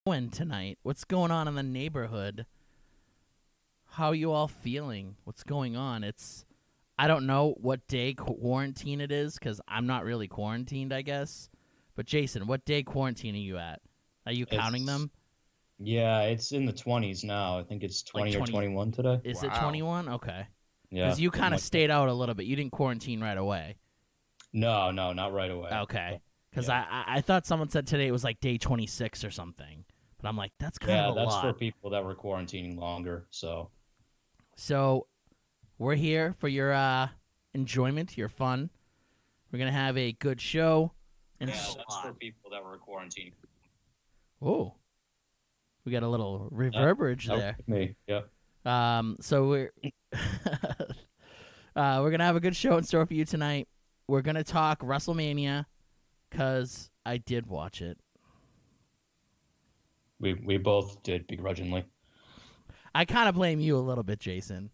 going tonight? What's going on in the neighborhood? How are you all feeling? What's going on? I don't know what day quarantine it is because I'm not really quarantined, I guess. But Jason, what day quarantine are you at? Are you counting It's them? yeah, it's in the 20s now. I think it's Like 20 or 20? 21 today. Is it Wow. 21? Okay. Yeah, Because you something kind of like that. stayed out a little bit. You didn't quarantine right away. No, no, not right away. Okay. But Because yeah. I thought someone said today it was like day 26 or something. But I'm like, that's kind of a Yeah, that's for lot. people that were quarantining longer. So, So we're here for your enjoyment, your fun. We're gonna have a good show. And yeah, s- that's for people that were quarantining. oh, we got a little That, reverberage that was there. me. Yeah. So we're we're gonna have a good show in store for you tonight. We're gonna talk WrestleMania because I did watch it. We both did begrudgingly. I kind of blame you a little bit, Jason,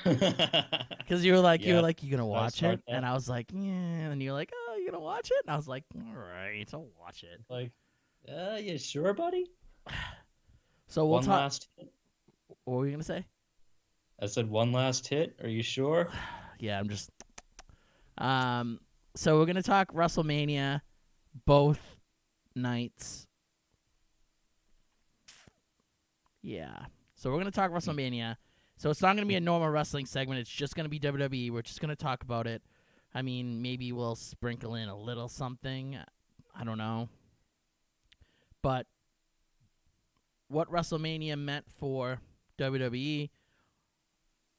because you were Yeah, like, you gonna should I watch start it, and that? I was like, yeah, and you're like, oh, you gonna watch it, and I was like, all right, I'll watch it. Like, you sure, buddy? So we'll One talk. last hit? What were you gonna say? I said one last hit. Are you sure? Yeah, I'm just Um, so we're gonna talk WrestleMania both nights. Yeah. So we're gonna talk WrestleMania. So it's not gonna be a normal wrestling segment. It's just gonna be WWE. We're just gonna talk about it. I mean, maybe we'll sprinkle in a little something. I don't know. But what WrestleMania meant for WWE,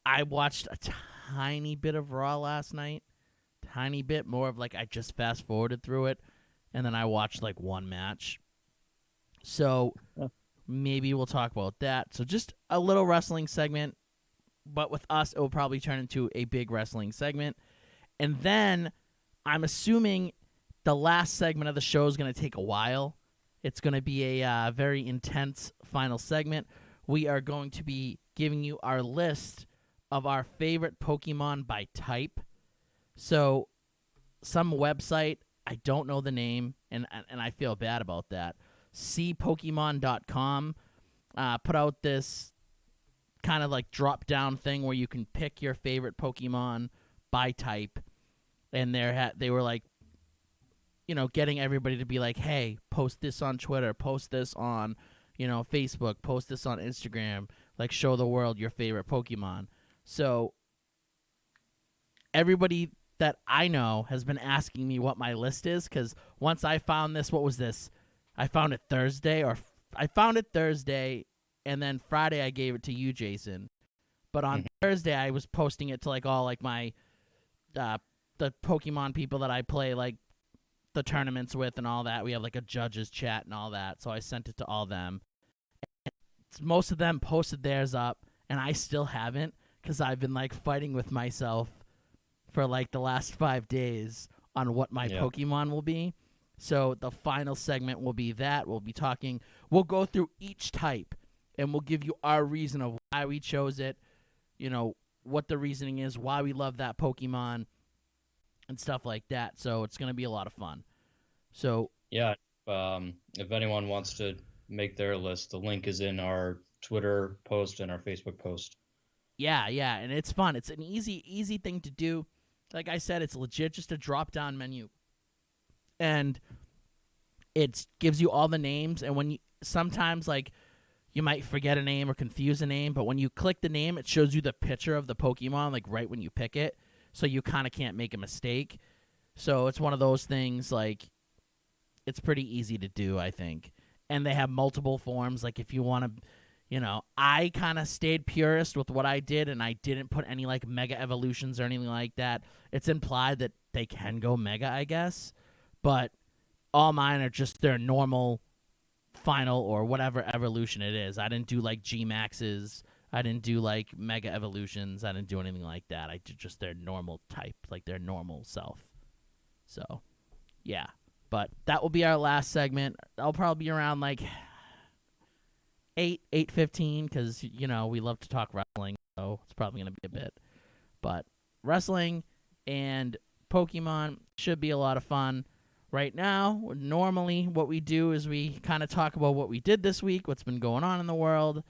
I watched a tiny bit of Raw last night. Tiny bit more of like I just fast forwarded through it, and then I watched like one match. So Yeah. maybe we'll talk about that. So just a little wrestling segment, but with us, it will probably turn into a big wrestling segment. And then I'm assuming the last segment of the show is going to take a while. It's going to be a very intense final segment. We are going to be giving you our list of our favorite Pokemon by type. So some website, I don't know the name, and I feel bad about that. cpokemon.com put out this kind of like drop down thing where you can pick your favorite Pokemon by type, and they were like, getting everybody to be like, hey, post this on Twitter, post this on, Facebook, post this on Instagram, like show the world your favorite Pokemon. So everybody that I know has been asking me what my list is because once I found this, what was this? I found it Thursday, I found it Thursday, and then Friday I gave it to you, Jason. But on Mhm. Thursday I was posting it to like all like my uh, the Pokemon people that I play like the tournaments with and all that. We have like a judges chat and all that, so I sent it to all them. Most of them posted theirs up, and I still haven't because I've been like fighting with myself for like the last 5 days on what my Yeah. Pokemon will be. So the final segment will be that. We'll go through each type and we'll give you our reason of why we chose it, you know, what the reasoning is, why we love that Pokemon and stuff like that. So it's going to be a lot of fun. So, Yeah. If anyone wants to make their list, the link is in our Twitter post and our Facebook post. yeah, yeah, and it's fun. It's an easy thing to do. Like I said, it's legit just a drop down menu. And it gives you all the names, and when you sometimes like you might forget a name or confuse a name, but when you click the name, it shows you the picture of the Pokemon like right when you pick it, so you kind of can't make a mistake. So it's one of those things like it's pretty easy to do, I think. And they have multiple forms. Like if you want to, I kind of stayed purist with what I did, and I didn't put any like mega evolutions or anything like that. It's implied that they can go mega, I guess, but all mine are just their normal final or whatever evolution it is. I didn't do like G Maxes. I didn't do like mega evolutions. I didn't do anything like that. I did just their normal type, like their normal self. So, yeah. But that will be our last segment. I'll probably be around like 8:15 because we love to talk wrestling, so it's probably gonna be a bit. But wrestling and Pokemon should be a lot of fun. right now, normally what we do is we kind of talk about what we did this week, what's been going on in the world.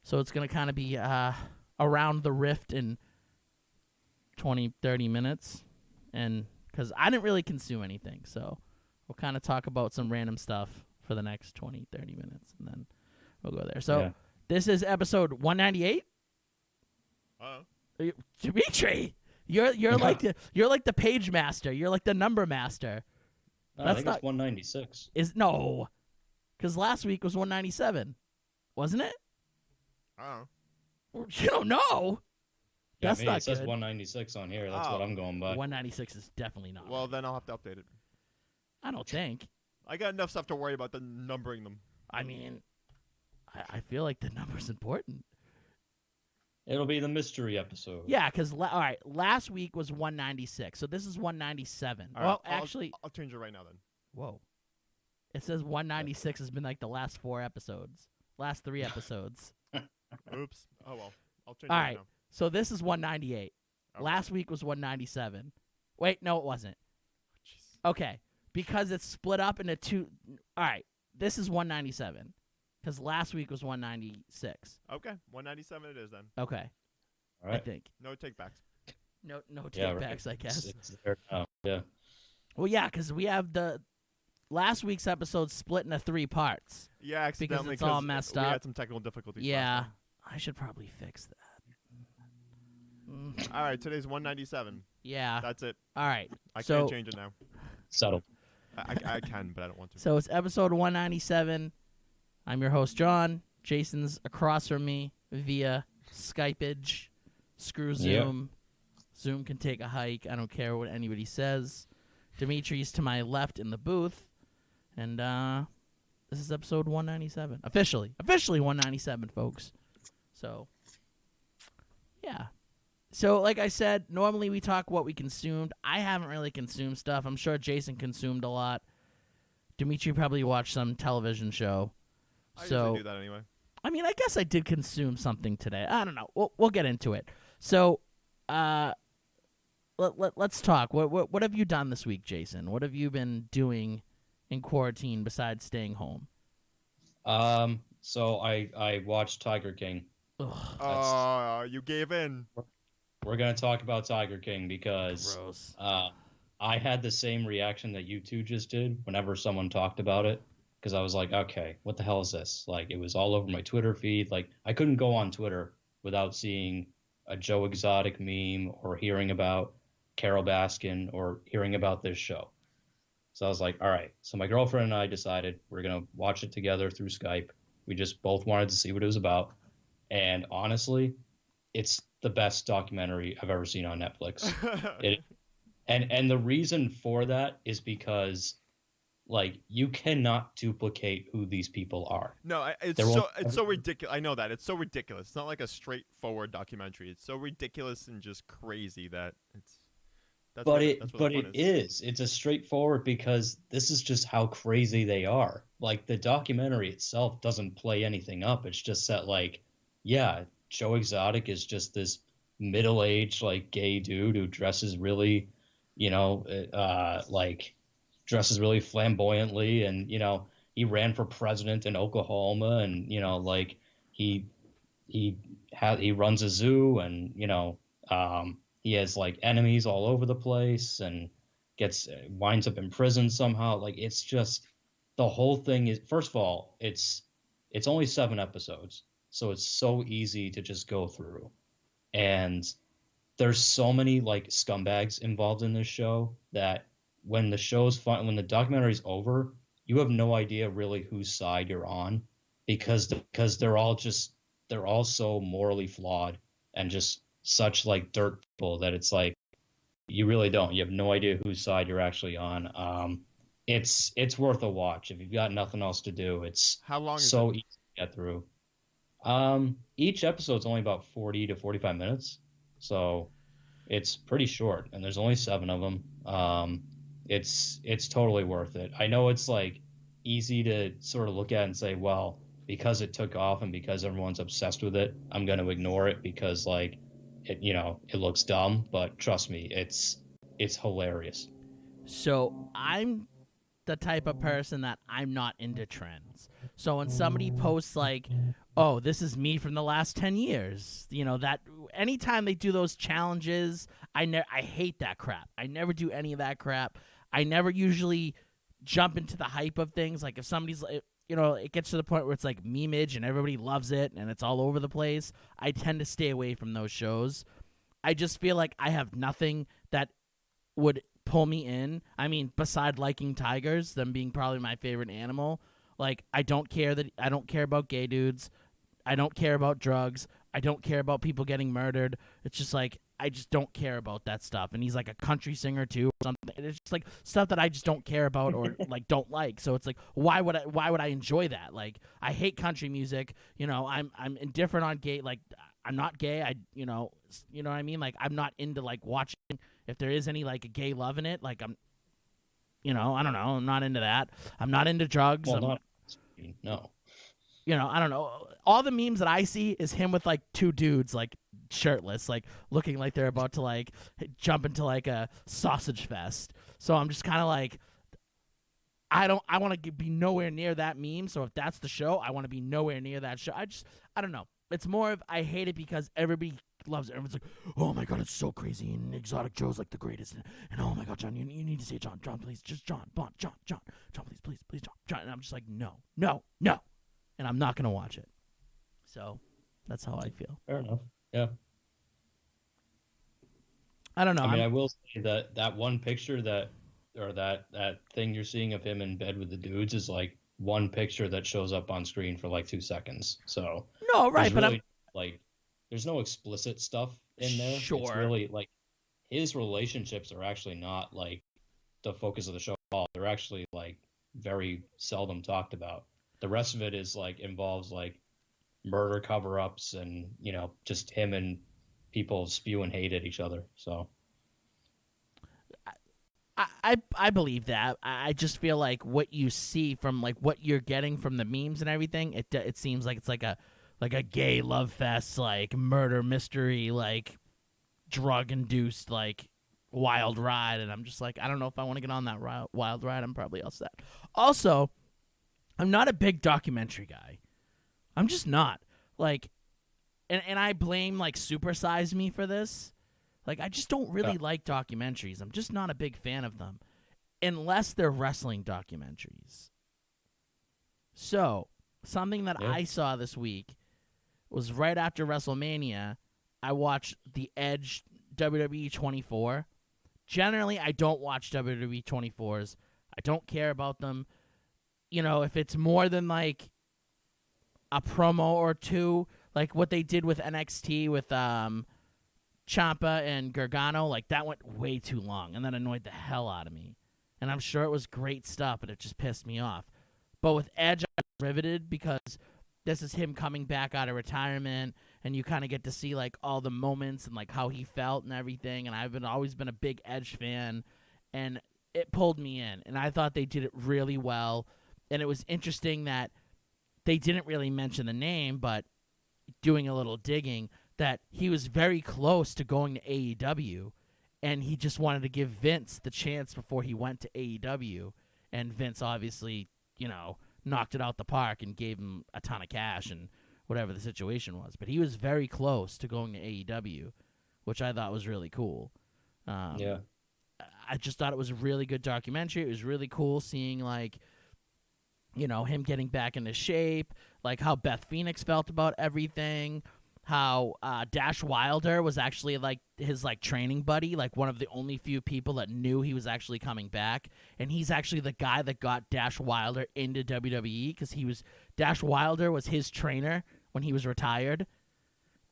So it's going to kind of be around the rift in 20, 30 minutes. And because I didn't really consume anything. So we'll kind of talk about some random stuff for the next 20, 30 minutes. And then we'll go there. So this is episode 198. Dimitri, you're like the page master. You're like the number master. I think it's 196. No, because last week was 197, wasn't it? You don't know. Yeah, That's not it says good. 196 on here. That's what I'm going by. 196 is definitely not. Well, right. then I'll have to update it. I don't think. I got enough stuff to worry about than numbering them. I mean, I feel like the number's important. It'll be the mystery episode. Yeah, because all right, last week was 196, so this is 197. All Well, right, actually, I'll change it right now then. whoa, it says 196 has been like the last 3 episodes. Oops. Oh well, I'll change All it right, now. so this is 198. Okay. Last week was 197. Wait, no, it wasn't. Jeez. Okay, because it's split up into two. All right, this is 197 because last week was 196. Okay, 197 it is then. Okay, All right. I think No takebacks. no Yeah, takebacks. right. I guess. It's there now. Yeah. Well, yeah, because we have the last week's episode split into 3 parts. Yeah, accidentally it's all 'cause messed we up. had some technical difficulties. last Yeah, time. I should probably fix that. All right, today's 197. Yeah. That's it. All right. I So- can't change it now. Settled. I can, but I don't want to. So it's episode 197. I'm your host, John. Jason's across from me via Skypeage. Screw Zoom. Zoom can take a hike. I don't care what anybody says. Dimitri's to my left in the booth. And this is episode 197. Officially 197, folks. So, yeah. So, like I said, normally we talk what we consumed. I haven't really consumed stuff. I'm sure Jason consumed a lot. Dimitri probably watched some television show. I So, usually do that anyway. I mean, I guess I did consume something today. I don't know. We'll get into it. So, let's talk. What have you done this week, Jason? What have you been doing in quarantine besides staying home? So I watched Tiger King. Ugh, You gave in. We're gonna talk about Tiger King because gross. I had the same reaction that you two just did whenever someone talked about it. Because I was like, okay, what the hell is this? Like, it was all over my Twitter feed. Like, I couldn't go on Twitter without seeing a Joe Exotic meme or hearing about Carol Baskin or hearing about this show. So I was like, all right. So my girlfriend and I decided we're going to watch it together through Skype. We just both wanted to see what it was about. And honestly, it's the best documentary I've ever seen on Netflix. And the reason for that is because, like, you cannot duplicate who these people are. No, it's so ridiculous. I know that it's so ridiculous. It's not like a straightforward documentary. It's so ridiculous and just crazy that that's But what it the fun is. It's a straightforward because this is just how crazy they are. Like, the documentary itself doesn't play anything up. It's just that, like, yeah, Joe Exotic is just this middle-aged, like, gay dude who dresses really, dresses really flamboyantly, and he ran for president in Oklahoma, and he runs a zoo, and he has like enemies all over the place, and winds up in prison somehow. Like, it's just, the whole thing is, first of all, it's only 7 episodes, so it's so easy to just go through, and there's so many like scumbags involved in this show that when the documentary's over, you have no idea really whose side you're on, because they're all so morally flawed and just such like dirt people that it's like you really don't. You have no idea whose side you're actually on. It's worth a watch if you've got nothing else to do. It's How long is so it? easy to get through. Each episode's only about 40 to 45 minutes, so it's pretty short, and there's only 7 of them. It's totally worth it. I know it's like easy to sort of look at and say, well, because it took off and because everyone's obsessed with it, I'm going to ignore it because like it looks dumb, but trust me, it's hilarious. So I'm the type of person that I'm not into trends. So when somebody posts like, "Oh, this is me from the last 10 years," that anytime they do those challenges, I hate that crap. I never do any of that crap. I never usually jump into the hype of things. Like if somebody's, it gets to the point where it's like memeage and everybody loves it and it's all over the place, I tend to stay away from those shows. I just feel like I have nothing that would pull me in. I mean, beside liking tigers, them being probably my favorite animal, like I don't care about gay dudes. I don't care about drugs. I don't care about people getting murdered. It's just like I just don't care about that stuff. And he's like a country singer too or something. It's just like stuff that I just don't care about or like don't like. So it's like why would I enjoy that? Like I hate country music. I'm indifferent on gay. Like I'm not gay. You know what I mean? Like I'm not into like watching if there is any like a gay love in it. Like I'm I don't know. I'm not into that. I'm not into drugs. Well, no. I don't know. All the memes that I see is him with like two dudes like shirtless, like looking like they're about to like jump into like a sausage fest. So I'm just kind of like, I want to be nowhere near that meme. So if that's the show, I want to be nowhere near that show. I don't know. It's more of I hate it because everybody loves it. Everyone's like, oh my God, it's so crazy. And Exotic Joe's like the greatest. And oh my God, John, you need to say John, please. Just John, John, please, John. And I'm just like, no. And I'm not going to watch it. So that's how I feel. Fair enough. Yeah. I don't know. I will say that one picture that thing you're seeing of him in bed with the dudes is like one picture that shows up on screen for like 2 seconds. So no, right, but really, there's no explicit stuff in there. Sure. It's really like his relationships are actually not like the focus of the show at all. They're actually like very seldom talked about. The rest of it is like involves like murder cover-ups and just him and people spewing hate at each other. So I believe that. I just feel like what you see from like what you're getting from the memes and everything, it seems like it's like a gay love fest, like murder mystery, like drug induced, like wild ride. And I'm just like, I don't know if I want to get on that wild ride. I'm probably all set. Also, I'm not a big documentary guy. I'm just not. Like, and I blame like Super Size Me for this. Like, I just don't really like documentaries. I'm just not a big fan of them. Unless they're wrestling documentaries. So, something that I saw this week was right after WrestleMania, I watched The Edge WWE 24. Generally, I don't watch WWE 24s. I don't care about them. If it's more than like a promo or two, like what they did with NXT with Ciampa and Gargano, like that went way too long and that annoyed the hell out of me. And I'm sure it was great stuff, but it just pissed me off. But with Edge, I was riveted because this is him coming back out of retirement, and you kind of get to see like all the moments and like how he felt and everything. And I've always been a big Edge fan, and it pulled me in, and I thought they did it really well. And it was interesting that they didn't really mention the name, but doing a little digging, that he was very close to going to AEW, and he just wanted to give Vince the chance before he went to AEW. And Vince obviously, knocked it out the park and gave him a ton of cash and whatever the situation was. But he was very close to going to AEW, which I thought was really cool. Yeah. I just thought it was a really good documentary. It was really cool seeing, like, him getting back into shape, like how Beth Phoenix felt about everything, how Dash Wilder was actually like his like training buddy, like one of the only few people that knew he was actually coming back. And he's actually the guy that got Dash Wilder into WWE because Dash Wilder was his trainer when he was retired.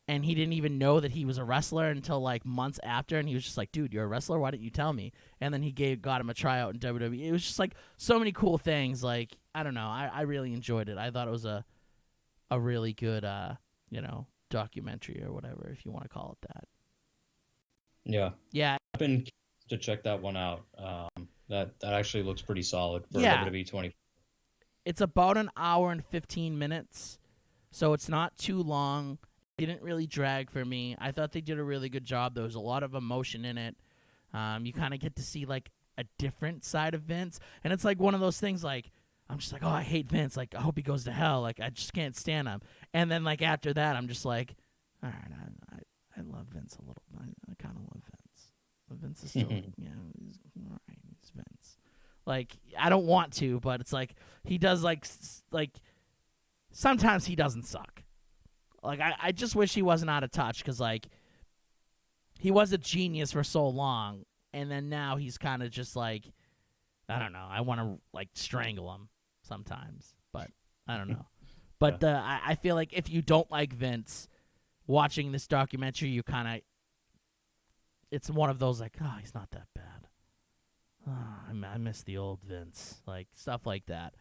And he didn't even know that he was a wrestler until like months after, and he was just like, "Dude, you're a wrestler? Why didn't you tell me?" And then he got him a tryout in WWE. It was just like so many cool things. Like, I don't know, I really enjoyed it. I thought it was a really good documentary or whatever, if you want to call it that. Yeah. I've been to check that one out. That actually looks pretty solid for WWE 20. It's about an hour and 15 minutes, so it's not too long. Didn't really drag for me. I thought they did a really good job. There was a lot of emotion in it. You kind of get to see like a different side of Vince, and it's like one of those things like I'm just like, oh, I hate Vince. Like, I hope he goes to hell. Like, I just can't stand him. And then like after that, I'm just like, all right, I love Vince a little. I kind of love Vince. But Vince is still, he's all right. He's Vince. Like, I don't want to, but it's like he does like sometimes he doesn't suck. Like, I just wish he wasn't out of touch because like he was a genius for so long, and then now he's kind of just like, I don't know. I want to like strangle him sometimes, but I don't know. But I feel like if you don't like Vince, watching this documentary, you kind of, it's one of those like, oh, he's not that bad. Oh, I miss the old Vince, like stuff like that.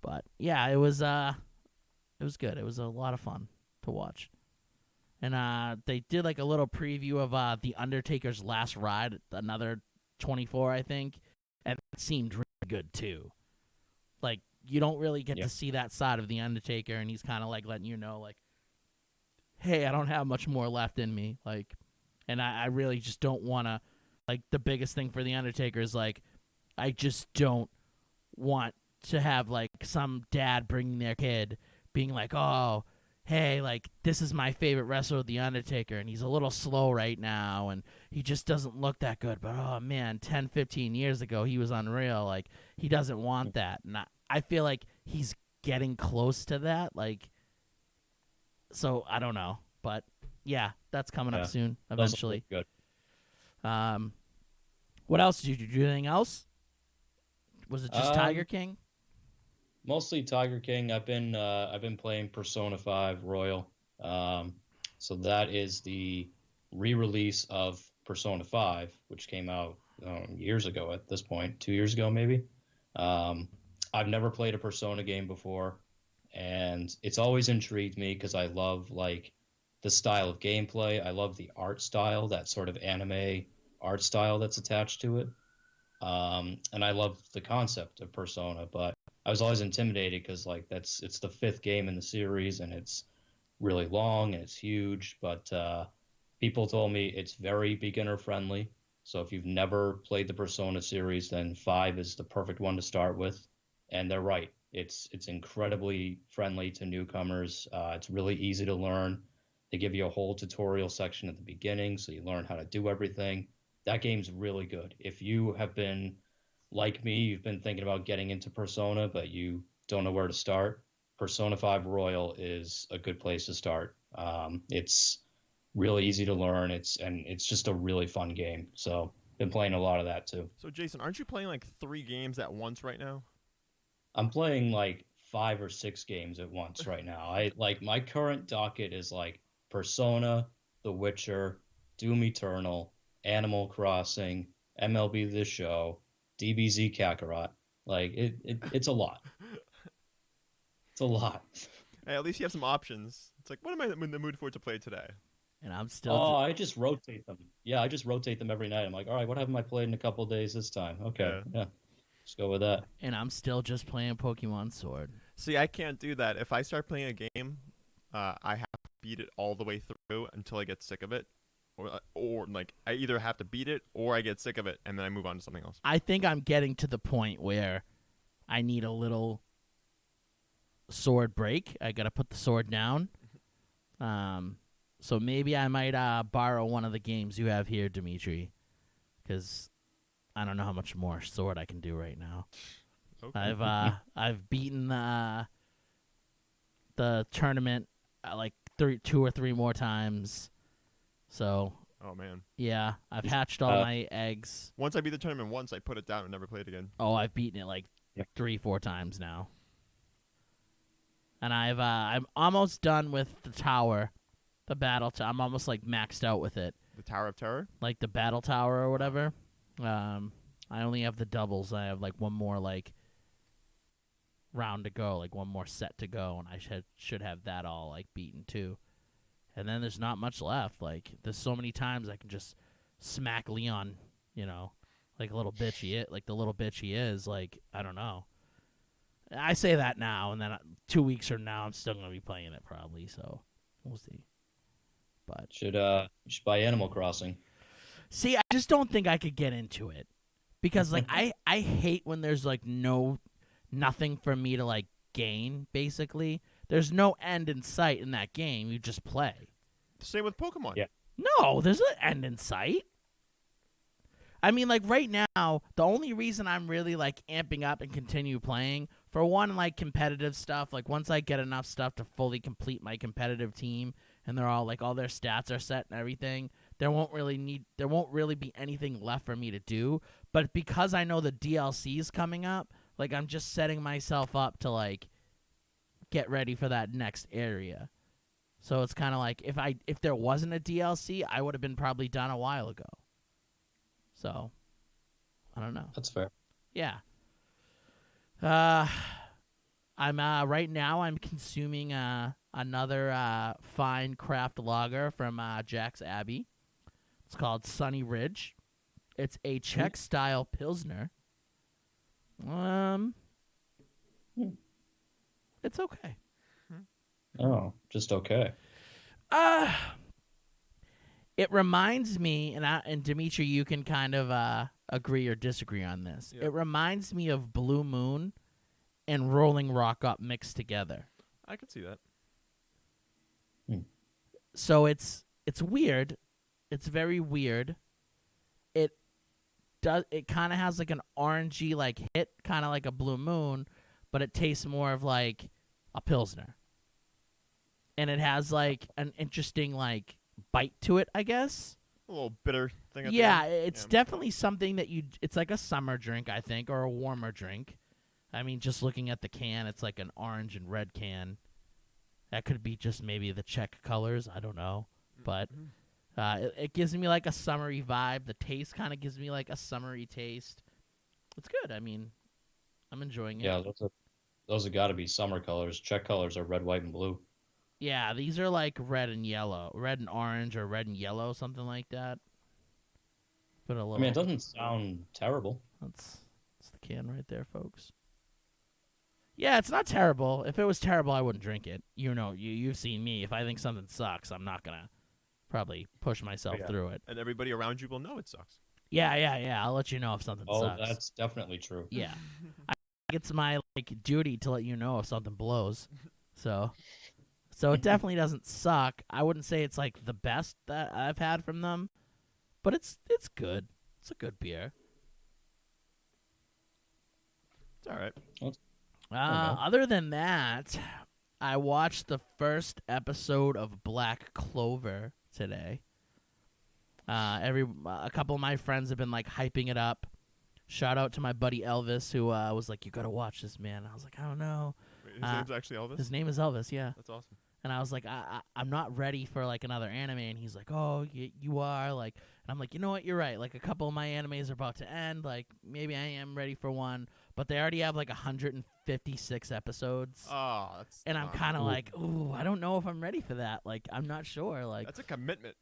But yeah, it was good. It was a lot of fun to watch. And they did like a little preview of The Undertaker's last ride, another 24, I think, and it seemed really good too. Like, you don't really get to see that side of The Undertaker, and he's kind of like letting you know, like, hey, I don't have much more left in me. Like, and I really just don't want to, like, the biggest thing for The Undertaker is, like, I just don't want to have, like, some dad bringing their kid being like, oh, hey, like, this is my favorite wrestler, The Undertaker, and he's a little slow right now, and he just doesn't look that good. But, oh, man, 10, 15 years ago, he was unreal. Like, he doesn't want that. And I feel like he's getting close to that. Like, so I don't know. But, yeah, that's coming up soon, eventually. Good. What else did you do? Anything else? Was it just Tiger King? Mostly Tiger King. I've been playing Persona 5 Royal. So that is the re-release of Persona 5, which came out years ago at this point, 2 years ago maybe. I've never played a Persona game before, and it's always intrigued me because I love like the style of gameplay. I love the art style, that sort of anime art style that's attached to it. And I love the concept of Persona, but I was always intimidated because like it's the 5th game in the series, and it's really long and it's huge. But people told me it's very beginner friendly. So if you've never played the Persona series, then 5 is the perfect one to start with. And they're right. It's incredibly friendly to newcomers. It's really easy to learn. They give you a whole tutorial section at the beginning, so you learn how to do everything. That game's really good. If you have been like me, you've been thinking about getting into Persona, but you don't know where to start, Persona 5 Royal is a good place to start. It's really easy to learn. It's just a really fun game. So been playing a lot of that too. So Jason, aren't you playing like 3 games at once right now? I'm playing like 5 or 6 games at once right now. I like my current docket is like Persona, The Witcher, Doom Eternal, Animal Crossing, MLB The Show, DBZ Kakarot. Like it's a lot. It's a lot. Hey, at least you have some options. It's like, what am I in the mood for to play today? And I'm still. Oh, I just rotate them. Yeah, I just rotate them every night. I'm like, all right, what haven't I played in a couple of days this time? Okay, yeah. Let's go with that. And I'm still just playing Pokemon Sword. See, I can't do that. If I start playing a game, I have to beat it all the way through until I get sick of it. Or like I either have to beat it or I get sick of it and then I move on to something else. I think I'm getting to the point where I need a little sword break. I got to put the sword down. So maybe I might borrow one of the games you have here, Dimitri, because I don't know how much more sword I can do right now. Okay. I've beaten the tournament like 2 or 3 more times. So, oh man, yeah, I've hatched all my eggs. Once I beat the tournament once, I put it down and never played again. Oh, I've beaten it like 3-4 times now, and I'm almost done with the tower, the battle. I'm almost like maxed out with it. The Tower of Terror, like the battle tower or whatever. I only have the doubles. I have like one more like round to go, like one more set to go, and I should have that all like beaten too. And then there's not much left. Like, there's so many times I can just smack Leon, you know, like a little bitch the little bitch he is. Like, I don't know. I say that now, and then 2 weeks from now, I'm still gonna be playing it probably. So we'll see. But should buy Animal Crossing. See, I just don't think I could get into it. because like I hate when there's like nothing for me to like gain. Basically, there's no end in sight in that game. You just play. Same with Pokemon. Yeah. No, there's an end in sight. I mean, like right now, the only reason I'm really like amping up and continue playing, for one, like competitive stuff. Like once I get enough stuff to fully complete my competitive team, and they're all like all their stats are set and everything, there won't really be anything left for me to do. But because I know the DLC is coming up, like I'm just setting myself up to like get ready for that next area. So it's kind of like if there wasn't a DLC, I would have been probably done a while ago. So, I don't know. That's fair. Yeah. I'm right now. I'm consuming another fine craft lager from Jack's Abbey. It's called Sunny Ridge. It's a Czech style pilsner. It's okay. Oh, just okay. It reminds me, and Dimitri, you can kind of agree or disagree on this. Yeah. It reminds me of Blue Moon and Rolling Rock Up mixed together. I could see that. So it's weird. It's very weird. It kind of has like an orangey like hit, kind of like a Blue Moon, but it tastes more of like a pilsner. And it has like an interesting like bite to it, I guess. A little bitter thing at the Yeah, end. it's definitely something that it's like a summer drink, I think, or a warmer drink. I mean, just looking at the can, it's like an orange and red can. That could be just maybe the Czech colors, I don't know. But it gives me like a summery vibe. The taste kind of gives me like a summery taste. It's good. I mean, I'm enjoying it. Yeah, those have got to be summer colors. Czech colors are red, white, and blue. Yeah, these are like red and yellow, red and orange, or red and yellow, something like that. Put a little. I mean, it doesn't sound terrible. That's the can right there, folks. Yeah, it's not terrible. If it was terrible, I wouldn't drink it. You know, you've seen me. If I think something sucks, I'm not gonna probably push myself Yeah. through it. And everybody around you will know it sucks. Yeah. I'll let you know if something Oh, sucks. that's definitely true. Yeah. I think it's my like duty to let you know if something blows. So it definitely doesn't suck. I wouldn't say it's like the best that I've had from them, but it's good. It's a good beer. It's all right. Other than that, I watched the first episode of Black Clover today. A couple of my friends have been like hyping it up. Shout out to my buddy Elvis, who was like, "You gotta watch this, man." I was like, "I don't know." Wait, his name's actually Elvis? His name is Elvis, yeah. That's awesome. And I was like, I'm not ready for like another anime. And he's like, "Oh, you are." Like, and I'm like, you know what? You're right. Like a couple of my animes are about to end. Like maybe I am ready for one, but they already have like 156 episodes. Oh, that's. And I'm kind of like, ooh, I don't know if I'm ready for that. Like, I'm not sure. Like, That's a commitment.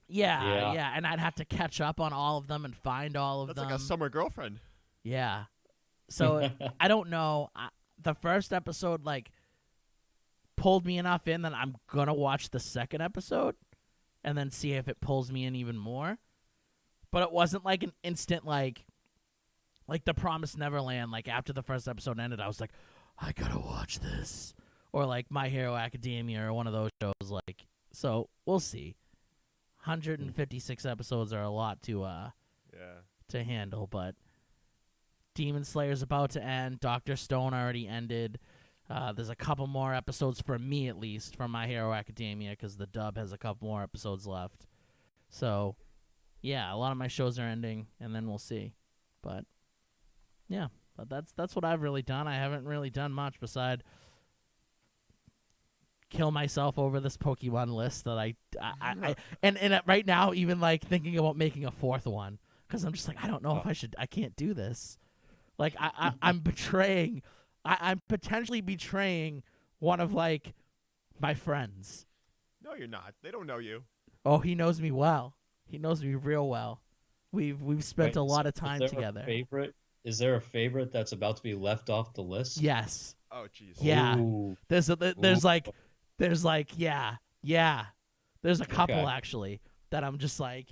yeah. And I'd have to catch up on all of them and find all of That's them. like a summer girlfriend. Yeah. So I don't know. The first episode like pulled me enough in that I'm gonna watch the second episode and then see if it pulls me in even more. But it wasn't like an instant like The Promised Neverland. Like after the first episode ended, I was like, I gotta watch this. Or like My Hero Academia or one of those shows. Like, so we'll see. 156 episodes are a lot to handle, but Demon Slayer's about to end. Dr. Stone already ended. There's a couple more episodes for me, at least, from My Hero Academia, because the dub has a couple more episodes left. So, yeah, a lot of my shows are ending, and then we'll see. But, yeah, but that's what I've really done. I haven't really done much beside kill myself over this Pokemon list that I and right now even like thinking about making a fourth one because I'm just like I don't know if I can't do this. Like I'm betraying. I'm potentially betraying one of like my friends. No, you're not. They don't know you. Oh, he knows me well. He knows me real well. We've spent a lot of time together. Is there a favorite that's about to be left off the list? Yes. Oh, jeez. Yeah. Ooh. There's a couple actually that I'm just like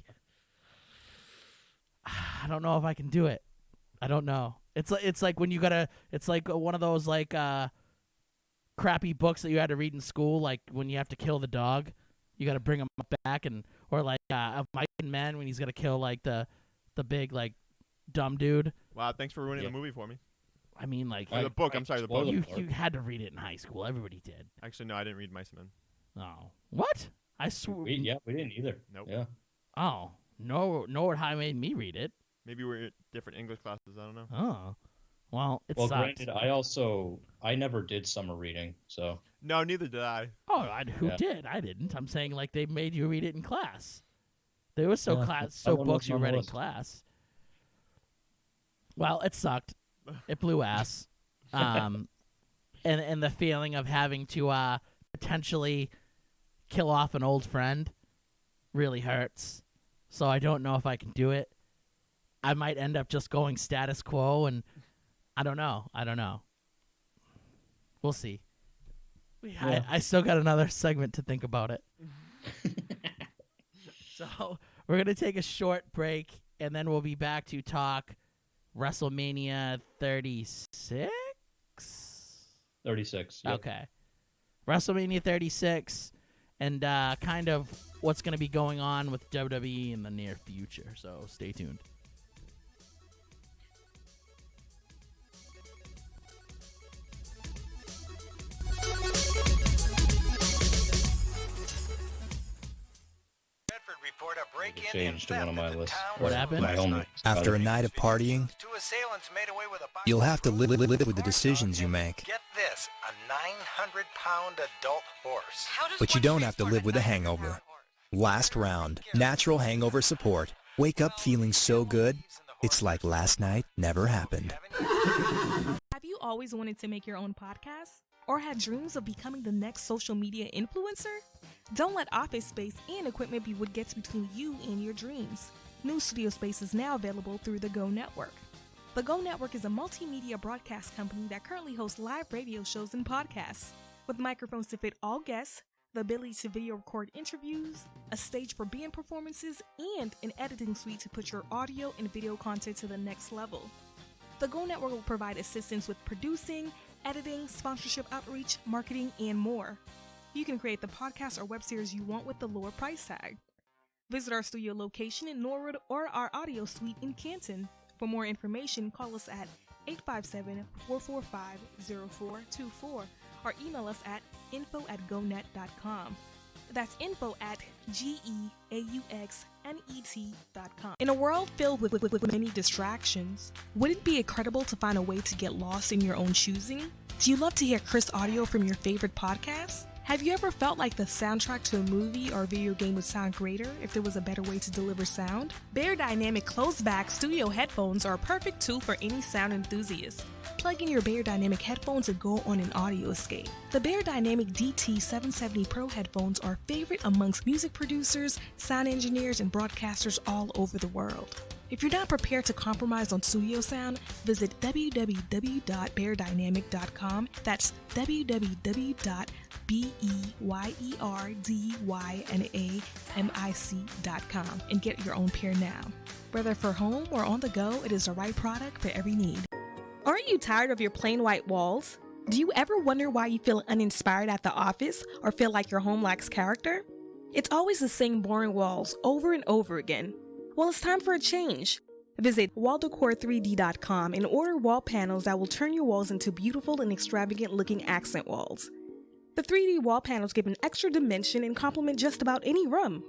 I don't know if I can do it. I don't know. It's like when you gotta. It's like one of those like crappy books that you had to read in school. Like when you have to kill the dog, you got to bring him back, or like of Mice and Men when he's gonna kill like the big like dumb dude. Wow, thanks for ruining the movie for me. I mean, like Or the book. I'm sorry, the book. you had to read it in high school. Everybody did. Actually, no, I didn't read Mice and Men. Oh, what? I swear. We didn't either. Nope. Yeah. Oh, nor how made me read it. Maybe we're at different English classes. I don't know. Oh, well, it Well, sucked. granted, I never did summer reading, so No, neither did I. Oh, who Yeah. did? I didn't. I'm saying like they made you read it in class. There was Yeah, that one books was you on the read in list. class. Well, it sucked. It blew ass. And the feeling of having to potentially kill off an old friend really hurts. So I don't know if I can do it. I might end up just going status quo, and I don't know. We'll see. Yeah. I still got another segment to think about it. So we're going to take a short break, and then we'll be back to talk WrestleMania 36? 36. Yep. Okay. WrestleMania 36 and kind of what's going to be going on with WWE in the near future. So stay tuned. Changed to one of my lists. What happened? My only After a night of partying, you'll have to live with the decisions you make. Get this, a 900-pound adult horse. But you don't have to live with a hangover. Last round, natural hangover support. Wake up feeling so good, it's like last night never happened. Have you always wanted to make your own podcast? Or had dreams of becoming the next social media influencer? Don't let office space and equipment be what gets between you and your dreams. New studio space is now available through the Go Network. The Go Network is a multimedia broadcast company that currently hosts live radio shows and podcasts. With microphones to fit all guests, the ability to video record interviews, a stage for band performances, and an editing suite to put your audio and video content to the next level. The Go Network will provide assistance with producing, editing, sponsorship outreach, marketing, and more. You can create the podcast or web series you want with the lower price tag. Visit our studio location in Norwood or our audio suite in Canton. For more information, call us at 857-445-0424 or email us at info@gonet.com. That's info@GEAUXNET.com. In a world filled with many distractions, would it be incredible to find a way to get lost in your own choosing? Do you love to hear Chris audio from your favorite podcasts? Have you ever felt like the soundtrack to a movie or video game would sound greater if there was a better way to deliver sound? Bear Dynamic closed-back studio headphones are a perfect tool for any sound enthusiast. Plug in your Bear Dynamic headphones and go on an audio escape. The Bear Dynamic DT770 Pro headphones are a favorite amongst music producers, sound engineers, and broadcasters all over the world. If you're not prepared to compromise on studio sound, visit www.beardynamic.com. That's www.beardynamic.com and get your own pair now. Whether for home or on the go, it is the right product for every need. Aren't you tired of your plain white walls? Do you ever wonder why you feel uninspired at the office or feel like your home lacks character? It's always the same boring walls over and over again. Well, it's time for a change. Visit walldecore3d.com and order wall panels that will turn your walls into beautiful and extravagant looking accent walls. The 3D wall panels give an extra dimension and complement just about any room.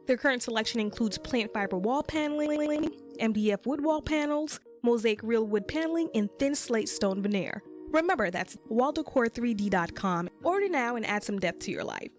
Their current selection includes plant fiber wall paneling, MDF wood wall panels, mosaic real wood paneling, and thin slate stone veneer. Remember, that's walldecore3d.com. Order now and add some depth to your life.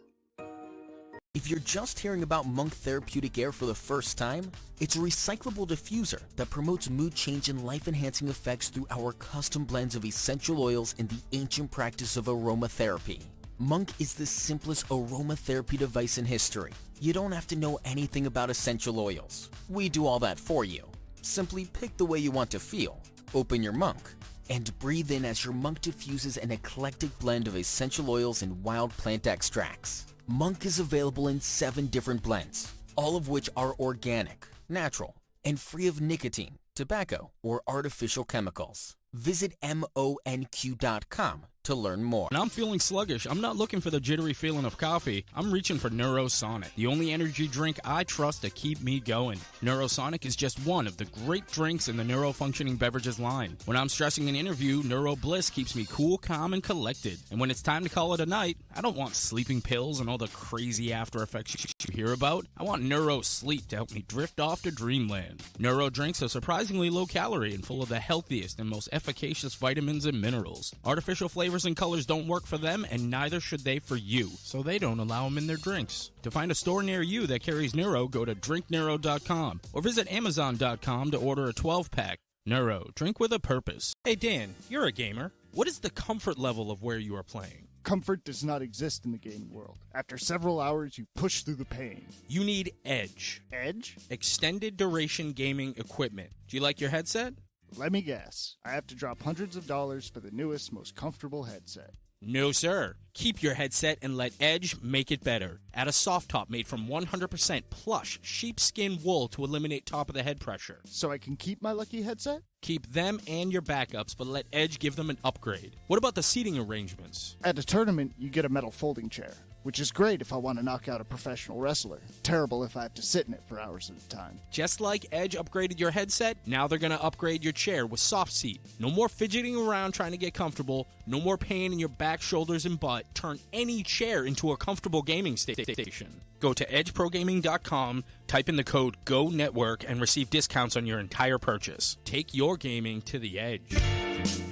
If you're just hearing about Monk Therapeutic Air for the first time, it's a recyclable diffuser that promotes mood change and life-enhancing effects through our custom blends of essential oils and the ancient practice of aromatherapy. Monk is the simplest aromatherapy device in history. You don't have to know anything about essential oils. We do all that for you. Simply pick the way you want to feel, open your Monk, and breathe in as your Monk diffuses an eclectic blend of essential oils and wild plant extracts. Monk is available in 7 different blends, all of which are organic, natural, and free of nicotine, tobacco, or artificial chemicals. Visit MONQ.com to learn more. When I'm feeling sluggish, I'm not looking for the jittery feeling of coffee. I'm reaching for Neurosonic, the only energy drink I trust to keep me going. Neurosonic is just one of the great drinks in the neurofunctioning beverages line. When I'm stressing an interview, Neuro Bliss keeps me cool, calm, and collected. And when it's time to call it a night, I don't want sleeping pills and all the crazy after effects you hear about. I want Neuro Sleep to help me drift off to dreamland. Neuro drinks are surprisingly low calorie and full of the healthiest and most efficacious vitamins and minerals. Artificial flavors and colors don't work for them, and neither should they for you, so they don't allow them in their drinks. To find a store near you that carries Neuro, go to drinkneuro.com or visit amazon.com to order a 12-pack. Neuro, drink with a purpose. Hey Dan, you're a gamer. What is the comfort level of where you are playing? Comfort does not exist in the gaming world. After several hours, you push through the pain. You need Edge. Edge? Extended duration gaming equipment. Do you like your headset? Let me guess. I have to drop hundreds of dollars for the newest, most comfortable headset. No, sir. Keep your headset and let Edge make it better. Add a soft top made from 100% plush sheepskin wool to eliminate top-of-the-head pressure. So I can keep my lucky headset? Keep them and your backups, but let Edge give them an upgrade. What about the seating arrangements? At a tournament, you get a metal folding chair, which is great if I want to knock out a professional wrestler. Terrible if I have to sit in it for hours at a time. Just like Edge upgraded your headset, now they're going to upgrade your chair with soft seat. No more fidgeting around trying to get comfortable. No more pain in your back, shoulders, and butt. Turn any chair into a comfortable gaming station. Go to edgeprogaming.com, type in the code GONETWORK, and receive discounts on your entire purchase. Take your gaming to the edge.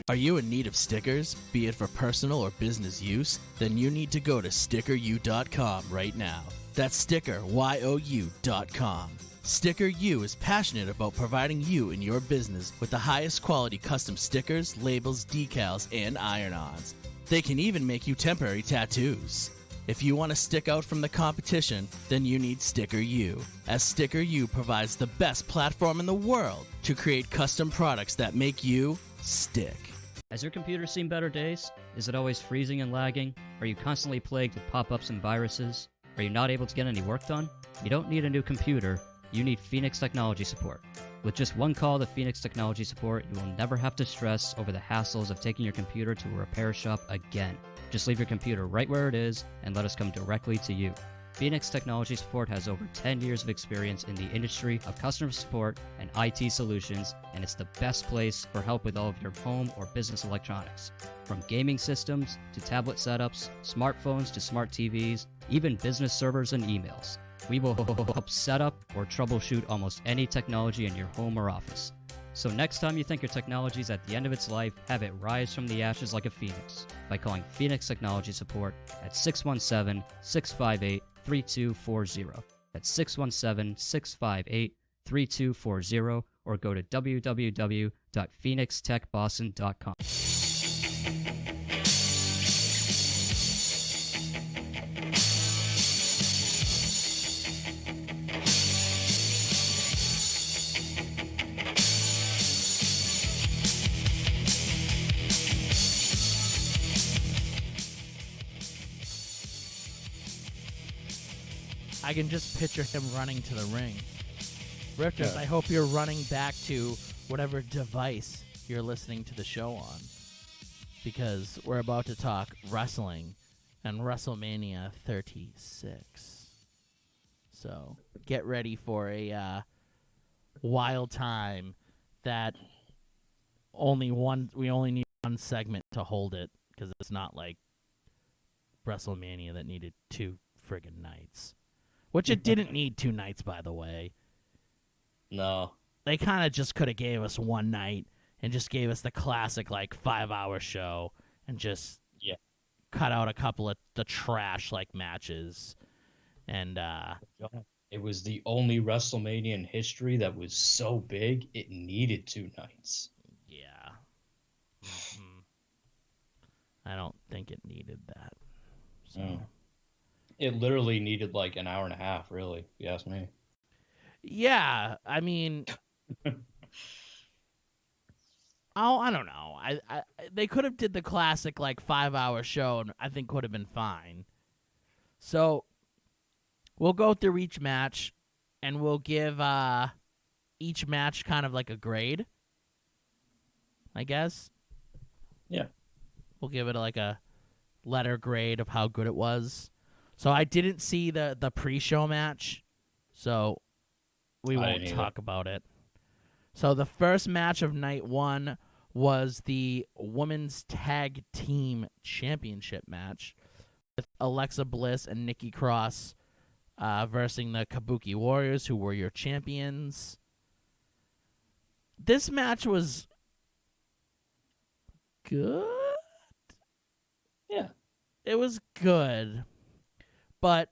Are you in need of stickers, be it for personal or business use? Then you need to go to stickeru.com right now. That's stickeryou.com. Sticker U is passionate about providing you and your business with the highest quality custom stickers, labels, decals, and iron-ons. They can even make you temporary tattoos. If you want to stick out from the competition, then you need Sticker U, as Sticker U provides the best platform in the world to create custom products that make you stick. Has your computer seen better days? Is it always freezing and lagging? Are you constantly plagued with pop-ups and viruses? Are you not able to get any work done? You don't need a new computer, you need Phoenix Technology Support. With just one call to Phoenix Technology Support, you will never have to stress over the hassles of taking your computer to a repair shop again. Just leave your computer right where it is and let us come directly to you. Phoenix Technology Support has over 10 years of experience in the industry of customer support and IT solutions, and it's the best place for help with all of your home or business electronics. From gaming systems to tablet setups, smartphones to smart TVs, even business servers and emails. We will help set up or troubleshoot almost any technology in your home or office. So next time you think your technology is at the end of its life, have it rise from the ashes like a phoenix by calling Phoenix Technology Support at 617-658-3240. That's 617-658-3240, or go to www.phoenixtechboston.com. I can just picture him running to the ring. Rifters, I hope you're running back to whatever device you're listening to the show on, because we're about to talk wrestling and WrestleMania 36. So get ready for a wild time that we only need one segment to hold it, because it's not like WrestleMania that needed 2 friggin' nights. Which it didn't need 2 nights, by the way. No. They kind of just could have gave us 1 night and just gave us the classic, 5-hour show and just cut out a couple of the trash, matches. And it was the only WrestleMania in history that was so big, it needed 2 nights. Yeah. Mm-hmm. I don't think it needed that. So... It literally needed an hour and a half, really, if you ask me. Yeah, I mean, I don't know. They could have did the classic 5-hour show, and I think would have been fine. So we'll go through each match, and we'll give each match kind of like a grade, I guess. Yeah. We'll give it like a letter grade of how good it was. So I didn't see the pre-show match, so we won't talk about it. So the first match of night 1 was the Women's Tag Team Championship match with Alexa Bliss and Nikki Cross versus the Kabuki Warriors, who were your champions. This match was good. Yeah. It was good, but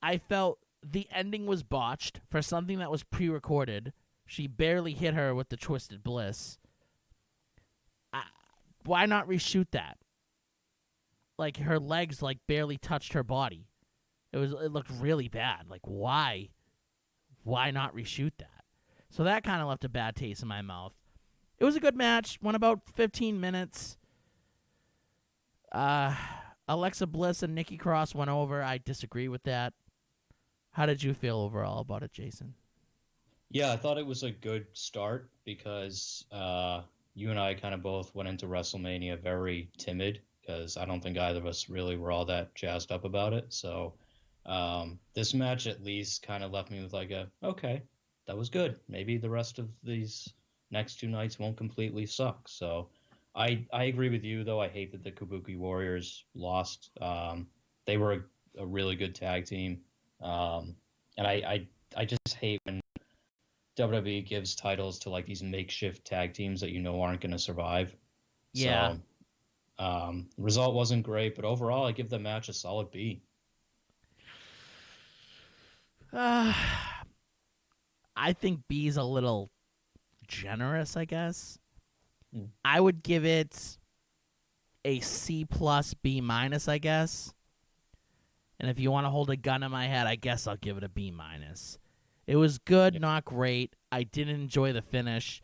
I felt the ending was botched for something that was pre-recorded. She barely hit her with the Twisted Bliss. Why not reshoot that? Like, her legs like barely touched her body. It looked really bad. Like, why? Why not reshoot that? So that kind of left a bad taste in my mouth. It was a good match. Went about 15 minutes. Alexa Bliss and Nikki Cross went over. I disagree with that. How did you feel overall about it, Jason? Yeah, I thought it was a good start because you and I kind of both went into WrestleMania very timid because I don't think either of us really were all that jazzed up about it. So this match at least kind of left me with like okay, that was good. Maybe the rest of these next 2 nights won't completely suck. So I agree with you, though. I hate that the Kabuki Warriors lost. They were a really good tag team. And I just hate when WWE gives titles to like these makeshift tag teams that aren't going to survive. Yeah. So, result wasn't great, but overall, I give the match a solid B. I think B's a little generous, I guess. I would give it a C plus B minus, I guess. And if you want to hold a gun in my head, I guess I'll give it a B minus. It was good, not great. I didn't enjoy the finish.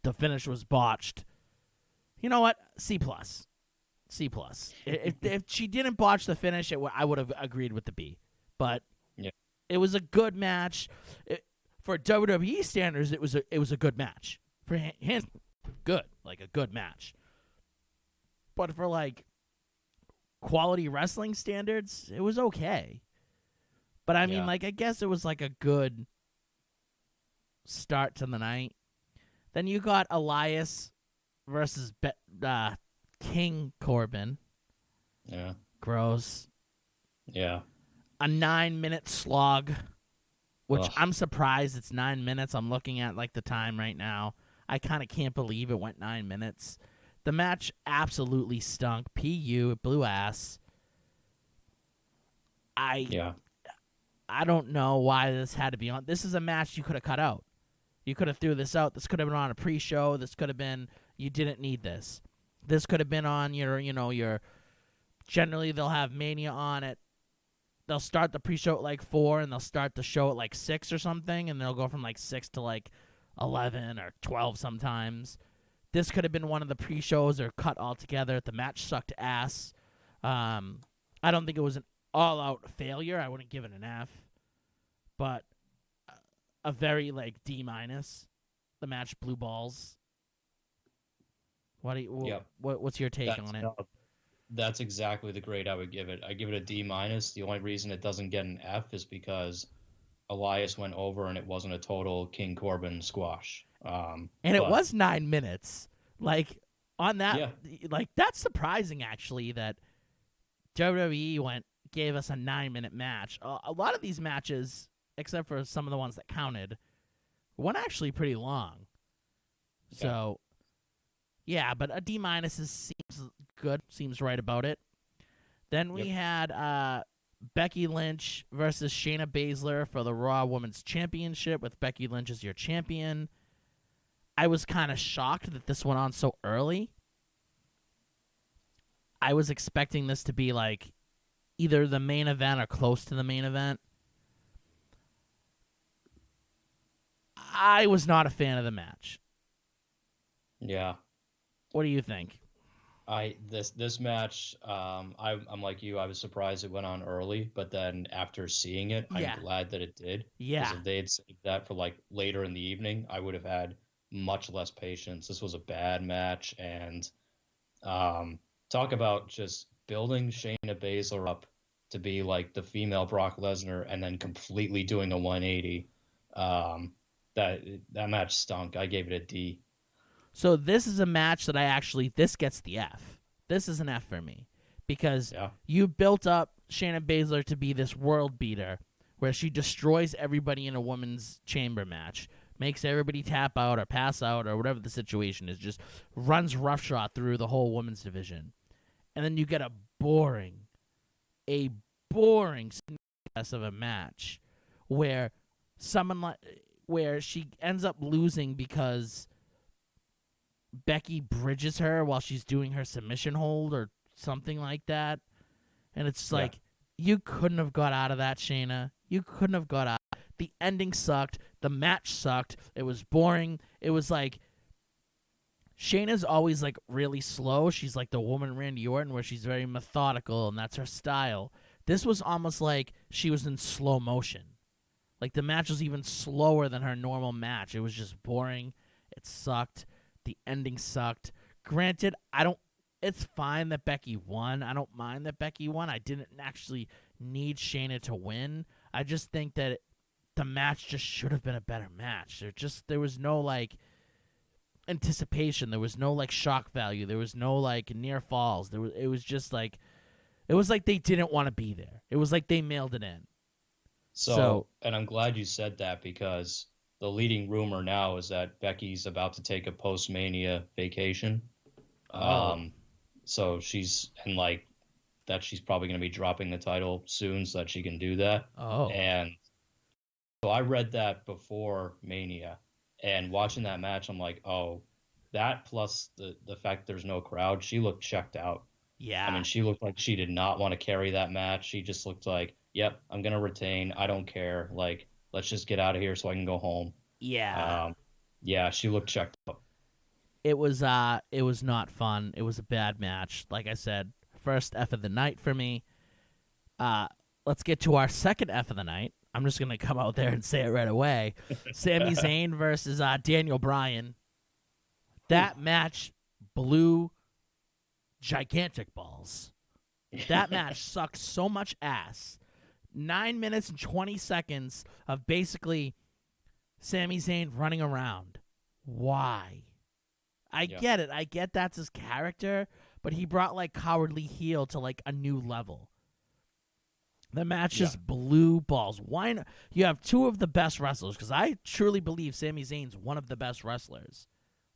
The finish was botched. You know what? C plus. C plus. If she didn't botch the finish, I would have agreed with the B. But it was a good match. For WWE standards, it was a good match. For hands, good, like a good match. But for like quality wrestling standards, it was okay. But I mean, like, I guess it was like a good start to the night. Then you got Elias versus King Corbin. Yeah. Gross. Yeah. A 9-minute slog, which Ugh. I'm surprised it's 9 minutes. I'm looking at like the time right now. I kind of can't believe it went 9 minutes. The match absolutely stunk. PU, it blew ass. I don't know why this had to be on. This is a match you could have cut out. You could have threw this out. This could have been on a pre-show. This could have been, you didn't need this. This could have been on your generally they'll have Mania on it. They'll start the pre-show at like 4 and they'll start the show at like 6 or something, and they'll go from like 6 to like 11 or 12 sometimes. This could have been one of the pre-shows or cut altogether. The match sucked ass. I don't think it was an all-out failure. I wouldn't give it an F. But a very, like, D-. The match blew balls. What's your take on it? That's exactly the grade I would give it. I give it a D-. The only reason it doesn't get an F is because Elias went over and it wasn't a total King Corbin squash. It was 9 minutes. Like, on that, like, that's surprising, actually, that WWE gave us a 9-minute match. A lot of these matches, except for some of the ones that counted, went actually pretty long. So, yeah, but a D- seems good, seems right about it. Then we had Becky Lynch versus Shayna Baszler for the Raw Women's Championship, with Becky Lynch as your champion. I was kind of shocked that this went on so early. I was expecting this to be like either the main event or close to the main event. I was not a fan of the match. Yeah. What do you think? This match, I'm like you. I was surprised it went on early, but then after seeing it, Yeah. I'm glad that it did. Yeah. Because if they had saved that for like later in the evening, I would have had much less patience. This was a bad match, and talk about just building Shayna Baszler up to be like the female Brock Lesnar, and then completely doing a 180. That match stunk. I gave it a D. So this is a match that this gets the F. This is an F for me because you built up Shayna Baszler to be this world beater where she destroys everybody in a women's chamber match, makes everybody tap out or pass out or whatever the situation is, just runs roughshod through the whole women's division. And then you get a boring mess of a match where where she ends up losing because Becky bridges her while she's doing her submission hold or something like that. And it's like, you couldn't have got out of that, Shayna. You couldn't have got out. The ending sucked. The match sucked. It was boring. It was like, Shayna's always like really slow. She's like the woman Randy Orton where she's very methodical and that's her style. This was almost like she was in slow motion. Like the match was even slower than her normal match. It was just boring. It sucked. The ending sucked. Granted, it's fine that Becky won. I don't mind that Becky won. I didn't actually need Shayna to win. I just think that the match just should have been a better match. There was no like anticipation. There was no like shock value. There was no like near falls. It was like they didn't want to be there. It was like they mailed it in. So, and I'm glad you said that because the leading rumor now is that Becky's about to take a post-Mania vacation. So she's probably going to be dropping the title soon so that she can do that. And so I read that before Mania, and watching that match, I'm like, oh, that plus the fact there's no crowd, she looked checked out. Yeah. I mean, she looked like she did not want to carry that match. She just looked like, yep, I'm going to retain. I don't care. Like, let's just get out of here so I can go home. Yeah. Yeah, she looked checked out. It was not fun. It was a bad match. Like I said, first F of the night for me. Let's get to our second F of the night. I'm just going to come out there and say it right away. Sami Zayn versus Daniel Bryan. That match blew gigantic balls. That match sucked so much ass. 9 minutes and 20 seconds of basically Sami Zayn running around. Why? I get it. I get that's his character, but he brought like Cowardly Heel to like a new level. The match just blew balls. Why not? You have two of the best wrestlers, because I truly believe Sami Zayn's one of the best wrestlers.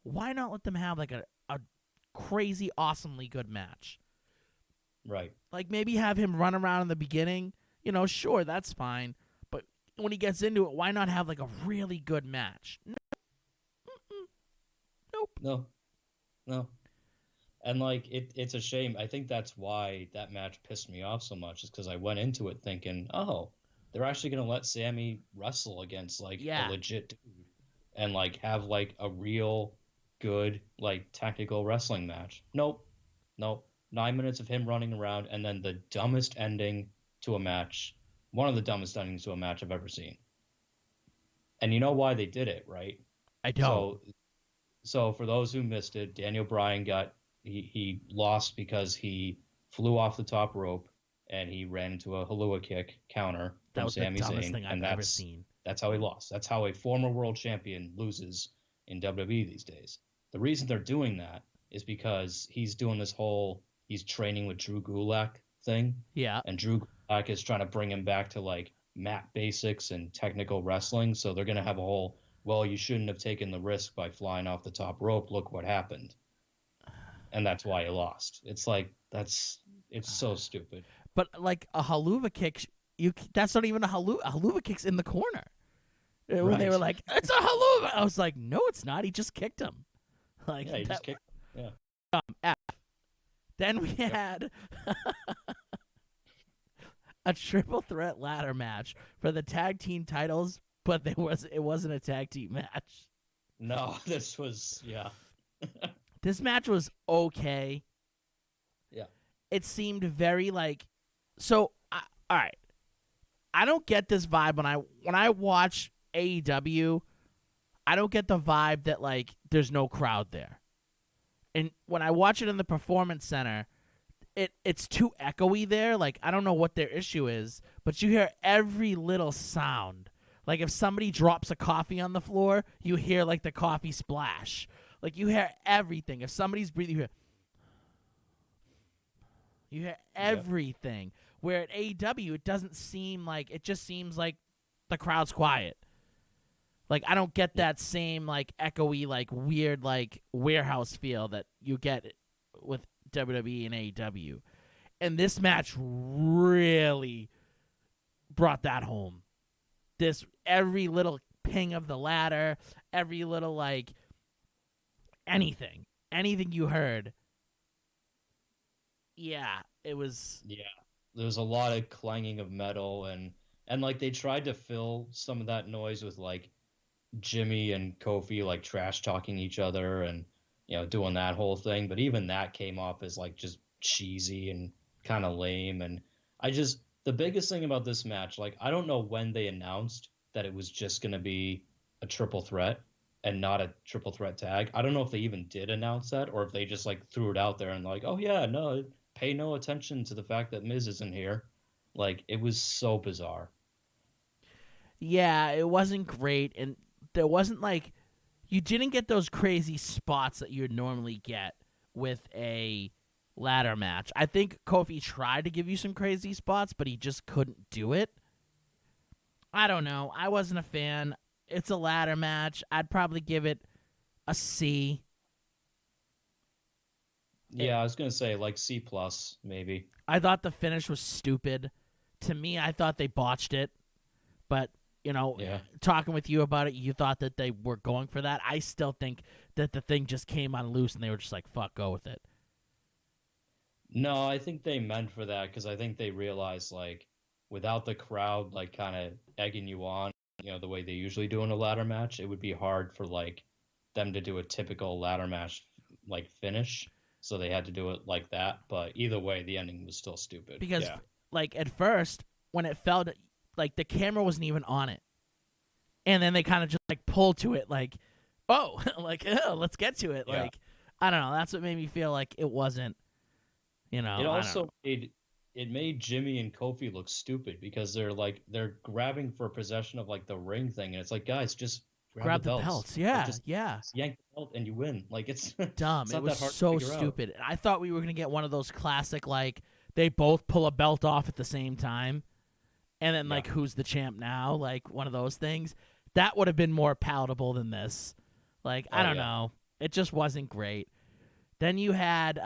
Why not let them have like a crazy, awesomely good match? Right. Like maybe have him run around in the beginning. You know, sure, that's fine. But when he gets into it, why not have like a really good match? Nope. No. And like it's a shame. I think that's why that match pissed me off so much, is because I went into it thinking, oh, they're actually gonna let Sammy wrestle against like a legit dude and like have like a real good like technical wrestling match. Nope. 9 minutes of him running around, and then the dumbest ending to a match. One of the dumbest endings to a match I've ever seen. And you know why they did it, right? I don't. So for those who missed it, Daniel Bryan he lost because he flew off the top rope and he ran into a Halua kick counter from Sami Zayn. That was the dumbest thing I've ever seen. That's how he lost. That's how a former world champion loses in WWE these days. The reason they're doing that is because he's doing this whole he's training with Drew Gulak thing. Yeah. And Drew Gulak is trying to bring him back to like mat basics and technical wrestling. So they're going to have a whole, well, you shouldn't have taken the risk by flying off the top rope. Look what happened. And that's why he lost. It's like, it's so stupid. But like a Haluva kick, that's not even a Haluva. A Haluva kick's in the corner. When they were like, it's a Haluva. I was like, no, it's not. He just kicked him. Like, yeah, he just kicked him. Yeah. F. Then we had a triple threat ladder match for the tag team titles, but it wasn't a tag team match. No, this was, yeah. This match was okay. it seemed very like. So, all right, I don't get this vibe when I watch AEW. I don't get the vibe that like there's no crowd there, and when I watch it in the Performance Center, it's too echoey there. Like I don't know what their issue is, but you hear every little sound. Like if somebody drops a coffee on the floor, you hear like the coffee splash. Like you hear everything. If somebody's breathing, you hear everything. Where at AEW, it doesn't seem like, it just seems like the crowd's quiet. Like I don't get that same like echoey, like weird, like warehouse feel that you get with WWE and AEW. And this match really brought that home. Every little ping of the ladder, every little like anything you heard. Yeah, it was. Yeah, there was a lot of clanging of metal, and like they tried to fill some of that noise with like Jimmy and Kofi like trash talking each other and doing that whole thing. But even that came off as like just cheesy and kind of lame. And the biggest thing about this match, like I don't know when they announced that it was just going to be a triple threat and not a triple threat tag. I don't know if they even did announce that or if they just like threw it out there and like, oh yeah, no, pay no attention to the fact that Miz isn't here. Like it was so bizarre. Yeah, it wasn't great. And there wasn't like, you didn't get those crazy spots that you'd normally get with a ladder match. I think Kofi tried to give you some crazy spots, but he just couldn't do it. I don't know. I wasn't a fan. It's a ladder match. I'd probably give it a C. Yeah, I was going to say like C plus maybe. I thought the finish was stupid. To me, I thought they botched it. But, talking with you about it, you thought that they were going for that. I still think that the thing just came on loose and they were just like, fuck, go with it. No, I think they meant for that because I think they realized like without the crowd like kind of egging you on, the way they usually do in a ladder match, it would be hard for like them to do a typical ladder match like finish. So they had to do it like that. But either way, the ending was still stupid. Because like at first, when it felt like the camera wasn't even on it. And then they kind of just like pulled to it like, oh, like, let's get to it. Yeah. Like, I don't know. That's what made me feel like it wasn't, It also made Jimmy and Kofi look stupid because they're grabbing for possession of like the ring thing, and it's like, guys, just grab the belts. Yeah, like, just yeah. yank the belt and you win. Like it's dumb. It's not it was that hard so to figure stupid. I thought we were gonna get one of those classic like they both pull a belt off at the same time, and then like who's the champ now? Like one of those things. That would have been more palatable than this. Like I don't know. It just wasn't great. Then you had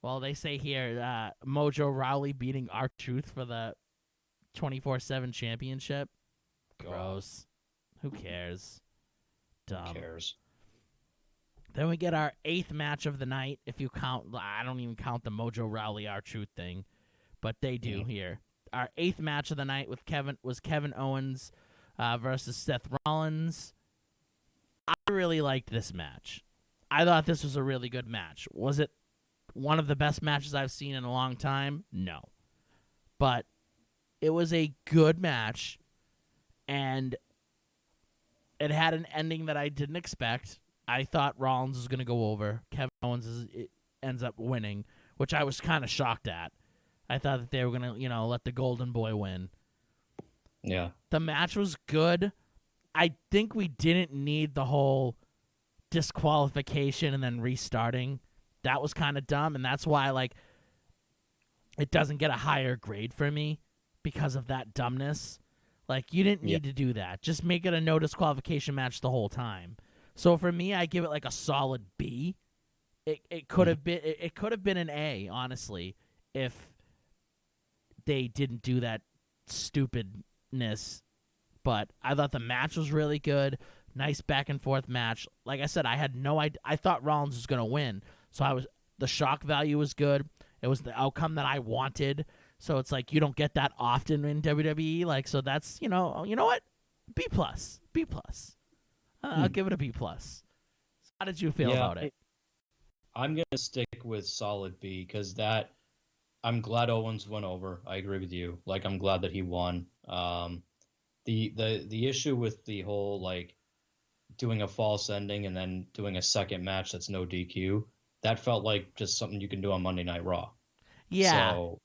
they say here, Mojo Rawley beating R-Truth for the 24/7 championship. Gross. Who cares? Dumb. Who cares? Then we get our 8th match of the night. If you count, I don't even count the Mojo Rawley R-Truth thing, but they do here. Our 8th match of the night with Kevin Owens versus Seth Rollins. I really liked this match. I thought this was a really good match. Was it one of the best matches I've seen in a long time? No. But it was a good match, and it had an ending that I didn't expect. I thought Rollins was going to go over. Kevin Owens ends up winning, which I was kind of shocked at. I thought that they were going to, let the Golden Boy win. Yeah. The match was good. I think we didn't need the whole disqualification and then restarting. That was kind of dumb, and that's why it doesn't get a higher grade for me because of that dumbness. Like, you didn't need to do that. Just make it a no disqualification match the whole time. So for me, I give it like a solid B. It could have been an A, honestly, if they didn't do that stupidness. But I thought the match was really good. Nice back and forth match. Like I said, I had no idea. I thought Rollins was going to win. So the shock value was good. It was the outcome that I wanted. So it's like you don't get that often in WWE. Like, so that's, you know what? B+. B+. I'll give it a B+. How did you feel about it? I'm going to stick with solid B because that I'm glad Owens went over. I agree with you. Like, I'm glad that he won. The issue with the whole like doing a false ending and then doing a second match that's no DQ, that felt like just something you can do on Monday Night Raw. Yeah. So,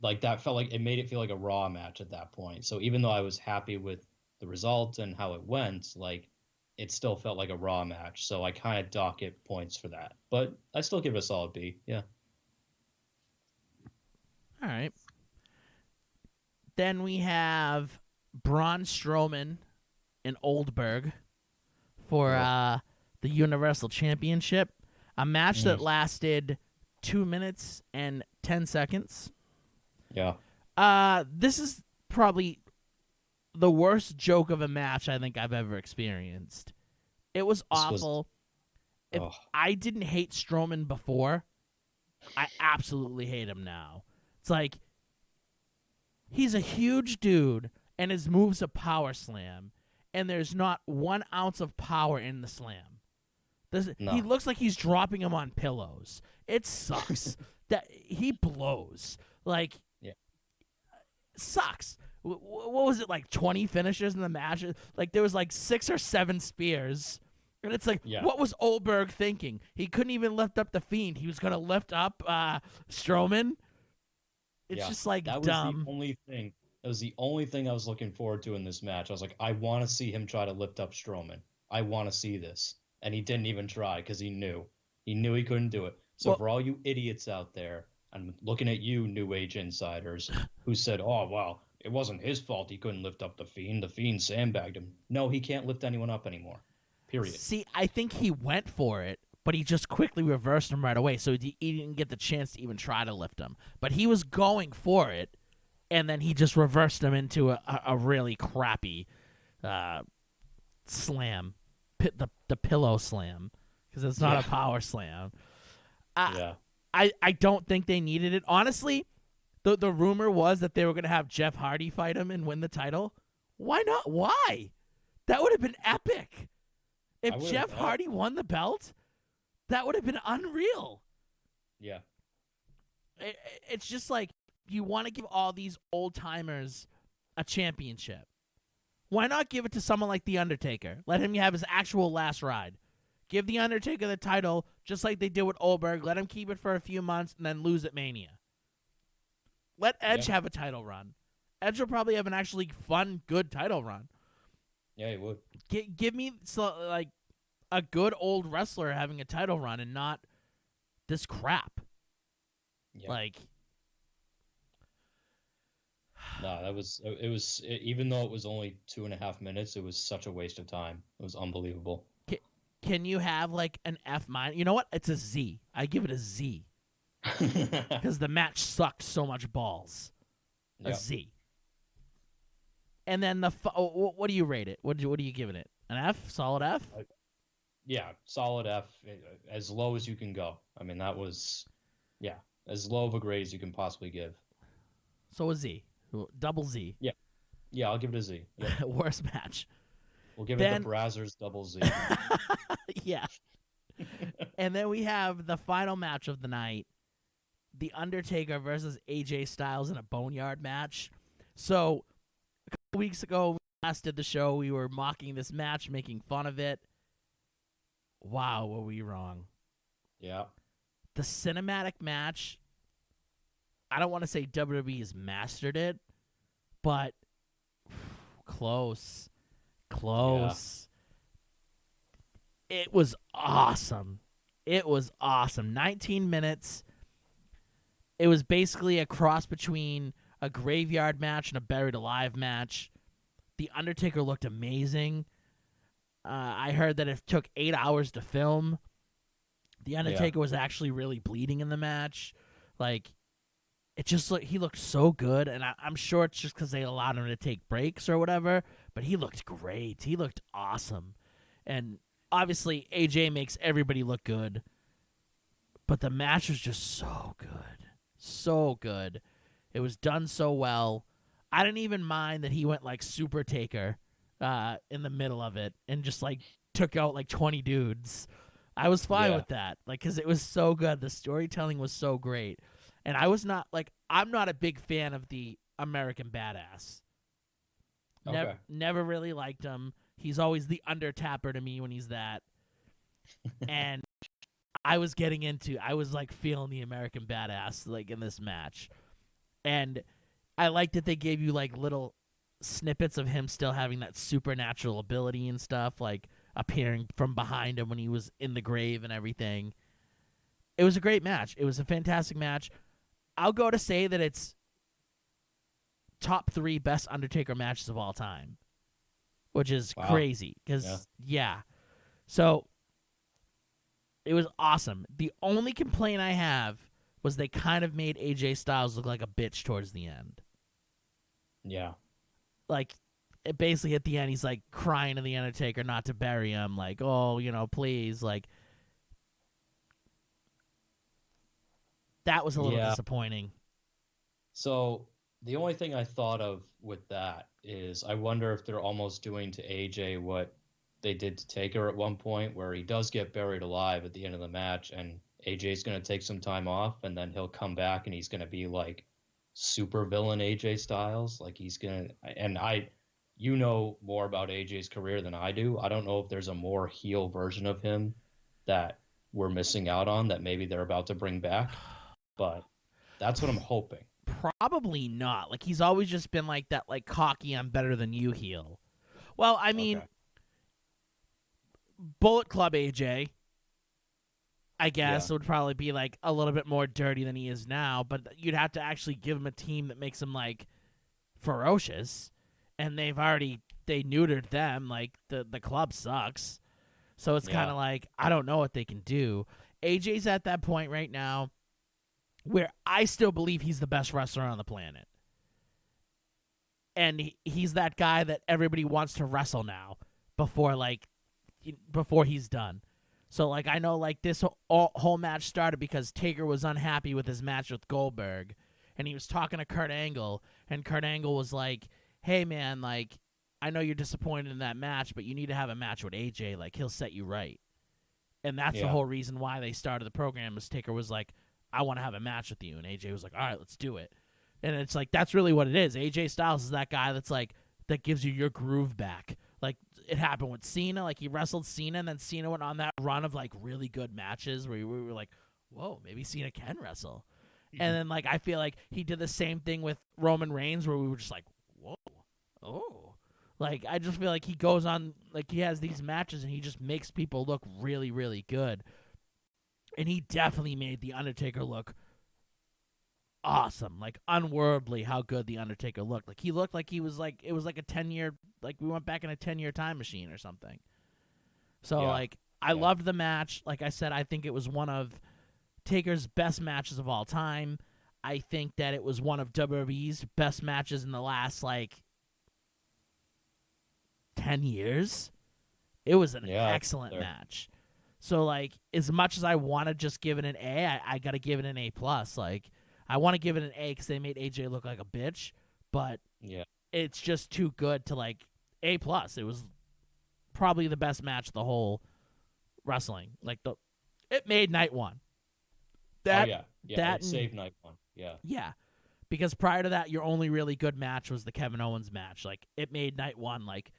like, that felt like it made it feel like a Raw match at that point. So even though I was happy with the result and how it went, like, it still felt like a Raw match. So I kind of dock it points for that. But I still give it a solid B. Yeah. All right. Then we have Braun Strowman and Oldberg for the Universal Championship. A match that lasted 2 minutes and 10 seconds. Yeah. This is probably the worst joke of a match I think I've ever experienced. It was awful. If I didn't hate Strowman before, I absolutely hate him now. It's like, he's a huge dude, and his move's a power slam, and there's not 1 ounce of power in the slam. He looks like he's dropping him on pillows. It sucks. That he blows. Like, sucks. What was it, like 20 finishers in the match? Like, there was like 6 or 7 spears. And it's like, what was Oldberg thinking? He couldn't even lift up the Fiend. He was going to lift up Strowman. It's just like that dumb. Was the only thing. That was the only thing I was looking forward to in this match. I was like, I want to see him try to lift up Strowman. I want to see this. And he didn't even try because he knew. He knew he couldn't do it. So for all you idiots out there, I'm looking at you, New Age insiders, who said, oh, well, it wasn't his fault he couldn't lift up the Fiend. The Fiend sandbagged him. No, he can't lift anyone up anymore. Period. See, I think he went for it, but he just quickly reversed him right away, so he didn't get the chance to even try to lift him. But he was going for it, and then he just reversed him into a really crappy slam, the pillow slam, because it's not a power slam. I don't think they needed it. Honestly, the rumor was that they were going to have Jeff Hardy fight him and win the title. Why not? Why? That would have been epic. If Jeff Hardy won the belt, that would have been unreal. Yeah. It's just like, you want to give all these old-timers a championship. Why not give it to someone like The Undertaker? Let him have his actual last ride. Give The Undertaker the title, just like they did with Oldberg. Let him keep it for a few months and then lose at Mania. Let Edge have a title run. Edge will probably have an actually fun, good title run. Yeah, he would. Give me like a good old wrestler having a title run and not this crap. Yeah. Like, no, it was even though it was only 2.5 minutes, it was such a waste of time. It was unbelievable. Can you have like an F minus? You know what? It's a Z. I give it a Z because the match sucked so much balls. A Z. And then what do you rate it? What are you giving it? An F? Solid F? Yeah, solid F, as low as you can go. I mean, that was, as low of a grade as you can possibly give. So a Z. Double Z. Yeah, I'll give it a Z. Yep. Worst match. We'll give it the Brazzers double Z. Yeah. And then we have the final match of the night, The Undertaker versus AJ Styles in a Boneyard match. So, a couple weeks ago, we last did the show, we were mocking this match, making fun of it. Wow, were we wrong. Yeah. The cinematic match, I don't want to say WWE has mastered it, but close. It was awesome. 19 minutes. It was basically a cross between a graveyard match and a buried alive match. The Undertaker looked amazing. I heard that it took 8 hours to film. The Undertaker was actually really bleeding in the match. Like, it just he looked so good, and I'm sure it's just because they allowed him to take breaks or whatever, but he looked great. He looked awesome. And obviously, AJ makes everybody look good, but the match was just so good. So good. It was done so well. I didn't even mind that he went like Super Taker in the middle of it and just like took out like 20 dudes. I was fine with that, like, because it was so good. The storytelling was so great. And I was not like, I'm not a big fan of the American Badass. Okay. Never really liked him. He's always the undertapper to me when he's that. And I was like feeling the American Badass like in this match. And I liked that they gave you like little snippets of him still having that supernatural ability and stuff, like appearing from behind him when he was in the grave and everything. It was a great match. It was a fantastic match. I'll go to say that it's top 3 best Undertaker matches of all time, which is crazy because, yeah. So it was awesome. The only complaint I have was they kind of made AJ Styles look like a bitch towards the end. Yeah. Like, basically at the end, he's like crying to the Undertaker not to bury him. Like, oh, please. Like, that was a little disappointing. So the only thing I thought of with that is I wonder if they're almost doing to AJ what they did to Taker at one point, where he does get buried alive at the end of the match, and AJ's going to take some time off, and then he'll come back, and he's going to be like super villain AJ Styles. Like he's going to, and you know more about AJ's career than I do. I don't know if there's a more heel version of him that we're missing out on that maybe they're about to bring back, but that's what I'm hoping. Probably not. Like, he's always just been like that, like, cocky, I'm better than you heel. Well, I mean, Bullet Club AJ, I guess, would probably be, like, a little bit more dirty than he is now, but you'd have to actually give him a team that makes him, like, ferocious, and they neutered them. Like, the club sucks. So it's kind of like, I don't know what they can do. AJ's at that point right now where I still believe he's the best wrestler on the planet. And he's that guy that everybody wants to wrestle now before he's done. So, like, I know, like, this whole match started because Taker was unhappy with his match with Goldberg, and he was talking to Kurt Angle, and Kurt Angle was like, hey, man, like, I know you're disappointed in that match, but you need to have a match with AJ. Like, he'll set you right. And that's the whole reason why they started the program, was Taker was like, I want to have a match with you. And AJ was like, all right, let's do it. And it's like, that's really what it is. AJ Styles is that guy that's like, that gives you your groove back. Like, it happened with Cena. Like, he wrestled Cena, and then Cena went on that run of, like, really good matches where we were like, whoa, maybe Cena can wrestle. Mm-hmm. And then, like, I feel like he did the same thing with Roman Reigns where we were just like, whoa, oh. Like, I just feel like he goes on, like, he has these matches, and he just makes people look really, really good. And he definitely made The Undertaker look awesome. Like, unworldly how good The Undertaker looked. Like, he looked like he was, like, it was like a 10-year, like, we went back in a 10-year time machine or something. So, like, I loved the match. Like I said, I think it was one of Taker's best matches of all time. I think that it was one of WWE's best matches in the last, like, 10 years. It was an excellent match. So, like, as much as I want to just give it an A, I got to give it an A+. Like, I want to give it an A because they made AJ look like a bitch, but it's just too good to, like, A+. It was probably the best match of the whole wrestling. Like, it made night one. It saved night one. Yeah. Because prior to that, your only really good match was the Kevin Owens match. Like, it made night one, like,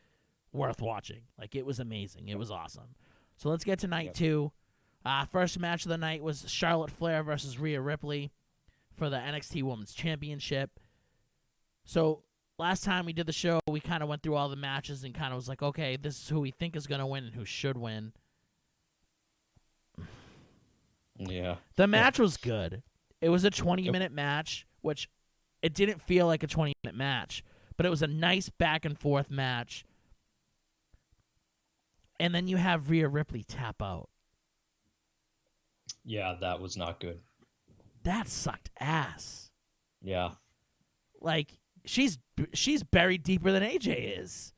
worth watching. Like, it was amazing. It was awesome. So let's get to night two. First match of the night was Charlotte Flair versus Rhea Ripley for the NXT Women's Championship. So last time we did the show, we kind of went through all the matches and kind of was like, okay, this is who we think is going to win and who should win. Yeah. The match was good. It was a 20-minute match, which it didn't feel like a 20-minute match, but it was a nice back-and-forth match. And then you have Rhea Ripley tap out. Yeah, that was not good. That sucked ass. Yeah. Like, she's buried deeper than AJ is.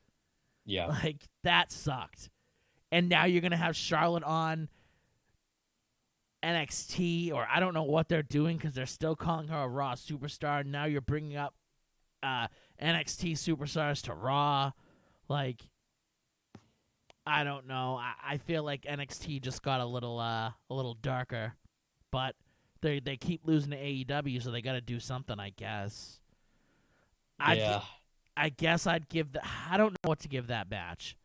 Yeah. Like, that sucked. And now you're going to have Charlotte on NXT, or I don't know what they're doing because they're still calling her a Raw superstar. Now you're bringing up NXT superstars to Raw. Like, I don't know. I feel like NXT just got a little darker, but They keep losing to AEW, so they got to do something, I guess. Yeah. I guess I'd give I don't know what to give that match.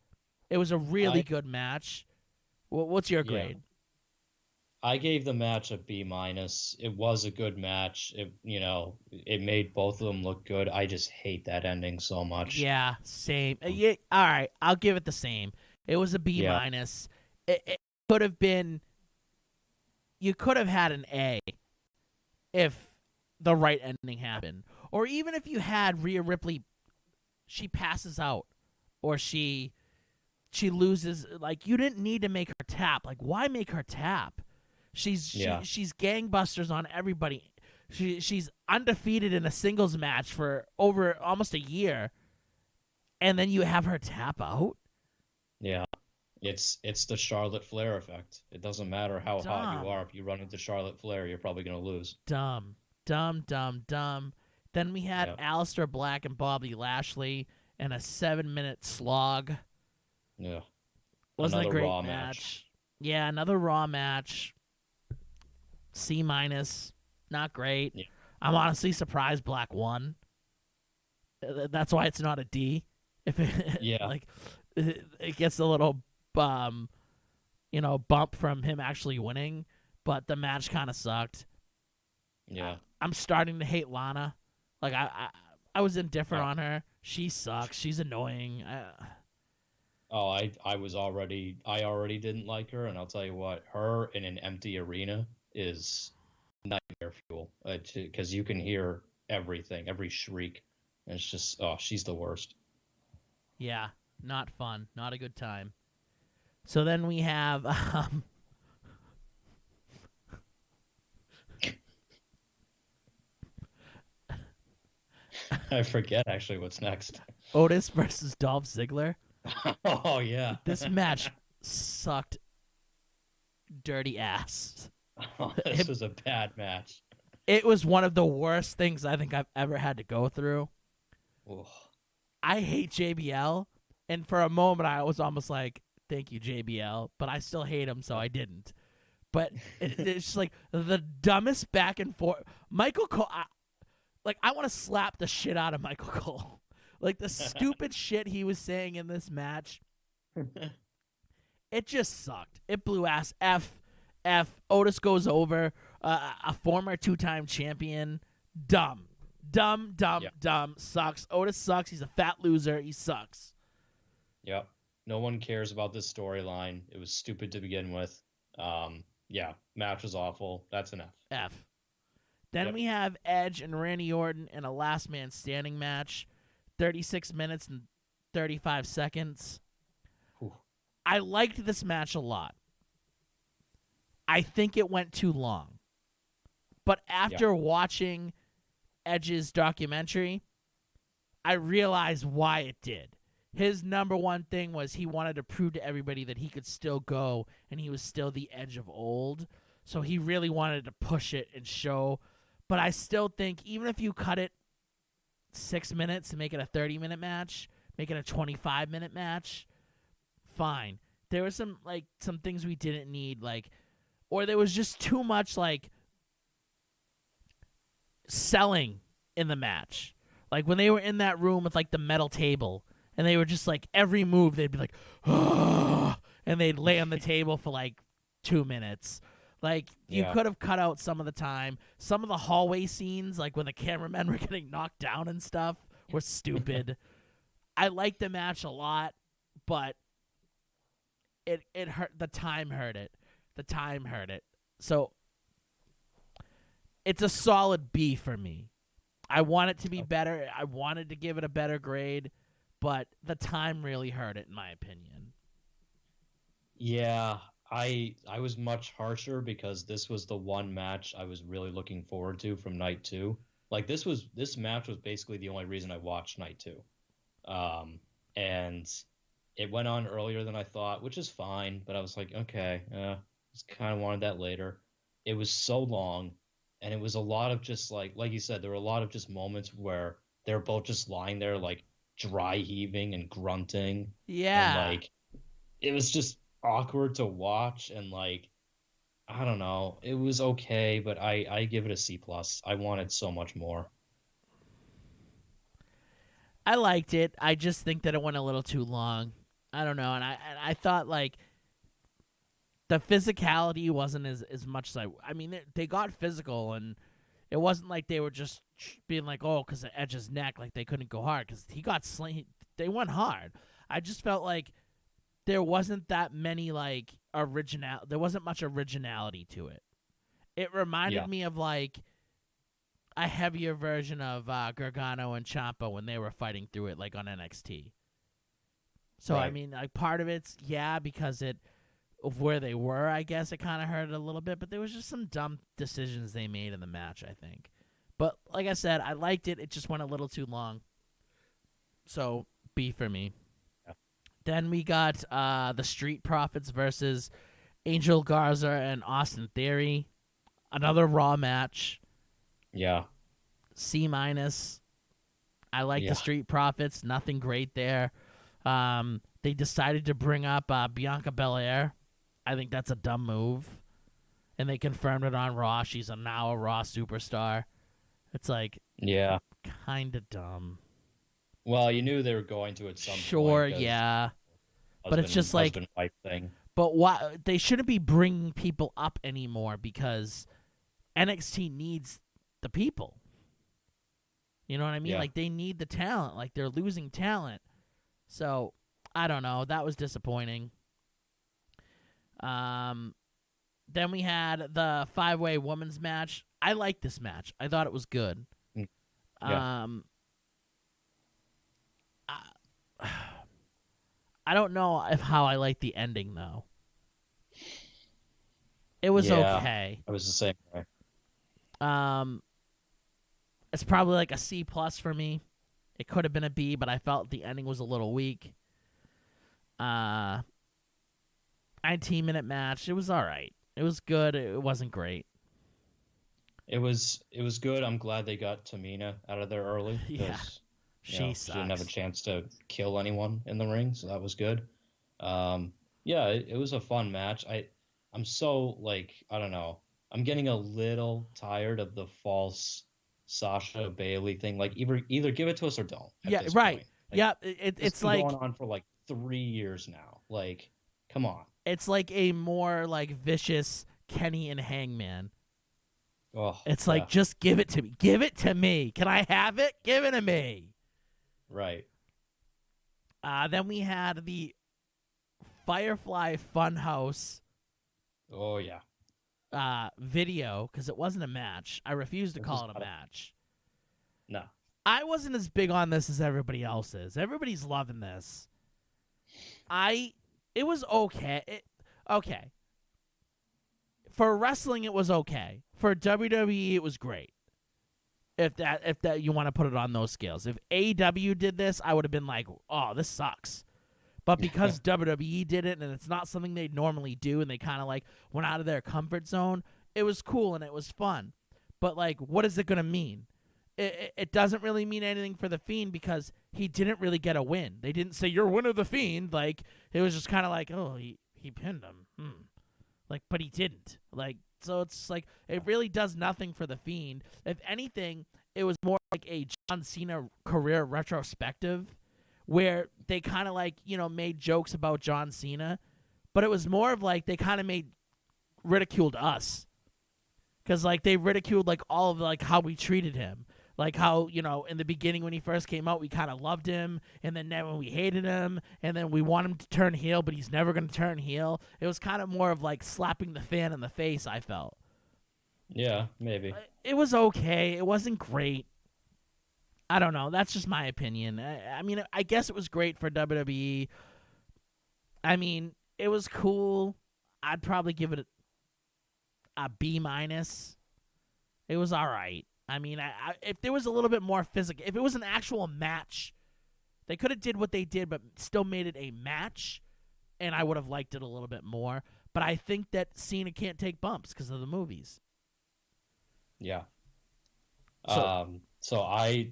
It was a really good match. What's your grade? I gave the match a B-. It was a good match. It made both of them look good. I just hate that ending so much. Yeah, same. Yeah, all right, I'll give it the same. It was a B-. Yeah. It could have been. You could have had an A if the right ending happened, or even if you had Rhea Ripley, she passes out, or she loses. Like, you didn't need to make her tap. Like, why make her tap? She's gangbusters on everybody. She's undefeated in a singles match for over almost a year, and then you have her tap out. Yeah, it's the Charlotte Flair effect. It doesn't matter how hot you are. If you run into Charlotte Flair, you're probably gonna lose. Dumb. Then we had Aleister Black and Bobby Lashley in a 7-minute slog. Yeah, Wasn't another a great Raw match. Yeah, another Raw match. C-. Not great. Yeah. I'm honestly surprised Black won. That's why it's not a D. If it gets a little bump from him actually winning, but the match kind of sucked. Yeah. I'm starting to hate Lana. Like, I was indifferent on her. She sucks. She's annoying. I already didn't like her, and I'll tell you what, her in an empty arena is nightmare fuel, because you can hear everything, every shriek, and it's just, she's the worst. Yeah, not fun, not a good time. So then we have I forget actually what's next. Otis versus Dolph Ziggler. Oh yeah, this match sucked dirty ass. This was a bad match. It was one of the worst things I think I've ever had to go through. Ugh. I hate JBL, and for a moment I was almost like, thank you, JBL, but I still hate him, so I didn't. But it's just like the dumbest back and forth. Michael Cole, I want to slap the shit out of Michael Cole. Like, the stupid shit he was saying in this match, it just sucked. It blew ass. Otis goes over, a former 2-time champion. Dumb. Sucks. Otis sucks. He's a fat loser. He sucks. Yep. No one cares about this storyline. It was stupid to begin with. Match was awful. That's an F. Then we have Edge and Randy Orton in a last man standing match. 36 minutes and 35 seconds. Whew. I liked this match a lot. I think it went too long. But after watching Edge's documentary, I realized why it did. His number one thing was he wanted to prove to everybody that he could still go and he was still the Edge of old. So he really wanted to push it and show. But I still think even if you cut it 6 minutes and make it a 30-minute match, make it a 25-minute match, fine. There was some things we didn't need, or there was just too much selling in the match. Like when they were in that room with the metal table, and they were just every move they'd be like, oh, and they'd lay on the table for 2 minutes. You could have cut out some of the time. Some of the hallway scenes, when the cameramen were getting knocked down and stuff, were stupid. I liked the match a lot, but it hurt. The time hurt it. So it's a solid B for me. I want it to be better. I wanted to give it a better grade, but the time really hurt it, in my opinion. Yeah. I was much harsher because this was the one match I was really looking forward to from night 2. This match was basically the only reason I watched night 2. And it went on earlier than I thought, which is fine, but I was like, okay, just kind of wanted that later. It was so long, and it was a lot of just like you said, there were a lot of just moments where they're both just lying there dry heaving and grunting. Yeah. And it was just awkward to watch, and I don't know. It was okay, but I give it a C plus. I wanted so much more. I liked it. I just think that it went a little too long. I don't know, and I thought like the physicality wasn't as much as I mean, they got physical, and it wasn't like they were just being like, oh, because of Edge's neck, like they couldn't go hard because he got slain. They went hard. I just felt like there wasn't that many like there wasn't much originality to it. It reminded me of like a heavier version of Gargano and Ciampa when they were fighting through it, like on NXT. So Right. I mean, like part of it's because of where they were. I guess it kind of hurt a little bit, but there was just some dumb decisions they made in the match, I think. But like I said, I liked it. It just went a little too long. So B for me. Then we got the Street Profits versus Angel Garza and Austin Theory. Another Raw match. Yeah. C-. I like the Street Profits. Nothing great there. They decided to bring up Bianca Belair. I think that's a dumb move. And they confirmed it on Raw. She's now a Raw superstar. It's like kind of dumb. Well, you knew they were going to at some point. Sure, yeah. But it's just like husband-wife thing. But why they shouldn't be bringing people up anymore because NXT needs the people. You know what I mean? Yeah. Like they need the talent. Like they're losing talent. So I don't know. That was disappointing. Then we had the 5-way women's match. I liked this match. I thought it was good. Yeah. I don't know how I like the ending though. It was okay. I was the same way. It's probably like a C+ for me. It could have been a B, but I felt the ending was a little weak. 19-minute match. It was all right. It was good. It wasn't great. It was good. I'm glad they got Tamina out of there early. Yeah. She didn't have a chance to kill anyone in the ring, so that was good. It was a fun match. I'm so like, I don't know. I'm getting a little tired of the false Sasha Bailey thing. Like either give it to us or don't. Yeah, right. Point. Like, yeah, it's been like going on for like 3 years now. Like, come on. It's like a more like vicious Kenny and Hangman. Oh, it's like just give it to me. Give it to me. Can I have it? Give it to me. Right. Then we had the Firefly Funhouse. Oh yeah. Video because it wasn't a match. I refuse to call it a match. No. I wasn't as big on this as everybody else is. Everybody's loving this. It was okay. Okay. For wrestling, it was okay. For WWE, it was great. If that you want to put it on those scales. If AEW did this, I would have been like, oh, this sucks. But because WWE did it, and it's not something they normally do, and they kind of like went out of their comfort zone, it was cool and it was fun. But like, what is it going to mean? It doesn't really mean anything for The Fiend because he didn't really get a win. They didn't say, you're winner of The Fiend. Like, it was just kind of like, oh, he pinned him. Like, but he didn't. Like, so it's like, it really does nothing for The Fiend. If anything, it was more like a John Cena career retrospective where they kind of like, made jokes about John Cena. But it was more of like they kind of ridiculed us. Because, like, they ridiculed, like, all of, like, how we treated him. Like how, in the beginning when he first came out, we kind of loved him, and then when we hated him, and then we want him to turn heel, but he's never going to turn heel. It was kind of more of like slapping the fan in the face, I felt. Yeah, maybe. It was okay. It wasn't great. I don't know. That's just my opinion. I mean, I guess it was great for WWE. I mean, it was cool. I'd probably give it a B-. It was all right. I mean, if there was a little bit more physical, if it was an actual match, they could have did what they did, but still made it a match, and I would have liked it a little bit more. But I think that Cena can't take bumps because of the movies. Yeah. So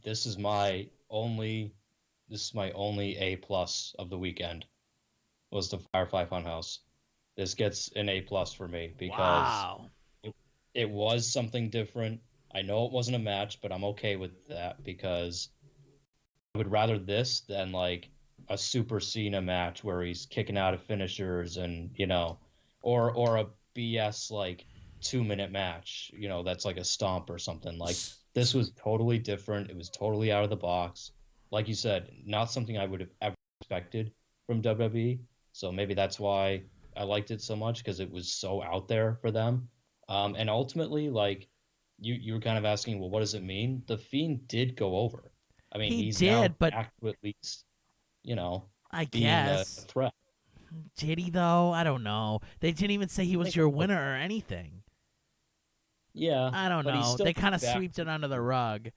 this is my only A+ of the weekend was the Firefly Funhouse. this gets an A+ for me because Wow. it was something different. I know it wasn't a match, but I'm okay with that because I would rather this than like a Super Cena match where he's kicking out of finishers and or a BS like 2-minute match, that's like a stomp or something. Like this was totally different. It was totally out of the box. Like you said, not something I would have ever expected from WWE. So maybe that's why I liked it so much because it was so out there for them. And ultimately, like you were kind of asking, well, what does it mean? The Fiend did go over. I mean, He he's did, now but back to at least, I being a guess. threat. Did he though? I don't know. They didn't even say he was your winner or anything. Yeah, I don't but he know. still They kind of went back swept it under the rug.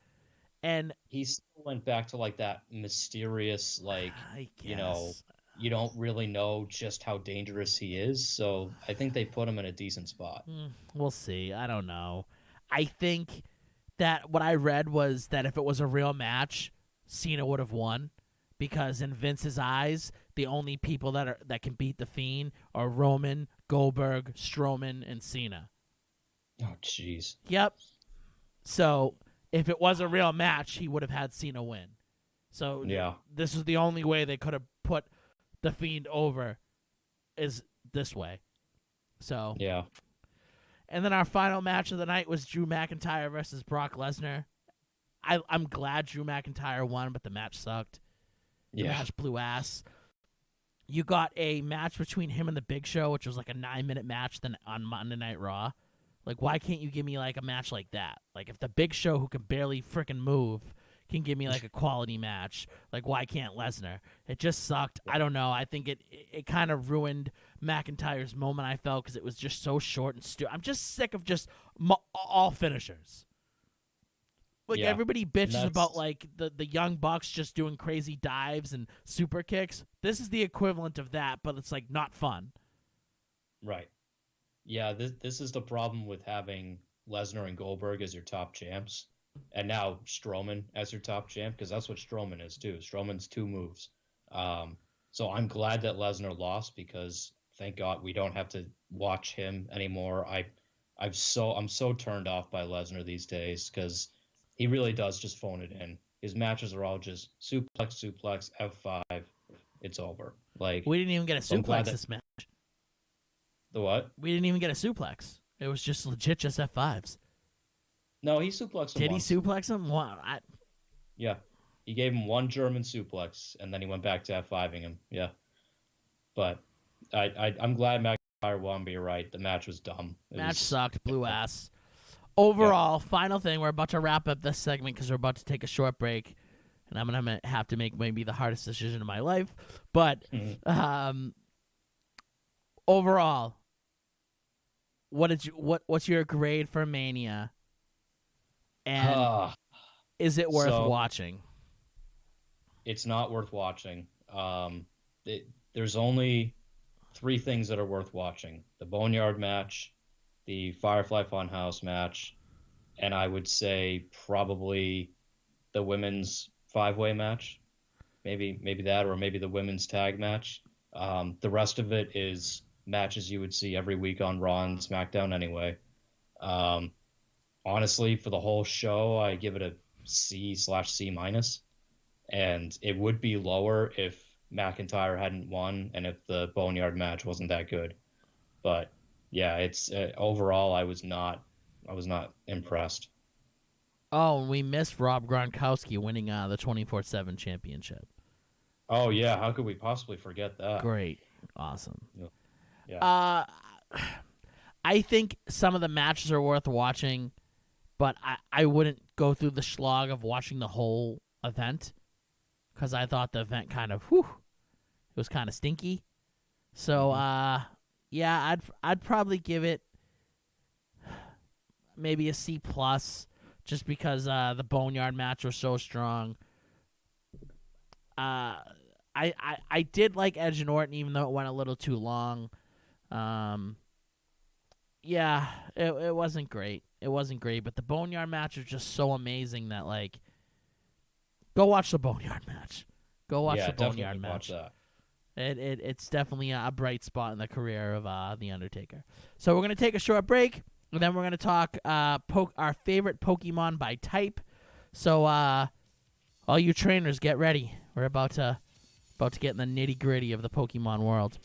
And he still went back to like that mysterious, like, I guess. You don't really know just how dangerous he is. So I think they put him in a decent spot. We'll see. I don't know. I think that what I read was that if it was a real match, Cena would have won because in Vince's eyes, the only people that can beat the Fiend are Roman, Goldberg, Strowman, and Cena. Oh, jeez. Yep. So if it was a real match, he would have had Cena win. So Yeah. this is the only way they could have put the Fiend over is this way. So Yeah. And then our final match of the night was Drew McIntyre versus Brock Lesnar. I'm glad Drew McIntyre won, but the match sucked. The match blew ass. You got a match between him and the Big Show, which was like a 9-minute match then on Monday Night Raw. Like, why can't you give me like a match like that? Like, if the Big Show, who can barely freaking move, can give me like a quality match, like why can't Lesnar? It just sucked. I don't know. I think it kind of ruined McIntyre's moment. I felt because it was just so short and stupid. I'm just sick of just all finishers. Like everybody bitches about like the Young Bucks just doing crazy dives and super kicks. This is the equivalent of that, but it's like not fun. Right. Yeah, this is the problem with having Lesnar and Goldberg as your top champs. And now Strowman as your top champ, because that's what Strowman is too. Strowman's 2 moves. So I'm glad that Lesnar lost because thank God we don't have to watch him anymore. I'm so turned off by Lesnar these days because he really does just phone it in. His matches are all just suplex, F5, it's over. Like we didn't even get a suplex this match. The what? We didn't even get a suplex. It was just legit, just F5s. No, he suplexed him. Did once. he suplex him? Wow. Yeah. He gave him 1 German suplex, and then he went back to F5ing him. Yeah. But I'm glad McIntyre won, but you're right. The match was dumb. Match sucked. Blew ass. Overall, final thing. We're about to wrap up this segment because we're about to take a short break. And I'm going to have to make maybe the hardest decision of my life. But overall, what's your grade for Mania? And is it worth watching? It's not worth watching. There's only 3 things that are worth watching: the Boneyard match, the Firefly Funhouse match, and I would say probably the women's 5-way match. Maybe that, or maybe the women's tag match. The rest of it is matches you would see every week on Raw and SmackDown anyway. Honestly, for the whole show, I give it a C/C-, and it would be lower if McIntyre hadn't won and if the Boneyard match wasn't that good. But yeah, it's overall I was not impressed. Oh, and we missed Rob Gronkowski winning the 24/7 championship. Oh yeah, how could we possibly forget that? Great, awesome. Yeah. I think some of the matches are worth watching. But I wouldn't go through the slog of watching the whole event because I thought the event kind of, it was kind of stinky. So, yeah, I'd probably give it maybe a C+ just because the Boneyard match was so strong. I did like Edge and Orton even though it went a little too long. Yeah, it wasn't great. It wasn't great, but the Boneyard match was just so amazing that, like, go watch the Boneyard match. Go watch the Boneyard match. Watch that. It's definitely a bright spot in the career of The Undertaker. So we're going to take a short break, and then we're going to talk our favorite Pokemon by type. So all you trainers, get ready. We're about to get in the nitty-gritty of the Pokemon world.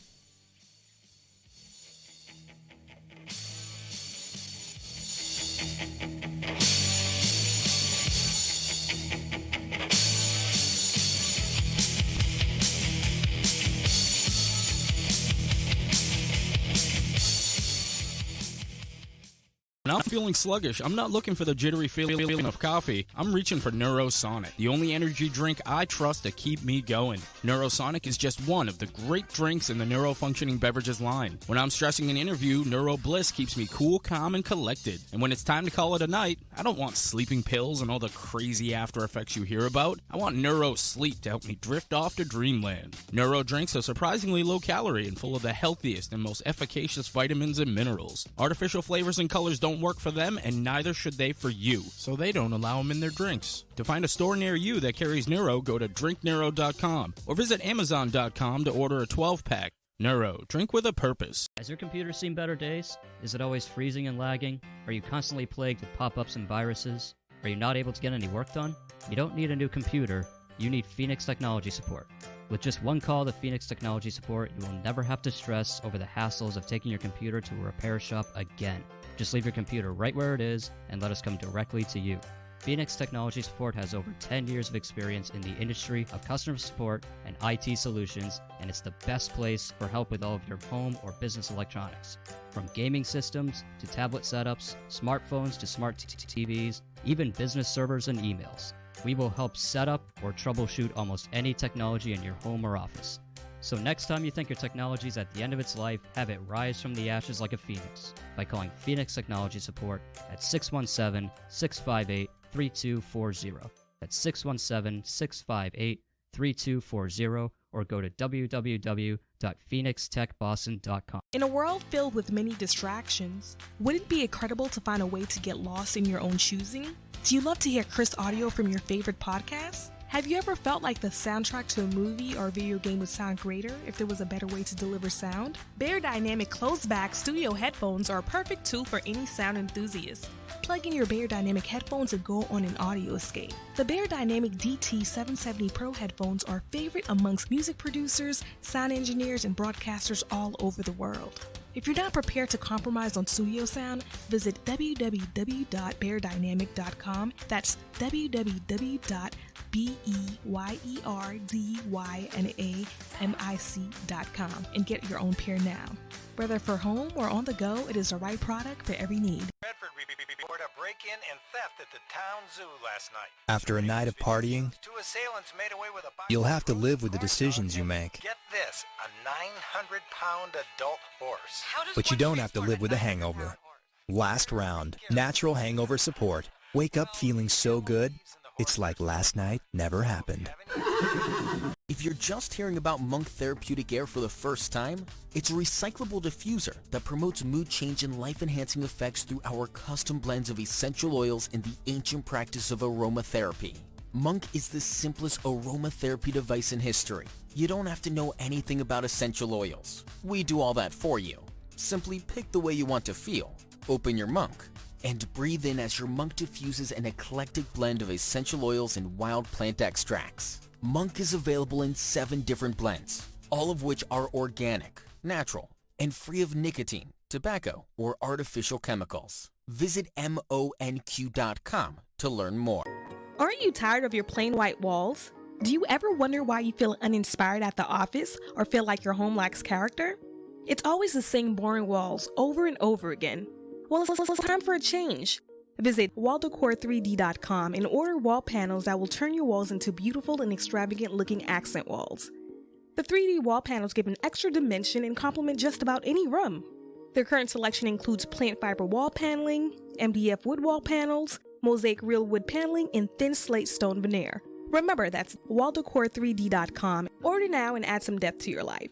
When I'm feeling sluggish, I'm not looking for the jittery feeling of coffee. I'm reaching for Neurosonic, the only energy drink I trust to keep me going. Neurosonic is just one of the great drinks in the neurofunctioning beverages line. When I'm stressing an interview, Neuro Bliss keeps me cool, calm, and collected. And when it's time to call it a night, I don't want sleeping pills and all the crazy after effects you hear about. I want Neuro Sleep to help me drift off to dreamland. Neuro drinks are surprisingly low calorie and full of the healthiest and most efficacious vitamins and minerals. Artificial flavors and colors don't work for them, and neither should they for you, so they don't allow them in their drinks. To find a store near you that carries Neuro, go to drinkneuro.com or visit amazon.com to order a 12-pack. Neuro, drink with a purpose. Has your computer seen better days? Is it always freezing and lagging? Are you constantly plagued with pop-ups and viruses? Are you not able to get any work done? You don't need a new computer, you need Phoenix Technology Support. With just one call to Phoenix Technology Support, you will never have to stress over the hassles of taking your computer to a repair shop again. Just leave your computer right where it is and let us come directly to you. Phoenix Technology Support has over 10 years of experience in the industry of customer support and IT solutions, and it's the best place for help with all of your home or business electronics. From gaming systems to tablet setups, smartphones to smart TVs, even business servers and emails. We will help set up or troubleshoot almost any technology in your home or office. So next time you think your technology is at the end of its life, have it rise from the ashes like a phoenix by calling Phoenix Technology Support at 617-658-3240. That's 617-658-3240, or go to www.phoenixtechboston.com. In a world filled with many distractions, would it be incredible to find a way to get lost in your own choosing? Do you love to hear crisp audio from your favorite podcasts? Have you ever felt like the soundtrack to a movie or video game would sound greater if there was a better way to deliver sound? Bear Dynamic closed-back studio headphones are a perfect tool for any sound enthusiast. Plug in your Bear Dynamic headphones and go on an audio escape. The Bear Dynamic DT770 Pro headphones are a favorite amongst music producers, sound engineers, and broadcasters all over the world. If you're not prepared to compromise on studio sound, visit www.beardynamic.com. That's www.beardynamic.com and get your own pair now. Whether for home or on the go, it is the right product for every need. Redford reported a break-in and theft at the town zoo last night. After a night of partying, Two assailants made away with a box you'll have to of live with the corn decisions dogs you and make. Get this, a 900-pound adult horse. But you don't have to live with a hangover. Last round, natural hangover support. Wake up feeling so good, it's like last night never happened. If you're just hearing about Monk Therapeutic Air for the first time, it's a recyclable diffuser that promotes mood change and life-enhancing effects through our custom blends of essential oils and the ancient practice of aromatherapy. Monk is the simplest aromatherapy device in history. You don't have to know anything about essential oils. We do all that for you. Simply pick the way you want to feel, open your Monk, and breathe in as your Monk diffuses an eclectic blend of essential oils and wild plant extracts. Monk is available in 7 different blends, all of which are organic, natural, and free of nicotine, tobacco, or artificial chemicals. Visit monq.com to learn more. Aren't you tired of your plain white walls? Do you ever wonder why you feel uninspired at the office or feel like your home lacks character? It's always the same boring walls over and over again. Well, it's time for a change. Visit walldecore3d.com and order wall panels that will turn your walls into beautiful and extravagant looking accent walls. The 3D wall panels give an extra dimension and complement just about any room. Their current selection includes plant fiber wall paneling, MDF wood wall panels, mosaic real wood paneling, and thin slate stone veneer. Remember, that's walldecore3d.com. Order now and add some depth to your life.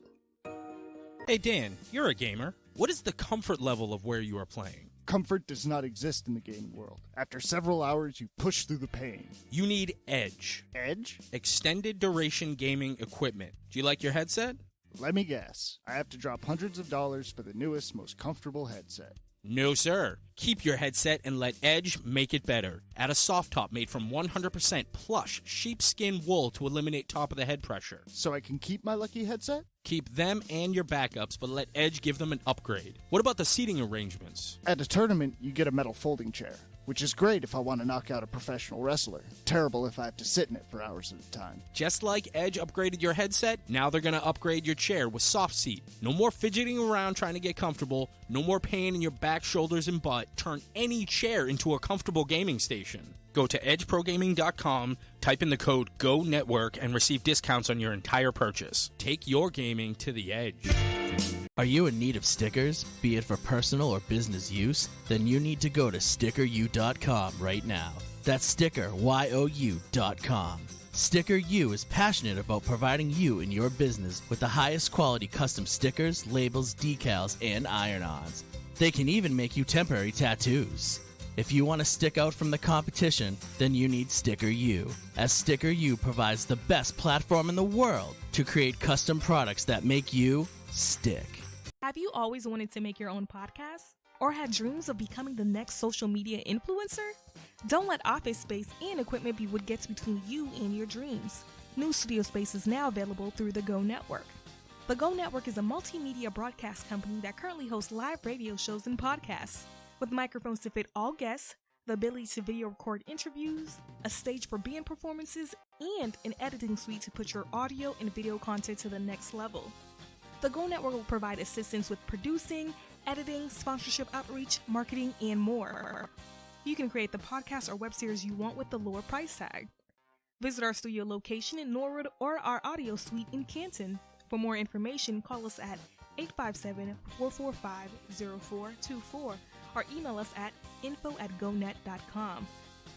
Hey Dan, you're a gamer. What is the comfort level of where you are playing? Comfort does not exist in the gaming world. After several hours, you push through the pain. You need Edge. Edge? Extended duration gaming equipment. Do you like your headset? Let me guess. I have to drop hundreds of dollars for the newest, most comfortable headset. No, sir. Keep your headset and let Edge make it better. Add a soft top made from 100% plush sheepskin wool to eliminate top-of-the-head pressure. So I can keep my lucky headset? Keep them and your backups, but let Edge give them an upgrade. What about the seating arrangements? At a tournament, you get a metal folding chair, which is great if I want to knock out a professional wrestler. Terrible if I have to sit in it for hours at a time. Just like Edge upgraded your headset, now they're going to upgrade your chair with Soft Seat. No more fidgeting around trying to get comfortable, no more pain in your back, shoulders, and butt. Turn any chair into a comfortable gaming station. Go to edgeprogaming.com, type in the code GONETWORK, and receive discounts on your entire purchase. Take your gaming to the edge. Are you in need of stickers, be it for personal or business use? Then you need to go to StickerU.com right now. That's StickerYOU.com. Sticker U is passionate about providing you and your business with the highest quality custom stickers, labels, decals, and iron-ons. They can even make you temporary tattoos. If you want to stick out from the competition, then you need Sticker U, as Sticker U provides the best platform in the world to create custom products that make you stick. Have you always wanted to make your own podcast? Or had dreams of becoming the next social media influencer? Don't let office space and equipment be what gets between you and your dreams. New studio space is now available through the Go Network. The Go Network is a multimedia broadcast company that currently hosts live radio shows and podcasts. With microphones to fit all guests, the ability to video record interviews, a stage for band performances, and an editing suite to put your audio and video content to the next level. The Go Network will provide assistance with producing, editing, sponsorship outreach, marketing, and more. You can create the podcast or web series you want with the lower price tag. Visit our studio location in Norwood or our audio suite in Canton. For more information, call us at 857-445-0424 or email us at info@gonet.com.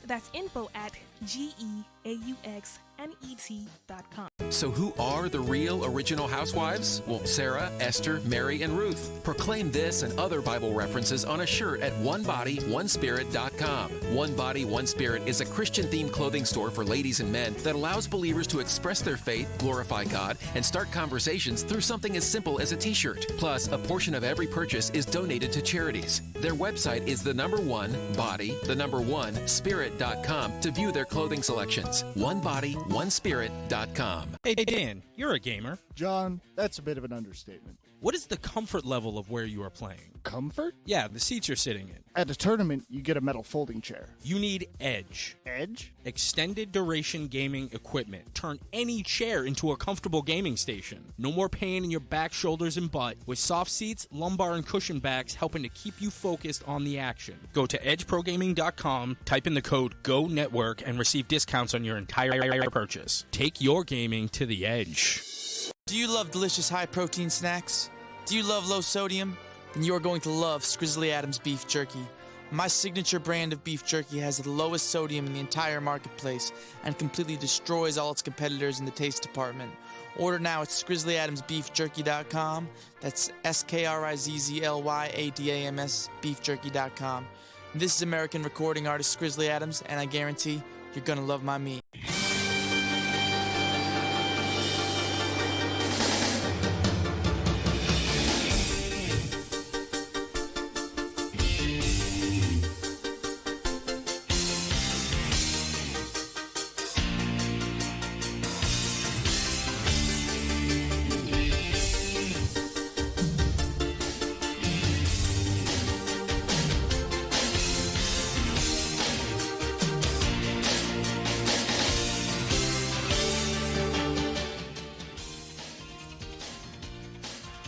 That's info@GEAUXNET.com. So who are the real original housewives? Well, Sarah, Esther, Mary, and Ruth. Proclaim this and other Bible references on a shirt at OneBodyOneSpirit.com. One Body, One Spirit is a Christian-themed clothing store for ladies and men that allows believers to express their faith, glorify God, and start conversations through something as simple as a t-shirt. Plus, a portion of every purchase is donated to charities. Their website is OneBody1Spirit.com to view their clothing selections. OneBodyOneSpirit.com. Hey, Dan, you're a gamer. John, that's a bit of an understatement. What is the comfort level of where you are playing? Comfort? Yeah, the seats you're sitting in. At a tournament, you get a metal folding chair. You need Edge. Edge? Extended duration gaming equipment. Turn any chair into a comfortable gaming station. No more pain in your back, shoulders, and butt, with soft seats, lumbar, and cushion backs helping to keep you focused on the action. Go to edgeprogaming.com, type in the code GONETWORK, and receive discounts on your entire purchase. Take your gaming to the edge. Do you love delicious high-protein snacks? Do you love low sodium? Then you are going to love Grizzly Adams Beef Jerky. My signature brand of beef jerky has the lowest sodium in the entire marketplace and completely destroys all its competitors in the taste department. Order now at ScrizzlyAdamsBeefJerky.com. That's SKRIZZLYADAMS beefjerky.com. This is American recording artist Grizzly Adams, and I guarantee you're going to love my meat.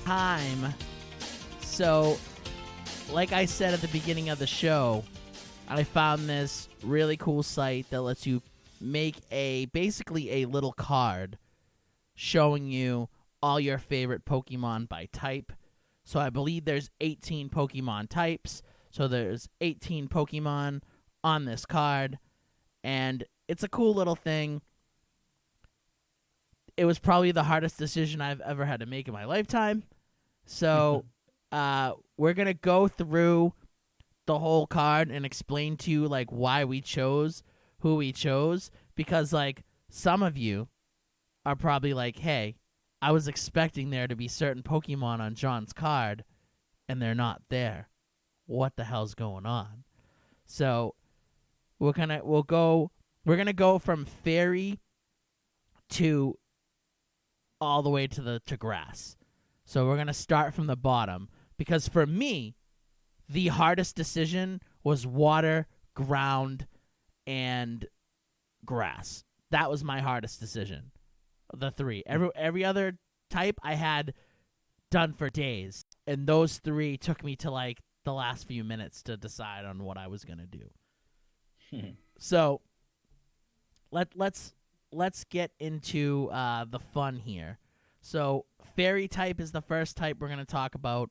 Time. So, like I said at the beginning of the show, I found this really cool site that lets you make basically a little card showing you all your favorite Pokemon by type. So I believe there's 18 Pokemon types. So there's 18 Pokemon on this card, and it's a cool little thing. It was probably the hardest decision I've ever had to make in my lifetime. So we're going to go through the whole card and explain to you, like, why we chose who we chose. Because, like, some of you are probably like, hey, I was expecting there to be certain Pokemon on John's card, and they're not there. What the hell's going on? So we're gonna go from fairy to all the way to grass. So we're gonna start from the bottom, because for me, the hardest decision was water, ground, and grass. That was my hardest decision. The three. Every other type I had done for days, and those three took me to like the last few minutes to decide on what I was gonna do. So let's get into the fun here. So fairy type is the first type we're gonna talk about.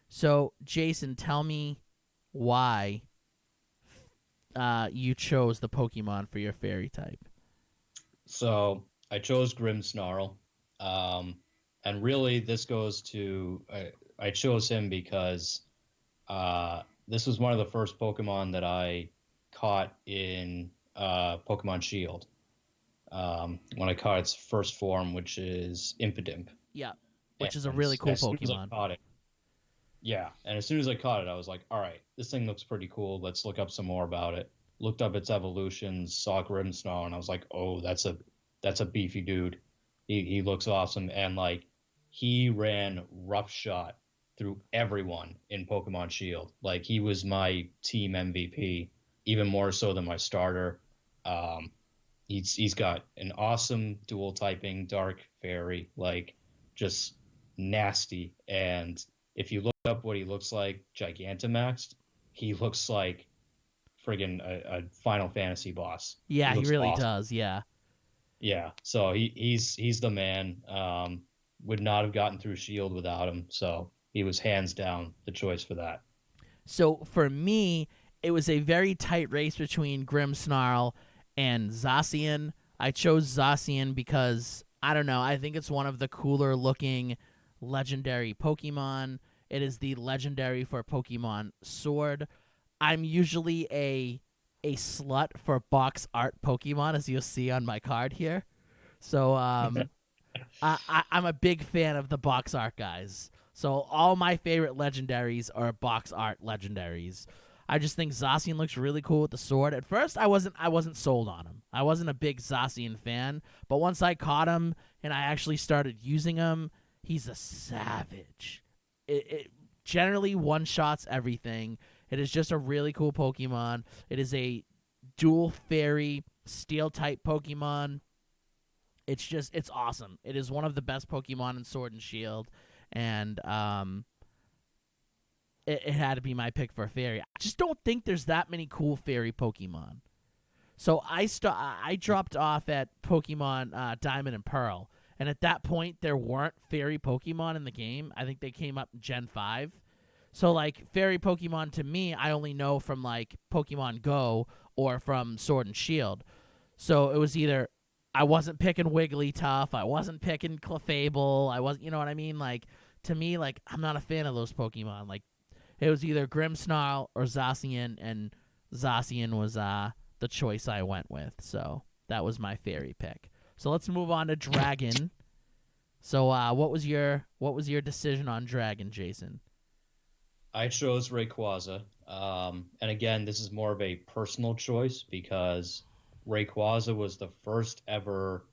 So Jason, tell me why you chose the Pokemon for your fairy type. So I chose Grimmsnarl, and really this goes to I chose him because this was one of the first Pokemon that I caught in Pokemon Shield. When I caught its first form, which is Impidimp. Yeah, which is a really cool Pokemon. And as soon as I caught it, I was like, all right, this thing looks pretty cool. Let's look up some more about it. Looked up its evolutions, saw Grimmsnarl, and I was like, oh, that's a beefy dude. He looks awesome. And like, he ran roughshod through everyone in Pokemon Shield. Like, he was my team MVP, even more so than my starter. He's got an awesome dual typing Dark Fairy, like just nasty. And if you look up what he looks like Gigantamaxed, he looks like friggin' a Final Fantasy boss. Yeah, he really awesome. does. Yeah. Yeah. So he's the man. Would not have gotten through Shield without him. So he was hands down the choice for that. So for me, it was a very tight race between Grimmsnarl and Zacian. I chose Zacian because, I don't know, I think it's one of the cooler looking legendary Pokemon. It is the legendary for Pokemon Sword. I'm usually a slut for box art Pokemon, as you'll see on my card here. So I'm a big fan of the box art guys. So all my favorite legendaries are box art legendaries. I just think Zacian looks really cool with the sword. At first, I wasn't sold on him. I wasn't a big Zacian fan, but once I caught him and I actually started using him, he's a savage. It generally one-shots everything. It is just a really cool Pokemon. It is a dual fairy steel-type Pokemon. It's awesome. It is one of the best Pokemon in Sword and Shield, and it had to be my pick for a fairy. I just don't think there's that many cool fairy Pokemon. So I dropped off at Pokemon Diamond and Pearl, and at that point there weren't fairy Pokemon in the game. I think they came up in Gen 5. So like fairy Pokemon to me, I only know from like Pokemon Go or from Sword and Shield. So it was either I wasn't picking Wigglytuff, I wasn't picking Clefable, I wasn't, you know what I mean? Like to me, like I'm not a fan of those Pokemon. Like it was either Grimmsnarl or Zacian, and Zacian was the choice I went with. So that was my fairy pick. So let's move on to Dragon. So what was your decision on Dragon, Jason? I chose Rayquaza. And again, this is more of a personal choice because Rayquaza was the first ever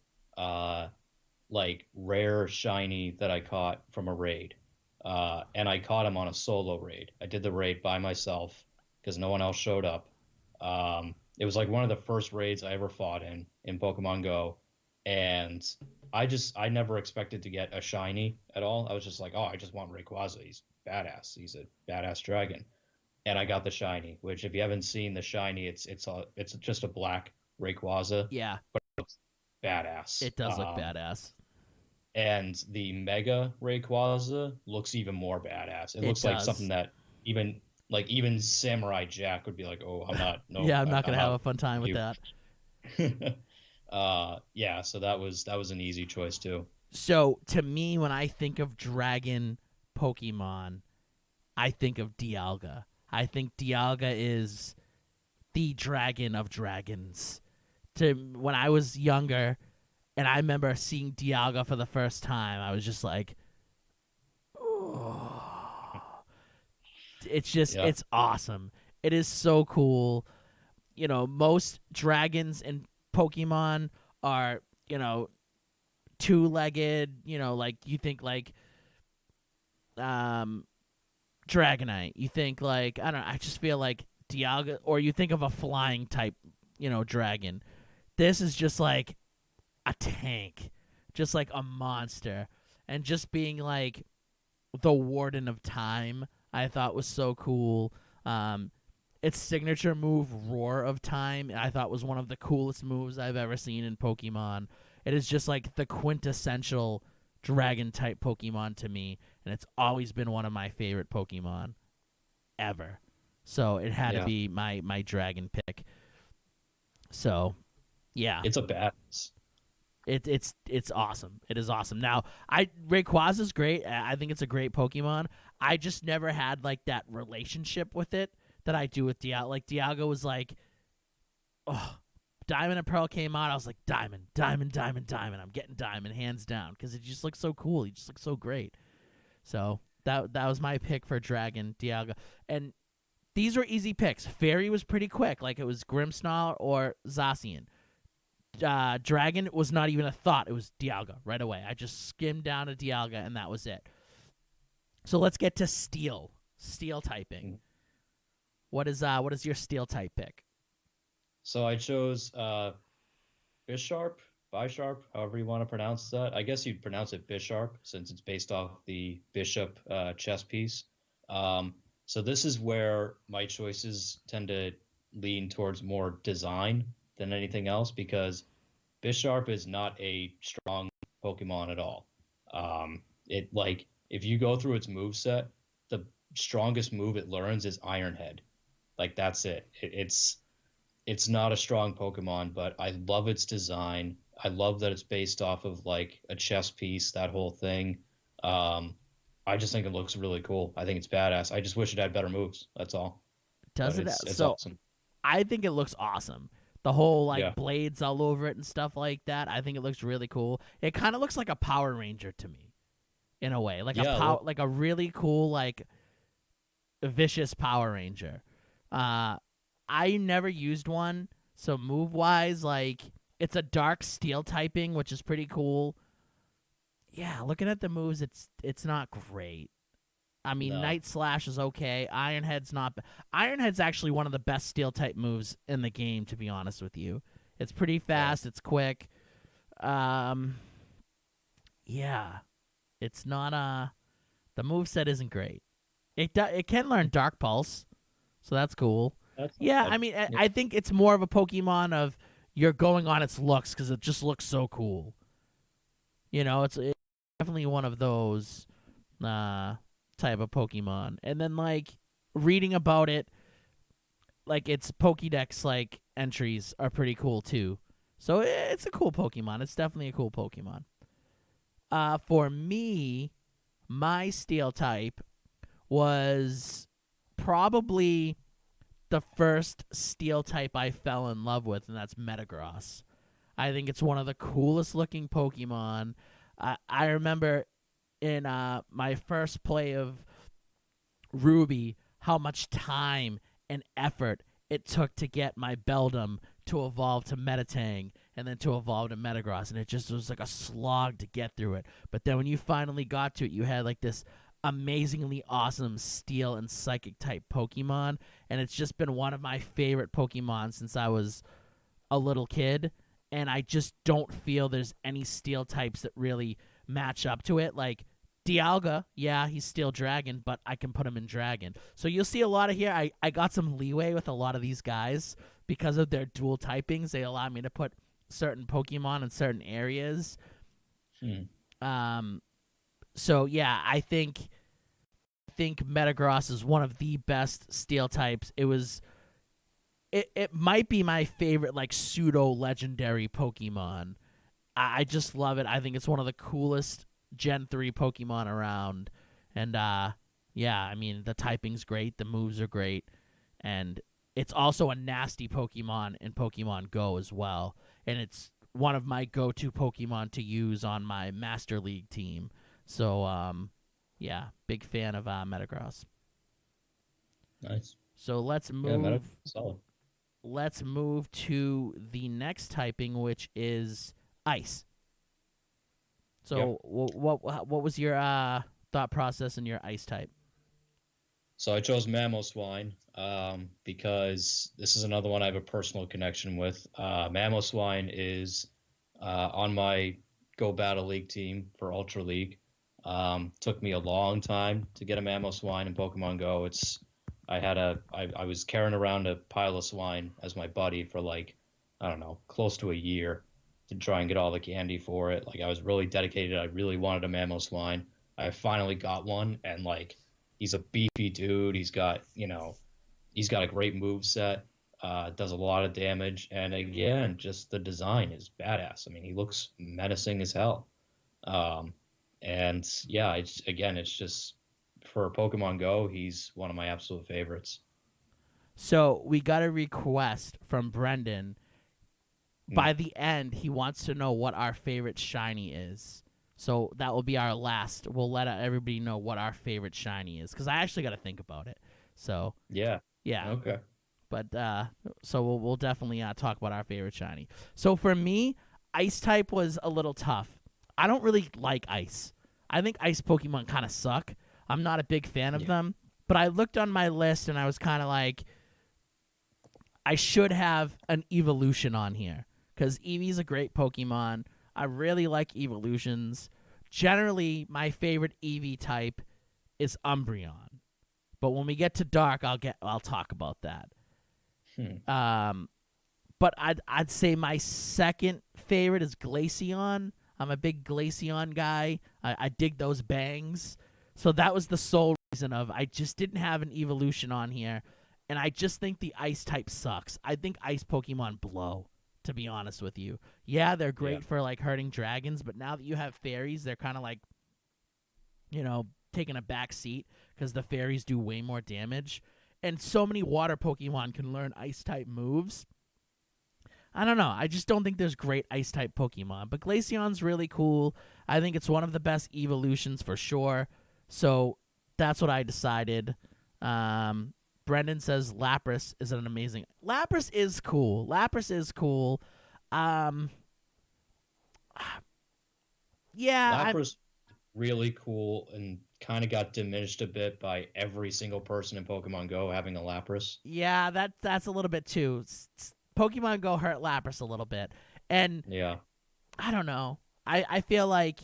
like rare shiny that I caught from a raid. And I caught him on a solo raid. I did the raid by myself because no one else showed up. It was like one of the first raids I ever fought in Pokemon Go. And I never expected to get a shiny at all. I was just like, oh, I just want Rayquaza. He's badass. He's a badass dragon. And I got the shiny, which if you haven't seen the shiny, it's just a black Rayquaza. Yeah. But it looks badass. It does look badass. And the Mega Rayquaza looks even more badass. It looks like something that even Samurai Jack would be like, oh, I'm not. No, yeah, I'm not gonna have a fun time with that. Yeah, so that was an easy choice too. So to me, when I think of dragon Pokemon, I think of Dialga. I think Dialga is the dragon of dragons. When I was younger, And I remember seeing Dialga for the first time. I was just like, it's just it's awesome. It is so cool. You know, most dragons in Pokemon are, you know, two-legged, you know, like you think like Dragonite. You think like, I don't know, I just feel like Dialga, or you think of a flying type, you know, dragon. This is just like a tank, just like a monster. And just being like the Warden of Time, I thought was so cool. Its signature move, Roar of Time, I thought was one of the coolest moves I've ever seen in Pokemon. It is just like the quintessential dragon-type Pokemon to me, and it's always been one of my favorite Pokemon ever. So it had to be my dragon pick. So, yeah. It's a badass. It's awesome. It is awesome. Now, Rayquaza is great. I think it's a great Pokemon. I just never had like that relationship with it that I do with Dialga. Like Dialga was like, oh, Diamond and Pearl came out. I was like, Diamond. I'm getting Diamond hands down because it just looks so cool. He just looks so great. So that was my pick for Dragon, Dialga. And these were easy picks. Fairy was pretty quick. Like it was Grimmsnarl or Zacian. Dragon was not even a thought. It was Dialga right away. I just skimmed down to Dialga, and that was it. So let's get to Steel typing. What is your Steel type pick? So I chose Bisharp, however you want to pronounce that. I guess you'd pronounce it Bisharp since it's based off the Bishop chess piece. So this is where my choices tend to lean towards more design than anything else, because Bisharp is not a strong Pokemon at all. It like if you go through its moveset, the strongest move it learns is Iron Head. Like that's it. It's not a strong Pokemon, but I love its design. I love that it's based off of like a chess piece, that whole thing. I just think it looks really cool. I think it's badass. I just wish it had better moves. That's all. Does it? It's so awesome. I think it looks awesome. The whole like blades all over it and stuff like that. I think it looks really cool. It kind of looks like a Power Ranger to me, in a way, like like a really cool like vicious Power Ranger. I never used one, so move wise, like it's a dark steel typing, which is pretty cool. Yeah, looking at the moves, it's not great. I mean, Night Slash is okay. Iron Head's not. Iron Head's actually one of the best steel type moves in the game, to be honest with you. It's pretty fast. It's quick. Yeah, it's not. The moveset isn't great. It can learn Dark Pulse, so that's cool. I mean, I think it's more of a Pokemon of you're going on its looks because it just looks so cool. You know, it's definitely one of those type of Pokemon. And then, like, reading about it, like, its Pokédex, like, entries are pretty cool, too. So it's a cool Pokemon. It's definitely a cool Pokemon. For me, my Steel type was probably the first Steel type I fell in love with, and that's Metagross. I think it's one of the coolest looking Pokemon. I remember in my first play of Ruby how much time and effort it took to get my Beldum to evolve to Metatang and then to evolve to Metagross, and it just was like a slog to get through it. But then when you finally got to it, you had like this amazingly awesome Steel and Psychic type Pokemon, and it's just been one of my favorite Pokemon since I was a little kid, and I just don't feel there's any Steel types that really match up to it. Like Dialga, yeah, he's Steel Dragon, but I can put him in Dragon. So you'll see a lot of here. I got some leeway with a lot of these guys because of their dual typings. They allow me to put certain Pokemon in certain areas. So yeah, I think Metagross is one of the best Steel types. It might be my favorite like pseudo legendary Pokemon. I just love it. I think it's one of the coolest Gen 3 Pokemon around. And yeah, I mean the typing's great, the moves are great, and it's also a nasty Pokemon in Pokemon Go as well. And it's one of my go-to Pokemon to use on my Master League team. So, yeah, big fan of Metagross. Nice. So let's Yeah, move. solid. Let's move to the next typing, which is Ice. So, what was your thought process in your Ice type? So I chose Mamoswine because this is another one I have a personal connection with. Mamoswine is on my Go Battle League team for Ultra League. Took me a long time to get a Mamoswine in Pokemon Go. I was carrying around a pile of swine as my buddy for like, I don't know, close to a year to try and get all the candy for it. Like I was really dedicated. I really wanted a Mamoswine. I finally got one, and like he's a beefy dude. He's got a great move set. Does a lot of damage, and again, just the design is badass. I mean, he looks menacing as hell. And yeah, it's just for Pokemon Go, he's one of my absolute favorites. So we got a request from Brendan. By the end, he wants to know what our favorite shiny is. So that will be our last. We'll let everybody know what our favorite shiny is, because I actually got to think about it. So yeah. Okay. But so we'll definitely talk about our favorite shiny. So for me, Ice type was a little tough. I don't really like Ice. I think Ice Pokemon kind of suck. I'm not a big fan of them. But I looked on my list and I was kind of like, I should have an evolution on here, because Eevee's a great Pokemon. I really like evolutions. Generally, my favorite Eevee type is Umbreon. But when we get to Dark, I'll talk about that. But I'd say my second favorite is Glaceon. I'm a big Glaceon guy. I dig those bangs. So that was the sole reason of I just didn't have an evolution on here. And I just think the Ice type sucks. I think Ice Pokemon blow, to be honest with you. Yeah, they're great for like hurting dragons, but now that you have fairies, they're kind of like, taking a back seat because the fairies do way more damage. And so many water Pokemon can learn Ice type moves. I don't know. I just don't think there's great Ice type Pokemon. But Glaceon's really cool. I think it's one of the best evolutions for sure. So that's what I decided. Brendan says Lapras is an amazing. Lapras is cool. Yeah. Lapras really cool and kind of got diminished a bit by every single person in Pokemon Go having a Lapras. Yeah, that's a little bit too. Pokemon Go hurt Lapras a little bit. And yeah, I don't know. I feel like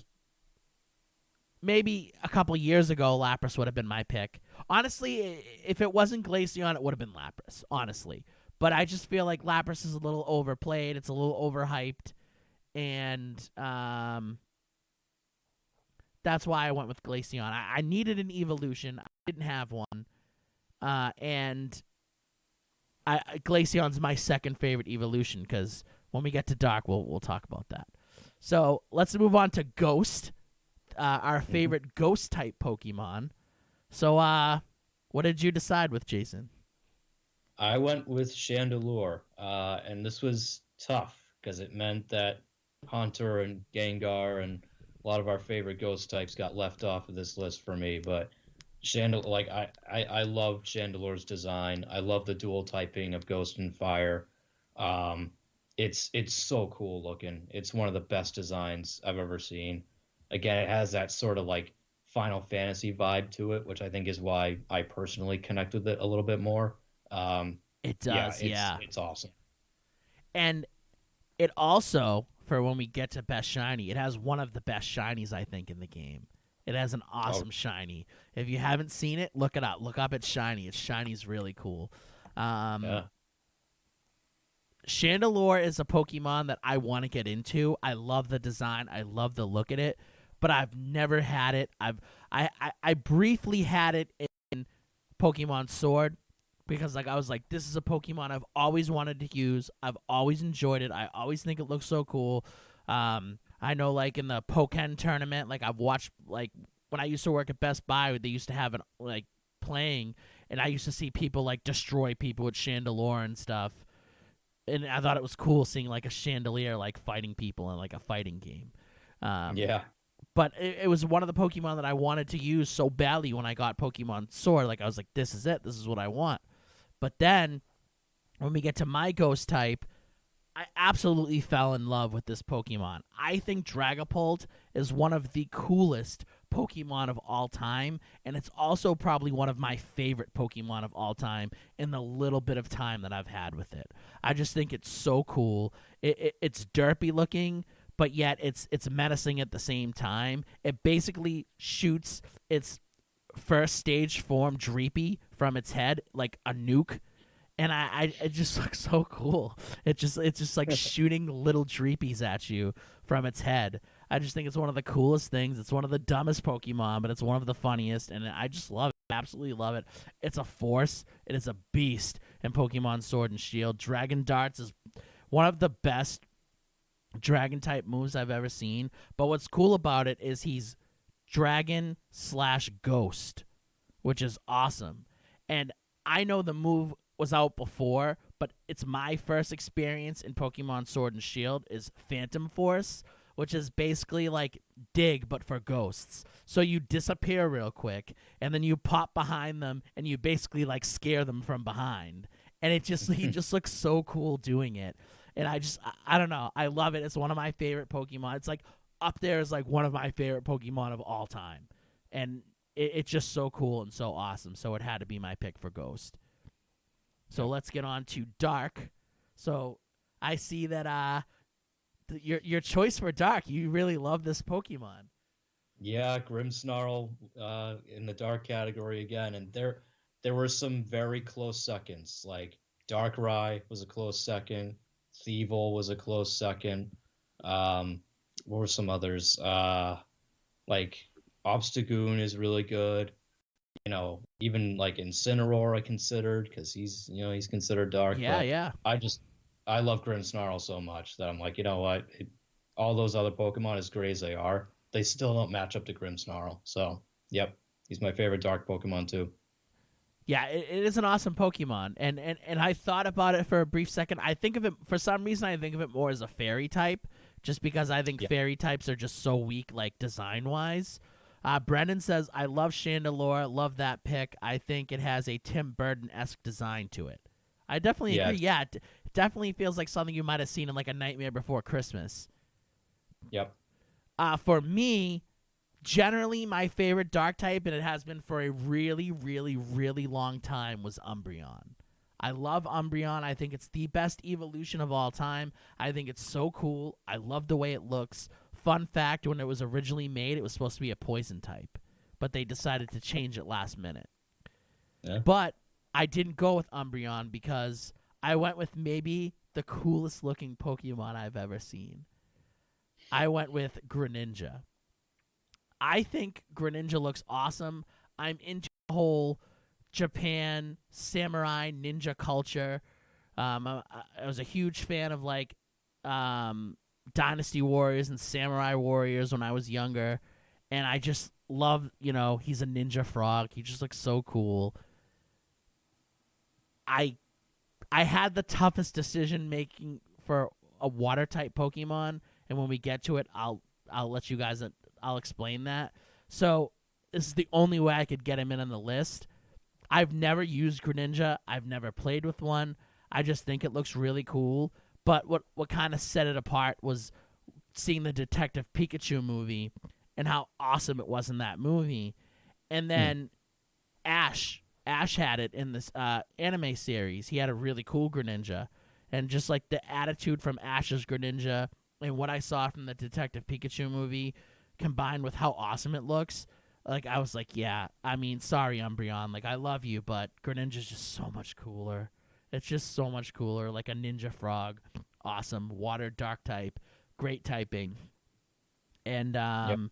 maybe a couple years ago, Lapras would have been my pick. Honestly, if it wasn't Glaceon, it would have been Lapras, honestly. But I just feel like Lapras is a little overplayed. It's a little overhyped. And that's why I went with Glaceon. I needed an evolution. I didn't have one. And Glaceon's my second favorite evolution, because when we get to Dark, we'll talk about that. So let's move on to Ghost, our favorite Ghost-type Pokemon. So what did you decide with, Jason? I went with Chandelure, and this was tough because it meant that Haunter and Gengar and a lot of our favorite Ghost types got left off of this list for me. But I love Chandelure's design. I love the dual typing of Ghost and Fire. It's so cool looking. It's one of the best designs I've ever seen. Again, it has that sort of like Final Fantasy vibe to it, which I think is why I personally connect with it a little bit more. It does, it's awesome. And it also, for when we get to Best Shiny, it has one of the best shinies, I think, in the game. It has an awesome shiny. If you haven't seen it, look it up. Look up its shiny. Its shiny's really cool. Chandelure is a Pokemon that I want to get into. I love the design. I love the look at it, but I've never had it. I briefly had it in Pokemon Sword, because I was like, this is a Pokemon I've always wanted to use. I've always enjoyed it. I always think it looks so cool. I know, like, in the Pokken tournament, like, I've watched, like, when I used to work at Best Buy, they used to have it, like, playing, and I used to see people, like, destroy people with Chandelure and stuff. and I thought it was cool seeing like a Chandelier like fighting people in like a fighting game. Yeah. But it was one of the Pokemon that I wanted to use so badly when I got Pokemon Sword. Like, I was like, this is it. This is what I want. But then, when we get to my Ghost type, I absolutely fell in love with this Pokemon. I think Dragapult is one of the coolest Pokemon of all time, and it's also probably one of my favorite Pokemon of all time in the little bit of time that I've had with it. I just think it's so cool. It's derpy looking, but yet it's menacing at the same time. It basically shoots its first stage form Dreepy from its head like a nuke, and it just looks so cool. It's just like shooting little Dreepies at you from its head. I just think it's one of the coolest things. It's one of the dumbest Pokemon, but it's one of the funniest, and I just love it. Absolutely love it. It's a force. It is a beast in Pokemon Sword and Shield. Dragon Darts is one of the best dragon type moves I've ever seen. But what's cool about it is he's dragon/ghost, which is awesome. And I know the move was out before, but it's my first experience in Pokemon Sword and Shield is Phantom Force, which is basically like Dig but for ghosts. So you disappear real quick and then you pop behind them and you basically like scare them from behind. And it just he just looks so cool doing it. And I don't know. I love it. It's one of my favorite Pokemon. It's like up there is like one of my favorite Pokemon of all time. And it's just so cool and so awesome. So it had to be my pick for Ghost. So let's get on to Dark. So I see that your choice for Dark, you really love this Pokemon. Yeah, Grimmsnarl in the Dark category again. And there were some very close seconds. Like Darkrai was a close second. Thievul was a close second. What were some others? Like Obstagoon is really good. You know, even like Incineroar I considered because he's considered dark. Yeah. I love Grimmsnarl so much that I'm like, you know what? All those other Pokemon, as great as they are, they still don't match up to Grimmsnarl. So, yep, he's my favorite dark Pokemon too. Yeah, it is an awesome Pokemon, and I thought about it for a brief second. I think of it, for some reason, I think of it more as a fairy type, just because I think fairy types are just so weak, like, design-wise. Brendan says, I love Chandelure, love that pick. I think it has a Tim Burton-esque design to it. I definitely agree. Yeah, it definitely feels like something you might have seen in, like, A Nightmare Before Christmas. Yep. For me, generally, my favorite dark type, and it has been for a really, really, really long time, was Umbreon. I love Umbreon. I think it's the best evolution of all time. I think it's so cool. I love the way it looks. Fun fact, when it was originally made, it was supposed to be a poison type, but they decided to change it last minute. Yeah. But I didn't go with Umbreon because I went with maybe the coolest looking Pokemon I've ever seen. I went with Greninja. I think Greninja looks awesome. I'm into the whole Japan samurai ninja culture. I was a huge fan of like Dynasty Warriors and Samurai Warriors when I was younger, and I just love, he's a ninja frog. He just looks so cool. I had the toughest decision making for a water type Pokemon, and when we get to it, I'll let you guys. I'll explain that. So this is the only way I could get him in on the list. I've never used Greninja. I've never played with one. I just think it looks really cool. But what kind of set it apart was seeing the Detective Pikachu movie and how awesome it was in that movie. And then Ash had it in this anime series. He had a really cool Greninja. And just like the attitude from Ash's Greninja and what I saw from the Detective Pikachu movie combined with how awesome it looks, like I was like, yeah, I mean, sorry, Umbreon, like I love you, but Greninja's just so much cooler. It's just so much cooler, like a ninja frog, awesome, water dark type, great typing, and I'm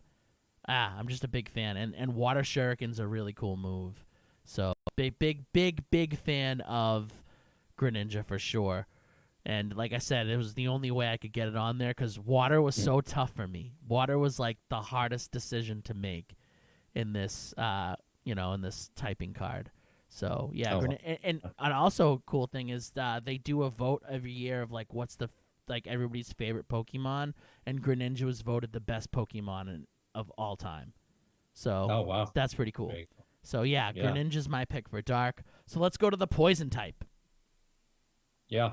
just a big fan, and water shuriken's a really cool move, so big fan of Greninja for sure. And like I said, it was the only way I could get it on there because water was so tough for me. Water was like the hardest decision to make in this, in this typing card. So yeah, Oh, and also a cool thing is they do a vote every year of like what's the like everybody's favorite Pokemon, and Greninja was voted the best Pokemon of all time. So oh wow. that's pretty cool. Very cool. So yeah, Yeah. Greninja's my pick for Dark. So let's go to the Poison type. Yeah.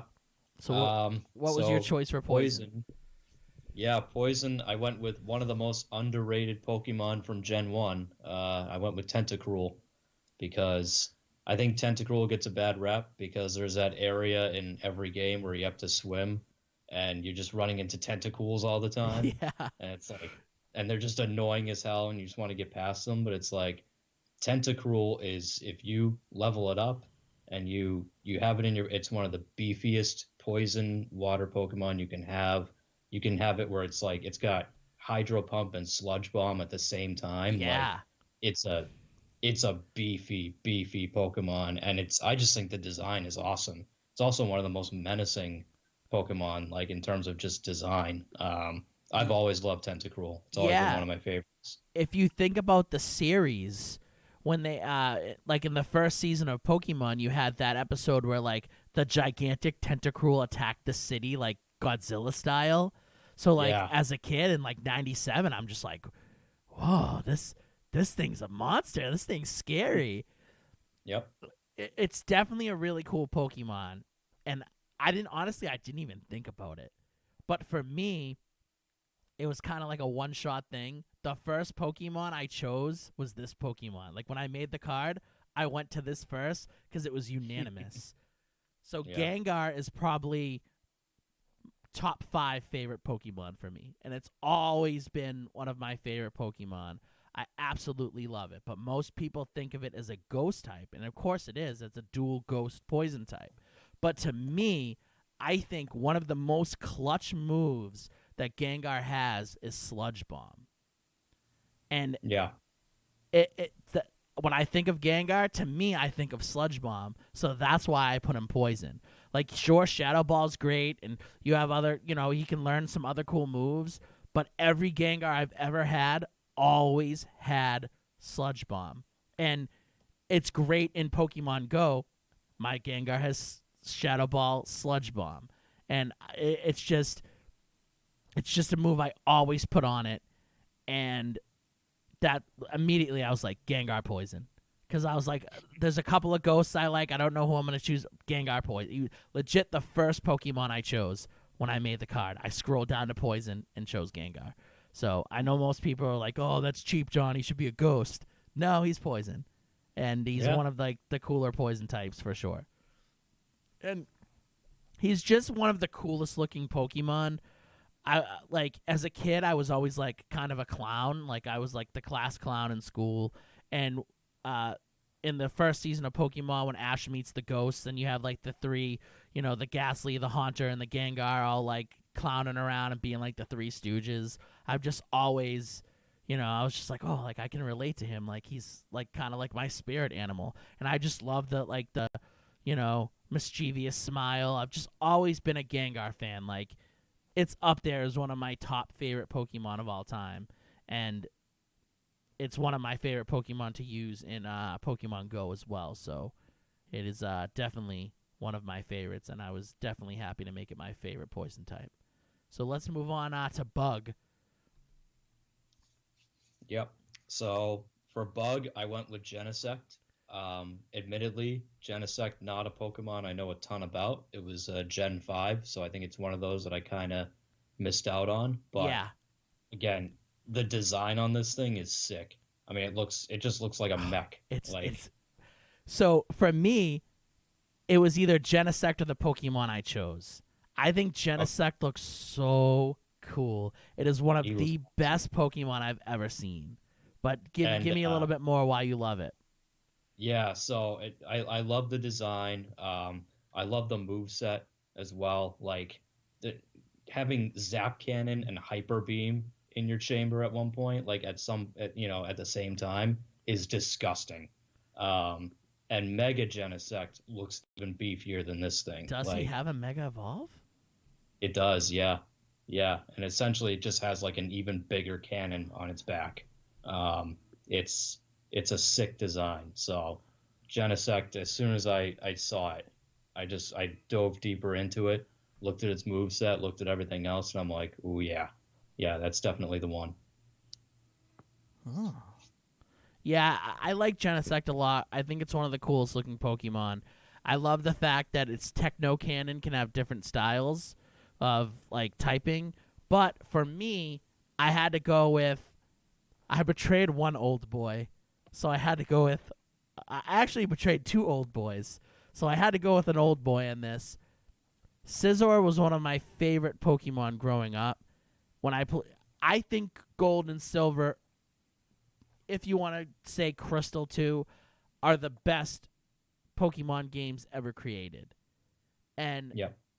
So what was your choice for Poison? Yeah, Poison. I went with one of the most underrated Pokemon from Gen 1. I went with Tentacruel because I think Tentacruel gets a bad rep because there's that area in every game where you have to swim and you're just running into tentacles all the time. Yeah. And it's like, and they're just annoying as hell and you just want to get past them. But it's like, Tentacruel is, if you level it up and you have it in your, it's one of the beefiest poison water Pokemon you can have. You can have it where it's like, it's got Hydro Pump and Sludge Bomb at the same time. Yeah. Like, it's a beefy Pokemon, and I just think the design is awesome. It's also one of the most menacing Pokemon, like in terms of just design. I've always loved Tentacruel. It's always been one of my favorites. If you think about the series, when they like in the first season of Pokemon, you had that episode where like the gigantic Tentacruel attacked the city like Godzilla style. So like as a kid in like '97, I'm just like, whoa, this thing's a monster. This thing's scary. Yep. It's definitely a really cool Pokemon, and I didn't even think about it. But for me, it was kind of like a one-shot thing. The first Pokemon I chose was this Pokemon. Like when I made the card, I went to this first because it was unanimous. So Gengar is probably top 5 favorite Pokemon for me, and it's always been one of my favorite Pokemon. I absolutely love it, but most people think of it as a ghost type, and of course it is. It's a dual ghost poison type. But to me, I think one of the most clutch moves that Gengar has is Sludge Bomb. And when I think of Gengar, to me, I think of Sludge Bomb, so that's why I put him Poison. Like, sure, Shadow Ball's great, and you have other, he can learn some other cool moves, but every Gengar I've ever had always had Sludge Bomb. And it's great in Pokemon Go. My Gengar has Shadow Ball, Sludge Bomb. And it's just a move I always put on it. And that immediately I was like, Gengar Poison. Because I was like, there's a couple of ghosts I like. I don't know who I'm going to choose. Gengar Poison. Legit the first Pokemon I chose when I made the card. I scrolled down to Poison and chose Gengar. So I know most people are like, oh, that's cheap, John. He should be a ghost. No, he's Poison. And he's one of like the cooler poison types for sure. And he's just one of the coolest looking Pokemon. I like as a kid I was always like kind of a clown. Like I was like the class clown in school. And in the first season of Pokemon when Ash meets the ghosts and you have like the 3, the Ghastly, the Haunter, and the Gengar all like clowning around and being like the 3 Stooges. I've just always, I was just like, oh, like I can relate to him. Like he's like kind of like my spirit animal. And I just love the mischievous smile. I've just always been a Gengar fan. Like it's up there as one of my top favorite Pokemon of all time. And it's one of my favorite Pokemon to use in Pokemon Go as well. So it is definitely one of my favorites, and I was definitely happy to make it my favorite poison type. So let's move on to Bug. Yep. So for Bug, I went with Genesect. Admittedly, Genesect, not a Pokemon I know a ton about. It was Gen 5, so I think it's one of those that I kind of missed out on. But again, the design on this thing is sick. I mean, it just looks like a mech. So for me, it was either Genesect or the Pokemon I chose. I think Genesect looks so cool. It is one of the best Pokemon I've ever seen. But give me a little bit more why you love it. Yeah, so I love the design. I love the moveset as well. Like having Zap Cannon and Hyper Beam in your chamber at one point, like at the same time, is disgusting. And Mega Genesect looks even beefier than this thing. Does he have a Mega Evolve? It does, yeah. Yeah, and essentially it just has like an even bigger cannon on its back. It's a sick design. So Genesect, as soon as I saw it, I dove deeper into it, looked at its moveset, looked at everything else, and I'm like, oh yeah, that's definitely the one. Oh. Yeah, I like Genesect a lot. I think it's one of the coolest looking Pokemon. I love the fact that its Techno Cannon can have different styles of like typing. But for me, I had to go with I betrayed one old boy, so I had to go with I actually betrayed two old boys, so I had to go with an old boy in this. Scizor was one of my favorite Pokemon growing up. When I think Gold and Silver, if you want to say Crystal too, are the best Pokemon games ever created. And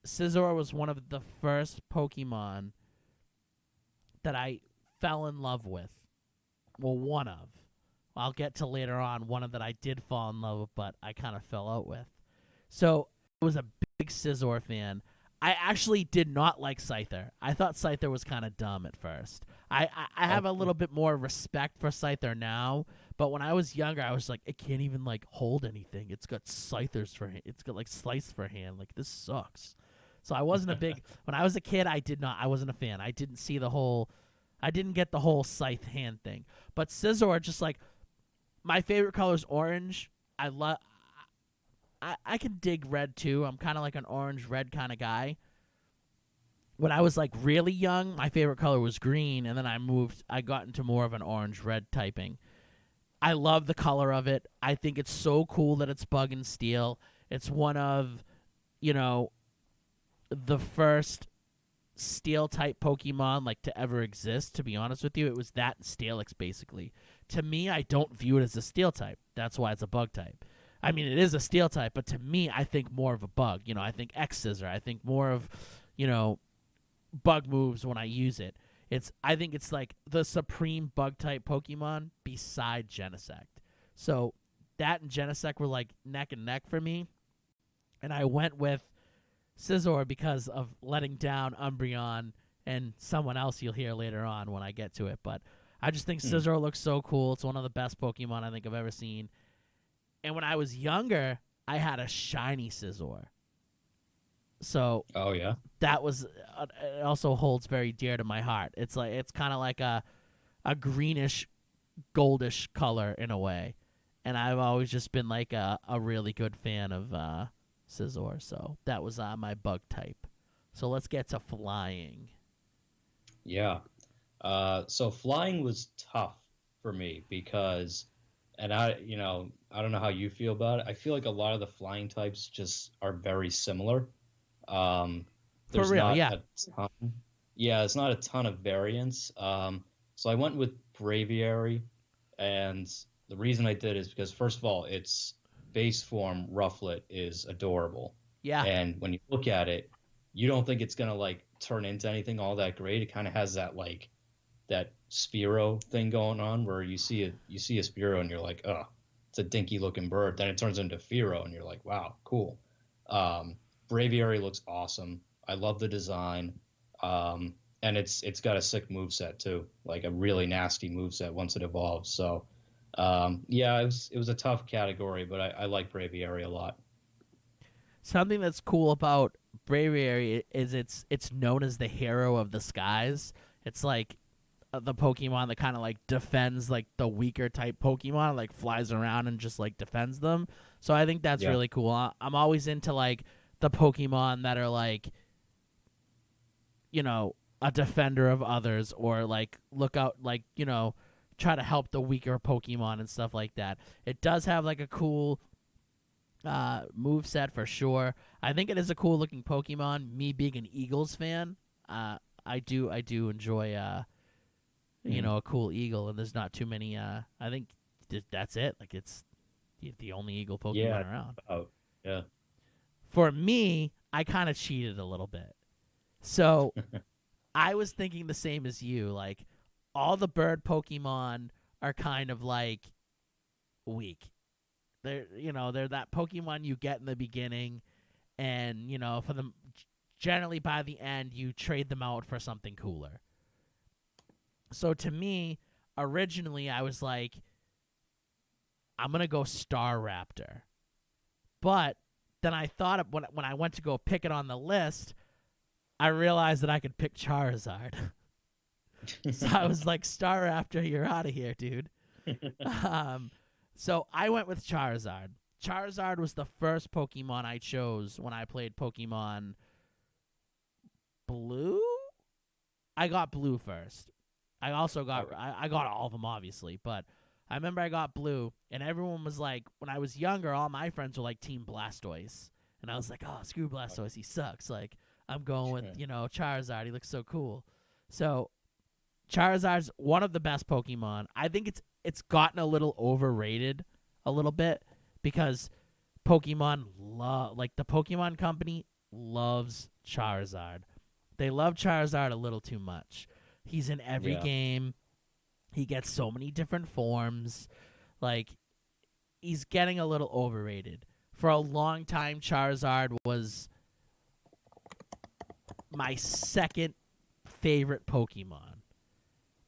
Scizor was one of the first Pokemon that I fell in love with. Well, one of. I'll get to later on one of that I did fall in love with, but I kind of fell out with. So I was a big Scizor fan. I actually did not like Scyther. I thought Scyther was kind of dumb at first. I have a little bit more respect for Scyther now, but when I was younger, I was like, it can't even like hold anything. It's got Scythers for hand. It's got like Slice for hand. Like this sucks. So I wasn't a big. When I was a kid, I wasn't a fan. I didn't get the whole Scythe hand thing. But Scizor, just like my favorite color is orange. I can dig red too. I'm kind of like an orange-red kind of guy. When I was like really young, my favorite color was green, and then I got into more of an orange-red typing. I love the color of it. I think it's so cool that it's Bug and Steel. It's one of, the first Steel-type Pokemon like to ever exist, to be honest with you. It was that and Steelix, basically. To me, I don't view it as a Steel-type. That's why it's a Bug-type. I mean, it is a Steel type, but to me, I think more of a Bug. I think X-Scissor. I think more of, Bug moves when I use it. I think it's like the supreme Bug type Pokemon beside Genesect. So that and Genesect were like neck and neck for me, and I went with Scizor because of letting down Umbreon and someone else you'll hear later on when I get to it. But I just think Scizor looks so cool. It's one of the best Pokemon I think I've ever seen. And when I was younger, I had a shiny Scizor. So that was it also holds very dear to my heart. It's kind of like a greenish, goldish color in a way. And I've always just been like a really good fan of Scizor. So that was my Bug type. So let's get to flying. Yeah. So flying was tough for me because, and I don't know how you feel about it. I feel like a lot of the flying types just are very similar. There's for real, not yeah. a ton, it's not a ton of variance. So I went with Braviary, and the reason I did is because, first of all, its base form, Rufflet, is adorable. Yeah. And when you look at it, you don't think it's going to, like, turn into anything all that great. It kind of has that, like, that Spearow thing going on where you see a Spearow and you're like, oh, it's a dinky looking bird. Then it turns into Fearow and you're like, wow, cool. Braviary looks awesome. I love the design. And it's got a sick moveset too, like a really nasty moveset once it evolves. So it was a tough category, but I like Braviary a lot. Something that's cool about Braviary is it's known as the hero of the skies. It's like the Pokemon that kind of like defends like the weaker type Pokemon, like flies around and just like defends them. So I think that's really cool. I'm always into like the Pokemon that are like, a defender of others, or like look out, like, try to help the weaker Pokemon and stuff like that. It does have like a cool move set for sure. I think it is a cool looking Pokemon. Me being an Eagles fan, I do enjoy a cool eagle, and there's not too many. I think that's it. Like it's the only eagle Pokemon around. Oh, yeah. For me, I kind of cheated a little bit. So I was thinking the same as you. Like, all the bird Pokemon are kind of like weak. They're that Pokemon you get in the beginning, and for them, generally by the end you trade them out for something cooler. So to me, originally I was like, I'm going to go Staraptor. But then I thought of, when I went to go pick it on the list, I realized that I could pick Charizard. So I was like, Staraptor, you're out of here, dude. So I went with Charizard. Charizard was the first Pokemon I chose when I played Pokemon Blue. I got Blue first. I also got I got all of them, obviously, but I remember I got Blue, and everyone was like, when I was younger, all my friends were like Team Blastoise, and I was like, oh, screw Blastoise, he sucks. Like, I'm going with, Charizard. He looks so cool. So Charizard's one of the best Pokemon. I think it's gotten a little overrated a little bit because Pokemon the Pokemon Company loves Charizard. They love Charizard a little too much. He's in every game. He gets so many different forms. Like, he's getting a little overrated. For a long time, Charizard was my second favorite Pokemon.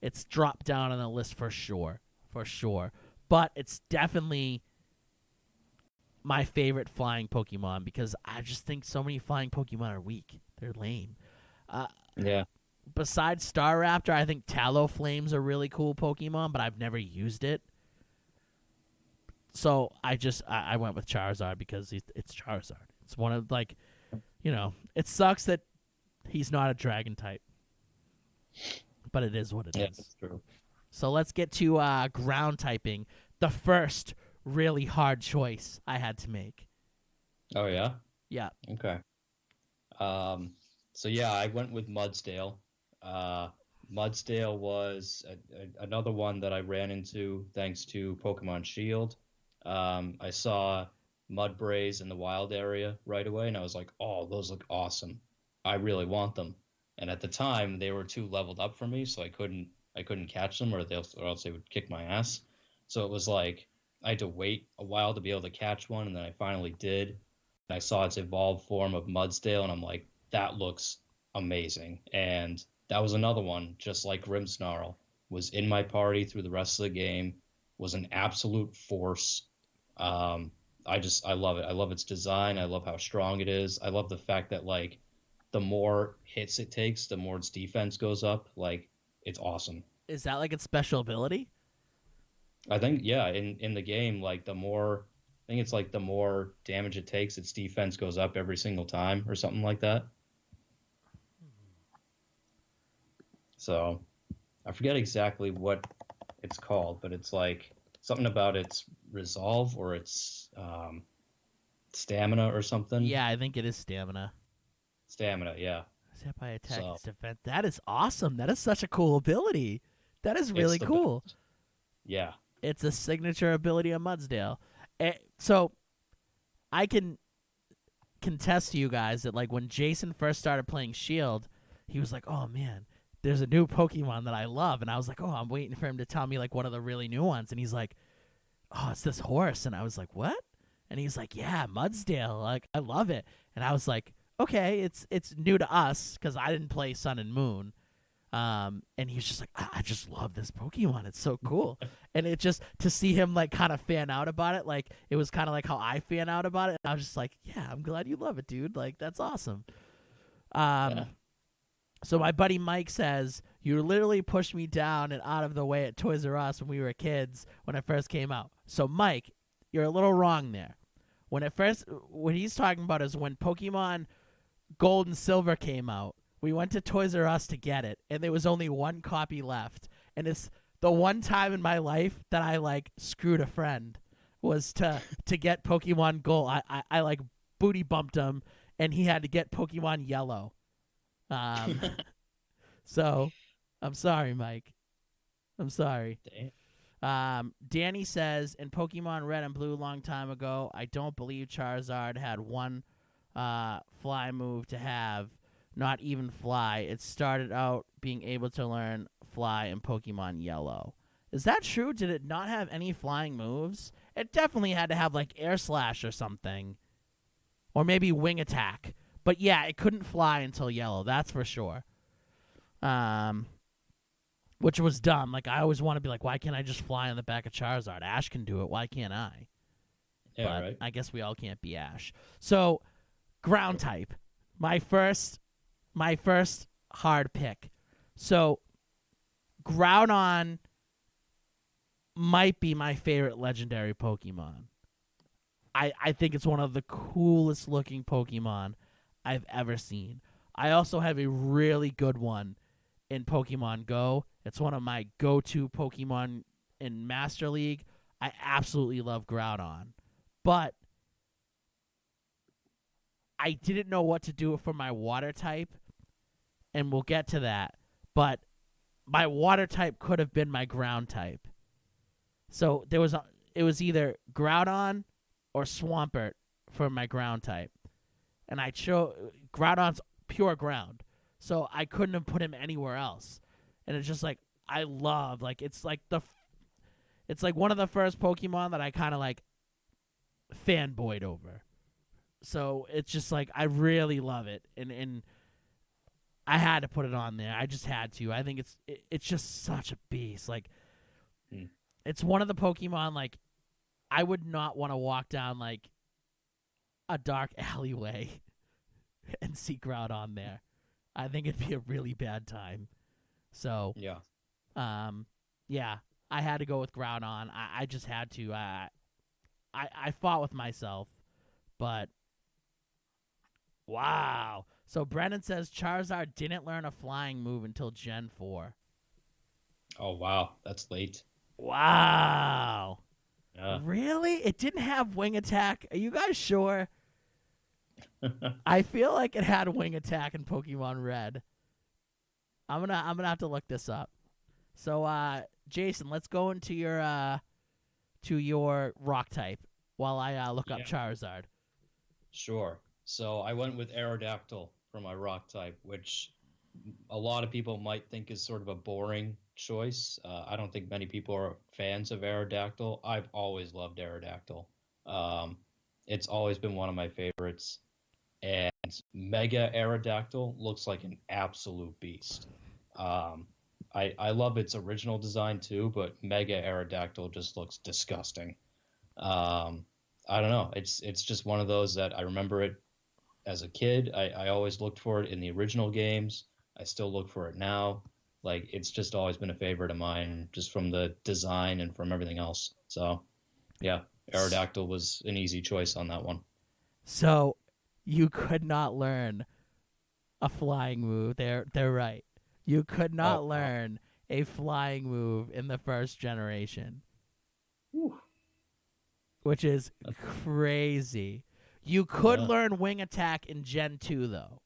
It's dropped down on the list for sure. But it's definitely my favorite flying Pokemon because I just think so many flying Pokemon are weak. They're lame. Yeah. Besides Staraptor, I think Talonflame's a really cool Pokemon, but I've never used it. So I went with Charizard because it's Charizard. It's one of, like, it sucks that he's not a dragon type. But it is what it is. That's true. So let's get to ground typing. The first really hard choice I had to make. Oh, yeah? Yeah. Okay. So, yeah, I went with Mudsdale. Mudsdale was another one that I ran into thanks to Pokemon Shield. I saw Mudbraze in the wild area right away, and I was like, oh, those look awesome. I really want them. And at the time, they were too leveled up for me, so I couldn't catch them, or else they would kick my ass. So it was like I had to wait a while to be able to catch one, and then I finally did. And I saw its evolved form of Mudsdale, and I'm like, that looks amazing. And that was another one, just like Grimmsnarl, was in my party through the rest of the game, was an absolute force. I love it. I love its design. I love how strong it is. I love the fact that, like, the more hits it takes, the more its defense goes up. Like, it's awesome. Is that like its special ability? I think, yeah, in the game, like, the more damage it takes, its defense goes up every single time or something like that. So I forget exactly what it's called, but it's like something about its resolve or its stamina or something. Yeah, I think it is stamina. Stamina, yeah. Set by attack its defense. That is awesome. That is such a cool ability. That is really cool. Yeah. It's a signature ability of Mudsdale. So I can contest to you guys that, like, when Jason first started playing Shield, he was like, oh, man, there's a new Pokemon that I love. And I was like, oh, I'm waiting for him to tell me, like, one of the really new ones. And he's like, oh, it's this horse. And I was like, what? And he's like, yeah, Mudsdale. Like, I love it. And I was like, okay, it's new to us because I didn't play Sun and Moon. And he was just like, I just love this Pokemon. It's so cool. And it just, to see him, like, kind of fan out about it, like, it was kind of like how I fan out about it. And I was just like, yeah, I'm glad you love it, dude. Like, that's awesome. Yeah. So my buddy Mike says, you literally pushed me down and out of the way at Toys R Us when we were kids when it first came out. So, Mike, you're a little wrong there. What he's talking about is when Pokemon Gold and Silver came out, we went to Toys R Us to get it, and there was only one copy left. And it's the one time in my life that I, like, screwed a friend was to get Pokemon Gold. I like, booty bumped him, and he had to get Pokemon Yellow. So, I'm sorry, Mike. I'm sorry. Danny says, in Pokemon Red and Blue a long time ago, I don't believe Charizard had one fly move to have, not even fly. It started out being able to learn fly in Pokemon Yellow. Is that true? Did it not have any flying moves? It definitely had to have, like, Air Slash or something. Or maybe Wing Attack. But yeah, it couldn't fly until Yellow, that's for sure. which was dumb. Like, I always want to be like, why can't I just fly on the back of Charizard? Ash can do it. Why can't I? Yeah, but right. I guess we all can't be Ash. So, ground type. My first hard pick. So, Groudon might be my favorite legendary Pokemon. I think it's one of the coolest looking Pokemon I've ever seen. I also have a really good one in Pokemon Go. It's one of my go-to Pokemon in Master League. I absolutely love Groudon. But I didn't know what to do for my water type, and we'll get to that. But my water type could have been my ground type. So it was either Groudon or Swampert for my ground type. And I chose Groudon's pure ground. So I couldn't have put him anywhere else. And it's just like I love, like it's like one of the first Pokemon that I kind of like fanboyed over. So it's just like I really love it, and I had to put it on there. I just had to. I think it's just such a beast. Like it's one of the Pokemon, like I would not want to walk down like a dark alleyway and see Groudon there. I think it'd be a really bad time. So yeah, I had to go with Groudon. I just had to. I fought with myself, but wow. So Brennan says Charizard didn't learn a flying move until Gen 4. Oh wow, that's late. Wow. Yeah. Really? It didn't have wing attack? Are you guys sure? I feel like it had wing attack in Pokemon Red. I'm gonna have to look this up. So Jason, let's go into your rock type while I look up Charizard. Sure. So I went with Aerodactyl for my rock type, which a lot of people might think is sort of a boring choice. I don't think many people are fans of Aerodactyl. I've always loved Aerodactyl. It's always been one of my favorites. And Mega Aerodactyl looks like an absolute beast. I love its original design too, but Mega Aerodactyl just looks disgusting. I don't know. It's just one of those that I remember it as a kid. I always looked for it in the original games. I still look for it now. Like, it's just always been a favorite of mine, just from the design and from everything else. So, yeah, Aerodactyl was an easy choice on that one. So, you could not learn a flying move. They're right. You could not learn a flying move in the first generation. Whew. Which is crazy. You could learn wing attack in Gen 2, though.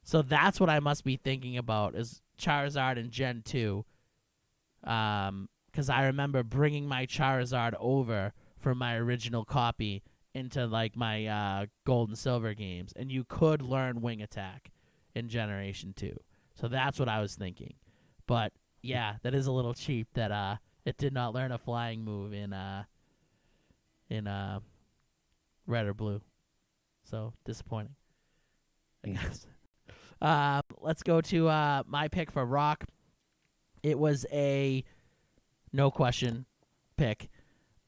So that's what I must be thinking about, is Charizard in Gen 2. Because I remember bringing my Charizard over from my original copy into like my Gold and Silver games. And you could learn wing attack in Generation 2. So that's what I was thinking. But, yeah, that is a little cheap that it did not learn a flying move in Red or Blue. So disappointing, I guess. Let's go to my pick for rock. It was a no question pick.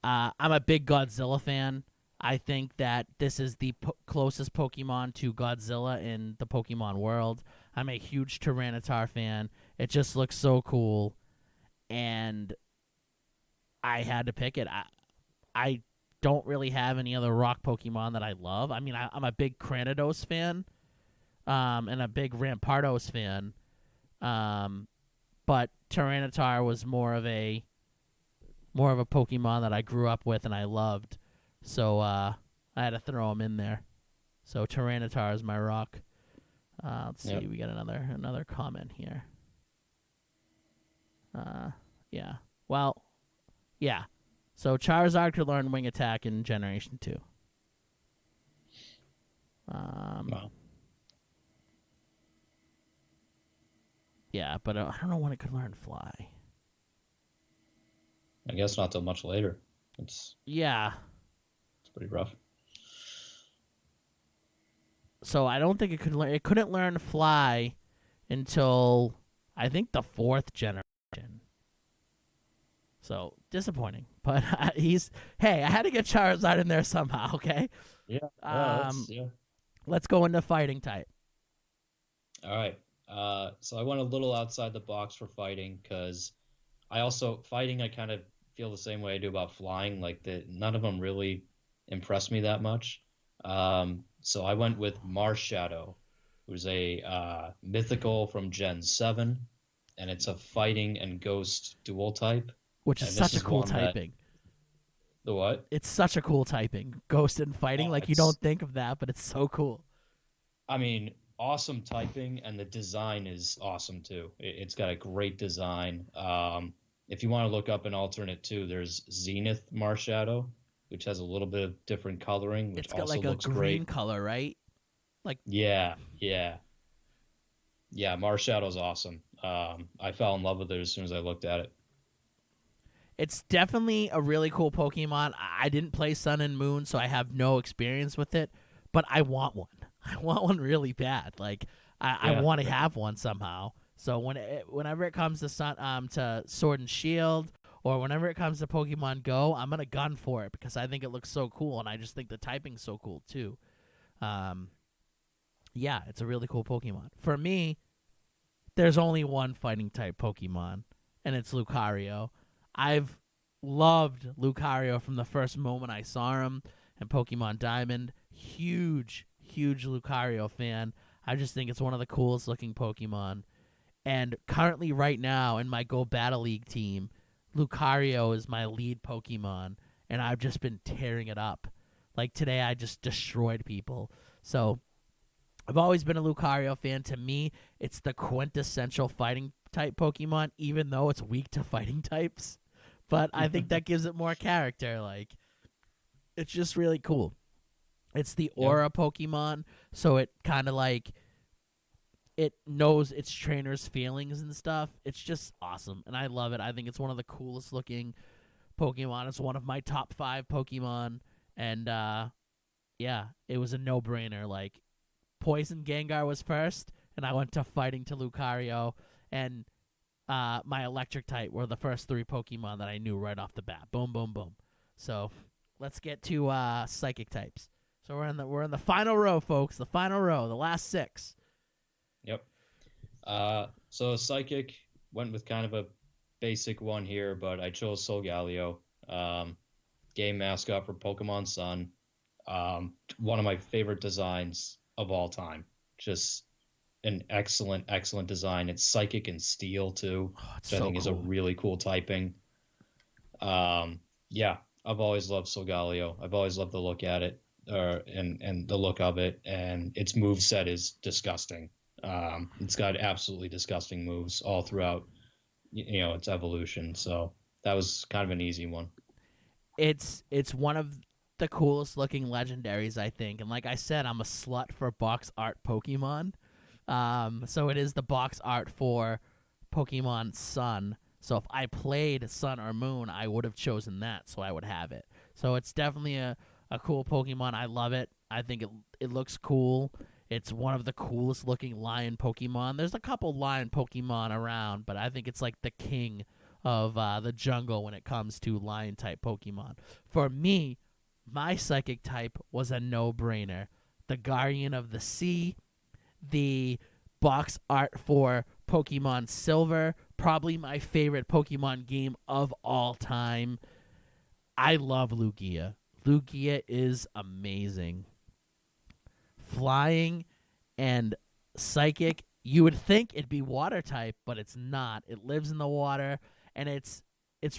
I'm a big Godzilla fan. I think that this is the closest Pokemon to Godzilla in the Pokemon world. I'm a huge Tyranitar fan. It just looks so cool, and I had to pick it. I don't really have any other rock Pokemon that I love. I mean, I'm a big Cranidos fan, and a big Rampardos fan, but Tyranitar was more of a Pokemon that I grew up with and I loved, so I had to throw him in there. So Tyranitar is my rock. Let's see, we got another comment here. Yeah. Well, yeah. So Charizard could learn wing attack in Generation 2. Wow. Yeah, but I don't know when it could learn fly. I guess not till much later. It's pretty rough. So I don't think it could learn. It couldn't learn fly until I think the 4th generation. So disappointing, but hey, I had to get Charizard in there somehow. Okay. Yeah. Yeah. Let's go into fighting type. All right. So I went a little outside the box for fighting because fighting, I kind of feel the same way I do about flying. Like none of them really impressed me that much. So I went with Marshadow, who's a mythical from Gen 7, and it's a fighting and ghost dual type. Which is such a cool typing. The what? It's such a cool typing. Ghost and fighting. Like, you don't think of that, but it's so cool. I mean, awesome typing, and the design is awesome, too. It's got a great design. If you want to look up an alternate, too, there's Zenith Marshadow, which has a little bit of different coloring, which also looks great. It's got like a green color, right? Like Yeah, Marshadow's awesome. I fell in love with it as soon as I looked at it. It's definitely a really cool Pokemon. I didn't play Sun and Moon, so I have no experience with it, but I want one. I want one really bad. Like, I want to have one somehow. So whenever it comes to to Sword and Shield, or whenever it comes to Pokemon Go, I'm gonna gun for it because I think it looks so cool, and I just think the typing's so cool too. Yeah, it's a really cool Pokemon. For me, there's only one fighting type Pokemon, and it's Lucario. I've loved Lucario from the first moment I saw him in Pokemon Diamond. Huge Lucario fan. I just think it's one of the coolest looking Pokemon. And currently right now in my Go Battle League team, Lucario is my lead Pokemon, and I've just been tearing it up. Like today I just destroyed people. So I've always been a Lucario fan. To me, it's the quintessential fighting type Pokemon, even though it's weak to fighting types. But I think that gives it more character. Like, it's just really cool. It's the aura Pokemon, so it kind of like it knows its trainer's feelings and stuff. It's just awesome, and I love it. I think it's one of the coolest looking Pokemon. It's one of my top 5 Pokemon, and yeah, it was a no-brainer. Like, Poison Gengar was first, and I went to fighting to Lucario, and my electric type were the first 3 Pokemon that I knew right off the bat. Boom, boom, boom. So let's get to psychic types. So we're in the final row, folks. The final row, the last 6. Yep. So psychic went with kind of a basic one here, but I chose Solgaleo, game mascot for Pokemon Sun. One of my favorite designs of all time. Just an excellent design. It's psychic and steel too, which I think is a really cool typing. Yeah, I've always loved Solgaleo. I've always loved the look at it, and the look of it, and its moveset is disgusting. It's got absolutely disgusting moves all throughout, its evolution. So that was kind of an easy one. It's one of the coolest looking legendaries, I think. And like I said, I'm a slut for box art Pokemon. So it is the box art for Pokemon Sun. So if I played Sun or Moon, I would have chosen that, so I would have it. So it's definitely a cool Pokemon. I love it. I think it looks cool. It's one of the coolest looking lion Pokemon. There's a couple lion Pokemon around, but I think it's like the king of the jungle when it comes to lion type Pokemon. For me, my psychic type was a no-brainer. The Guardian of the Sea, the box art for Pokemon Silver, probably my favorite Pokemon game of all time. I love Lugia. Lugia is amazing. Flying and psychic, you would think it'd be water type, but it's not. It lives in the water, and it's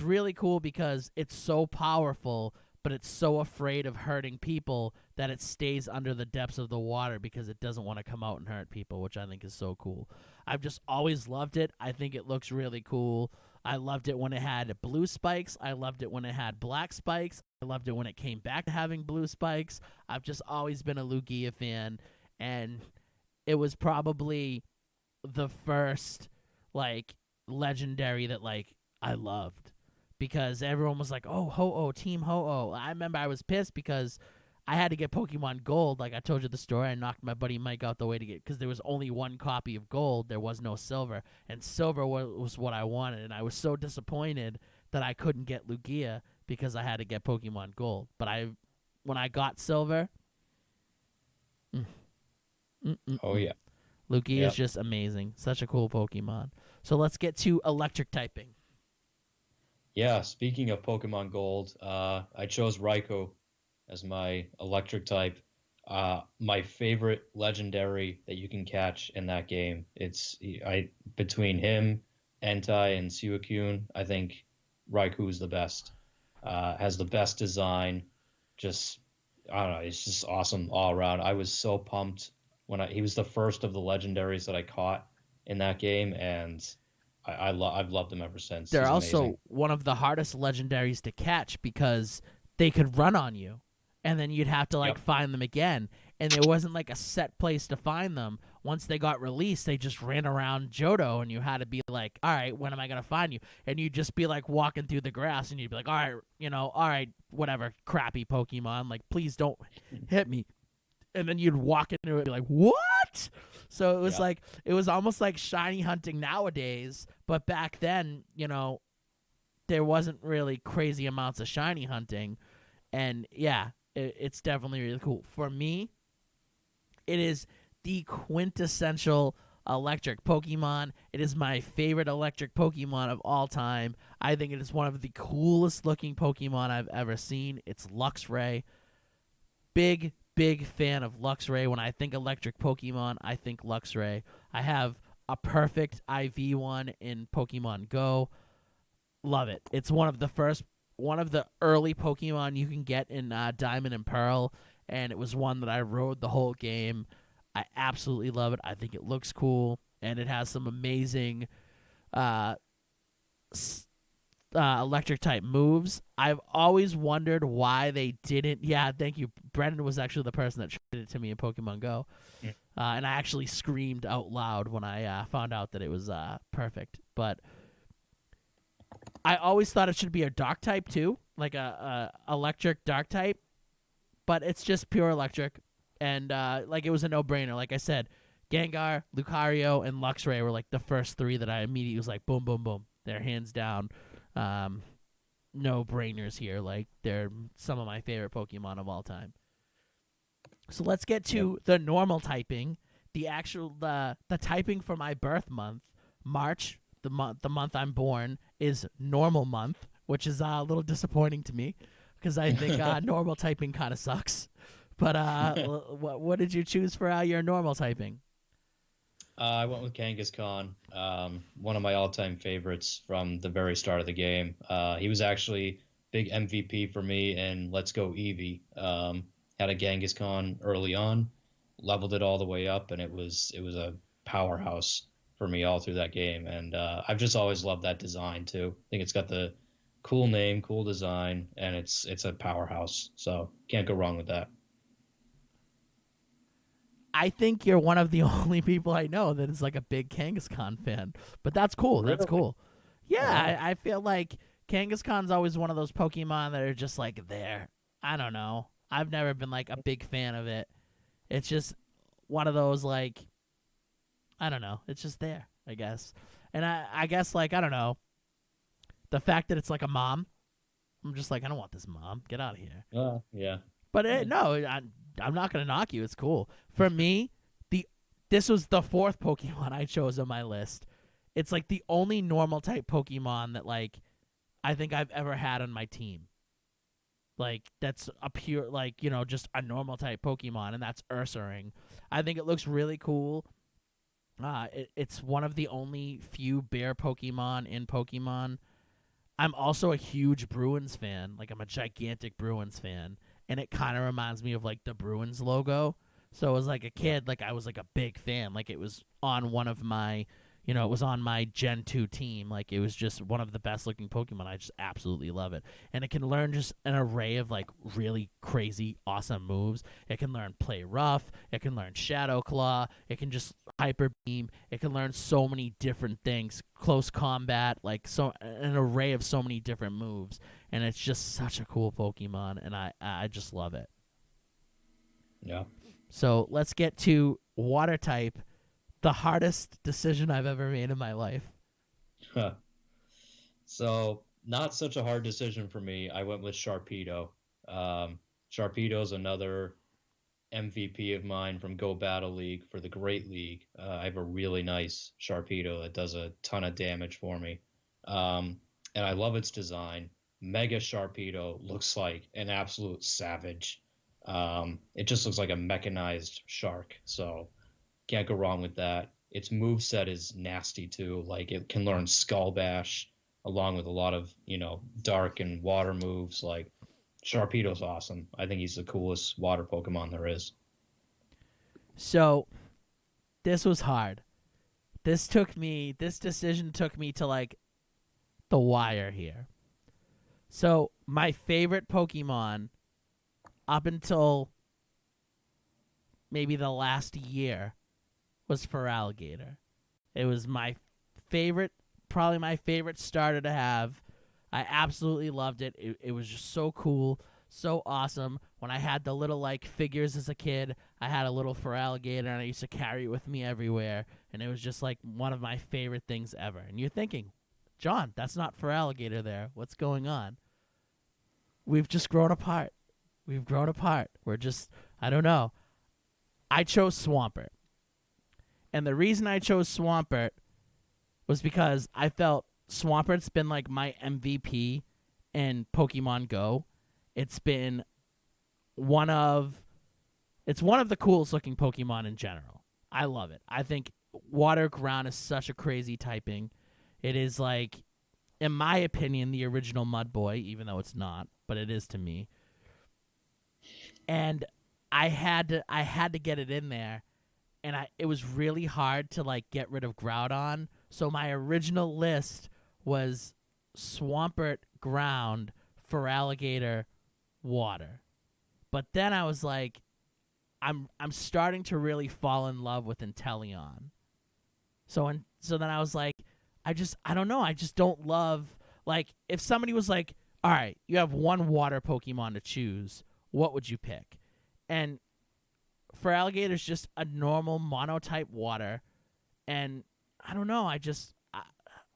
really cool because it's so powerful, but it's so afraid of hurting people that it stays under the depths of the water because it doesn't want to come out and hurt people, which I think is so cool. I've just always loved it. I think it looks really cool. I loved it when it had blue spikes. I loved it when it had black spikes. I loved it when it came back to having blue spikes. I've just always been a Lugia fan, and it was probably the first, legendary that, I loved. Because everyone was like, oh, Ho-Oh, Team Ho-Oh. I remember I was pissed because I had to get Pokemon Gold. Like I told you the story, I knocked my buddy Mike out the way to get, because there was only one copy of Gold. There was no Silver. And Silver was what I wanted. And I was so disappointed that I couldn't get Lugia because I had to get Pokemon Gold. But when I got Silver, Oh yeah. Lugia Yep. is just amazing. Such a cool Pokemon. So let's get to electric typing. Yeah, speaking of Pokemon Gold, I chose Raikou as my electric type. My favorite legendary that you can catch in that game. Between him, Entei, and Suicune, I think Raikou is the best. Has the best design. Just I don't know, it's just awesome all around. I was so pumped when he was the first of the legendaries that I caught in that game, and I've loved him ever since. They're He's also amazing. one of the hardest legendaries to catch because they could run on you, and then you'd have to Yep. find them again. And there wasn't a set place to find them. Once they got released, they just ran around Johto, and you had to be like, all right, when am I gonna find you? And you'd just be walking through the grass, and you'd be like, all right, whatever, crappy Pokemon, please don't hit me. And then you'd walk into it and be like, what? So it was Yeah. it was almost like shiny hunting nowadays, but back then, there wasn't really crazy amounts of shiny hunting. And yeah, it's definitely really cool. For me, it is the quintessential electric Pokemon. It is my favorite electric Pokemon of all time. I think it is one of the coolest looking Pokemon I've ever seen. It's Luxray. Big fan of Luxray. When I think electric Pokemon, I think Luxray. I have a perfect IV one in Pokemon Go. Love it. It's one of the early Pokemon you can get in Diamond and Pearl, and it was one that I rode the whole game. I absolutely love it. I think it looks cool, and it has some amazing electric type moves. I've always wondered why they didn't. Yeah, thank you. Brendan was actually the person that showed it to me in Pokemon Go. Yeah. And I actually screamed out loud when I found out that it was perfect. But I always thought it should be a dark type too, like a electric dark type. But it's just pure electric, and it was a no-brainer. Like I said, Gengar, Lucario, and Luxray were the first three that I immediately was like, boom, boom, boom. They're hands down no-brainers here. They're some of my favorite Pokemon of all time. So let's get to the normal typing, the typing for my birth month. March, the month I'm born, is normal month, which is a little disappointing to me because I think normal typing kind of sucks. But what did you choose for your normal typing? I went with Kangaskhan, one of my all-time favorites from the very start of the game. He was actually big MVP for me in Let's Go Eevee. Had a Kangaskhan early on, leveled it all the way up, and it was a powerhouse for me all through that game. And I've just always loved that design too. I think it's got the cool name, cool design, and it's a powerhouse. So can't go wrong with that. I think you're one of the only people I know that is a big Kangaskhan fan. But that's cool. That's Really? cool. Yeah, I feel like Kangaskhan's always one of those Pokemon that are just there. I don't know. I've never been a big fan of it. It's just one of those I don't know. It's just there, I guess. And I guess I don't know. The fact that it's a mom, I'm just I don't want this mom. Get out of here. Yeah. But no, I'm not gonna knock you. It's cool. For me, this was the fourth Pokemon I chose on my list. It's the only normal type Pokemon that I think I've ever had on my team. That's a pure just a normal type Pokemon, and that's Ursaring. I think it looks really cool. It's one of the only few bear Pokemon in Pokemon. I'm also a huge Bruins fan. I'm a gigantic Bruins fan. And it kind of reminds me of the Bruins logo. So as a kid, I was a big fan. It was on one of my, it was on my Gen 2 team. It was just one of the best looking Pokemon. I just absolutely love it. And it can learn just an array of really crazy, awesome moves. It can learn Play Rough. It can learn Shadow Claw. It can just Hyper Beam. It can learn so many different things. Close Combat, an array of so many different moves. And it's just such a cool Pokemon, and I just love it. Yeah. So let's get to Water type, the hardest decision I've ever made in my life. So not such a hard decision for me. I went with Sharpedo. Sharpedo's another MVP of mine from Go Battle League for the Great League. I have a really nice Sharpedo that does a ton of damage for me. And I love its design. Mega Sharpedo looks like an absolute savage. It just looks like a mechanized shark, so can't go wrong with that. Its moveset is nasty too. Like it can learn Skull Bash along with a lot of, dark and water moves. Like Sharpedo's awesome. I think he's the coolest water Pokemon there is. So this was hard. This decision took me to like the wire here. So my favorite Pokemon up until maybe the last year was Feraligatr. It was my favorite, probably my favorite starter to have. I absolutely loved it. It was just so cool, so awesome. When I had the little like figures as a kid, I had a little Feraligatr and I used to carry it with me everywhere, and it was just like one of my favorite things ever. And you're thinking, John, that's not Feraligatr there. What's going on? We've just grown apart. We're just, I don't know. I chose Swampert. And the reason I chose Swampert was because I felt Swampert's been like my MVP in Pokemon Go. It's been one of the coolest looking Pokemon in general. I love it. I think Water Ground is such a crazy typing. It is like, in my opinion, the original Mud Boy, even though it's not, but it is to me. And I had to get it in there, and it was really hard to like get rid of Groudon. So my original list was Swampert, Ground, Feraligatr, Water. But then I was like, I'm starting to really fall in love with Inteleon. So then I was like, I don't know. I just don't love, like, if somebody was like, all right, you have one water Pokemon to choose, what would you pick? And Feraligatr's just a normal monotype water. And I don't know.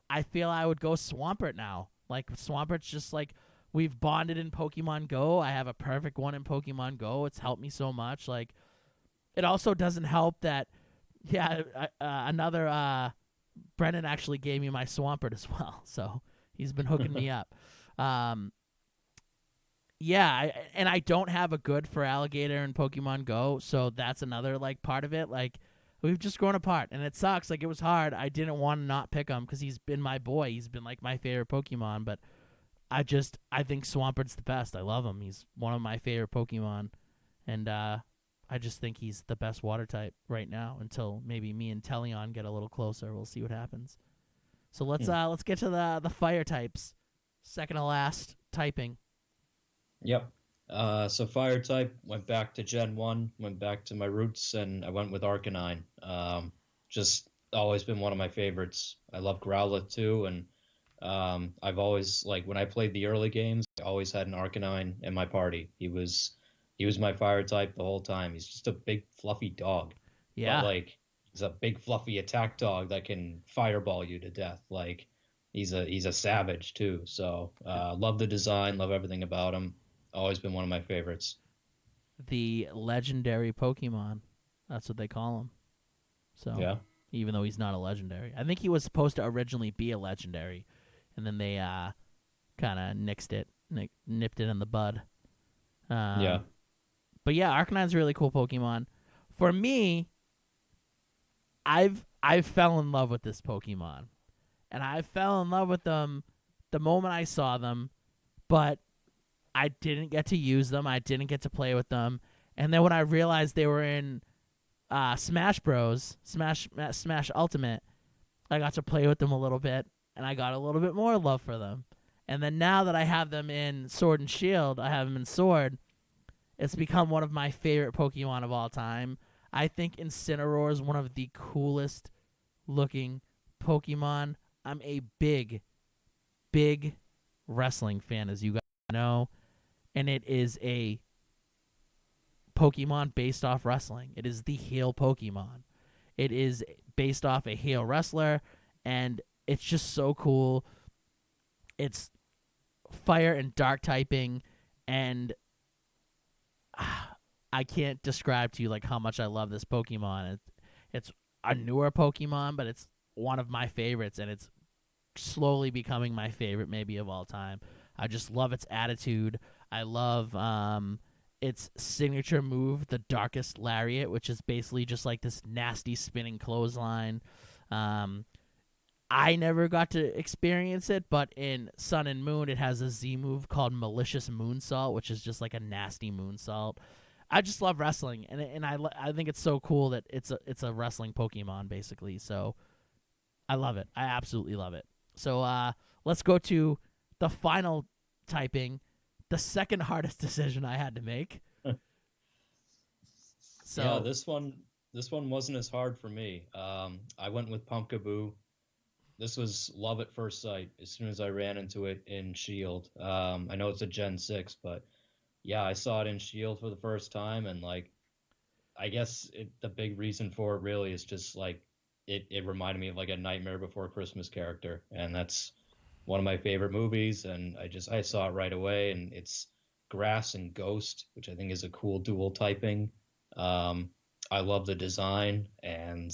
I feel I would go Swampert now. Like, Swampert's just like, we've bonded in Pokemon Go. I have a perfect one in Pokemon Go. It's helped me so much. Like, it also doesn't help that, another Brennan actually gave me my Swampert as well. So he's been hooking me up. And I don't have a good Feraligatr in Pokemon Go, so that's another like part of it. Like, we've just grown apart, and it sucks. Like, it was hard. I didn't want to not pick him because he's been my boy. He's been like my favorite Pokemon, but I think Swampert's the best. I love him. He's one of my favorite Pokemon, and I just think he's the best water type right now until maybe me and Teleon get a little closer. We'll see what happens. So let's get to the fire types. Second to last typing. Yep. So fire type, went back to Gen 1, went back to my roots, and I went with Arcanine. Just always been one of my favorites. I love Growlithe too, and I've always, like, when I played the early games, I always had an Arcanine in my party. He was my fire type the whole time. He's just a big fluffy dog. Yeah. But, like, he's a big fluffy attack dog that can fireball you to death. Like, he's a savage too. So love the design, love everything about him. Always been one of my favorites. The legendary Pokemon. That's what they call him. So yeah. Even though he's not a legendary. I think he was supposed to originally be a legendary, and then they kind of nipped it in the bud. Yeah. But yeah, Arcanine's a really cool Pokemon. For me, I fell in love with this Pokemon. And I fell in love with them the moment I saw them, but I didn't get to use them. I didn't get to play with them. And then when I realized they were in Smash Bros, Smash Ultimate, I got to play with them a little bit, and I got a little bit more love for them. And then now that I have them in Sword and Shield, I have them in Sword, it's become one of my favorite Pokemon of all time. I think Incineroar is one of the coolest looking Pokemon. I'm a big, big wrestling fan, as you guys know, and it is a Pokemon based off wrestling. It is the heel Pokemon. It is based off a heel wrestler, and it's just so cool. It's fire and dark typing, and I can't describe to you like how much I love this Pokemon. It's a newer Pokemon, but it's one of my favorites, and it's slowly becoming my favorite maybe of all time. I just love its attitude. I love its signature move, the Darkest Lariat, which is basically just like this nasty spinning clothesline. I never got to experience it, but in Sun and Moon, it has a Z move called Malicious Moonsault, which is just like a nasty moonsault. I just love wrestling, and I think it's so cool that it's a wrestling Pokemon basically. So I love it. I absolutely love it. So let's go to the final typing, the second hardest decision I had to make. So yeah, this one wasn't as hard for me. I went with Pumpkaboo. This was love at first sight as soon as I ran into it in Shield. I know it's a Gen 6, but yeah, I saw it in Shield for the first time, and like, I guess the big reason for it really is just like it reminded me of like a Nightmare Before Christmas character, and that's one of my favorite movies, and I saw it right away, and it's Grass and Ghost, which I think is a cool dual typing. I love the design, and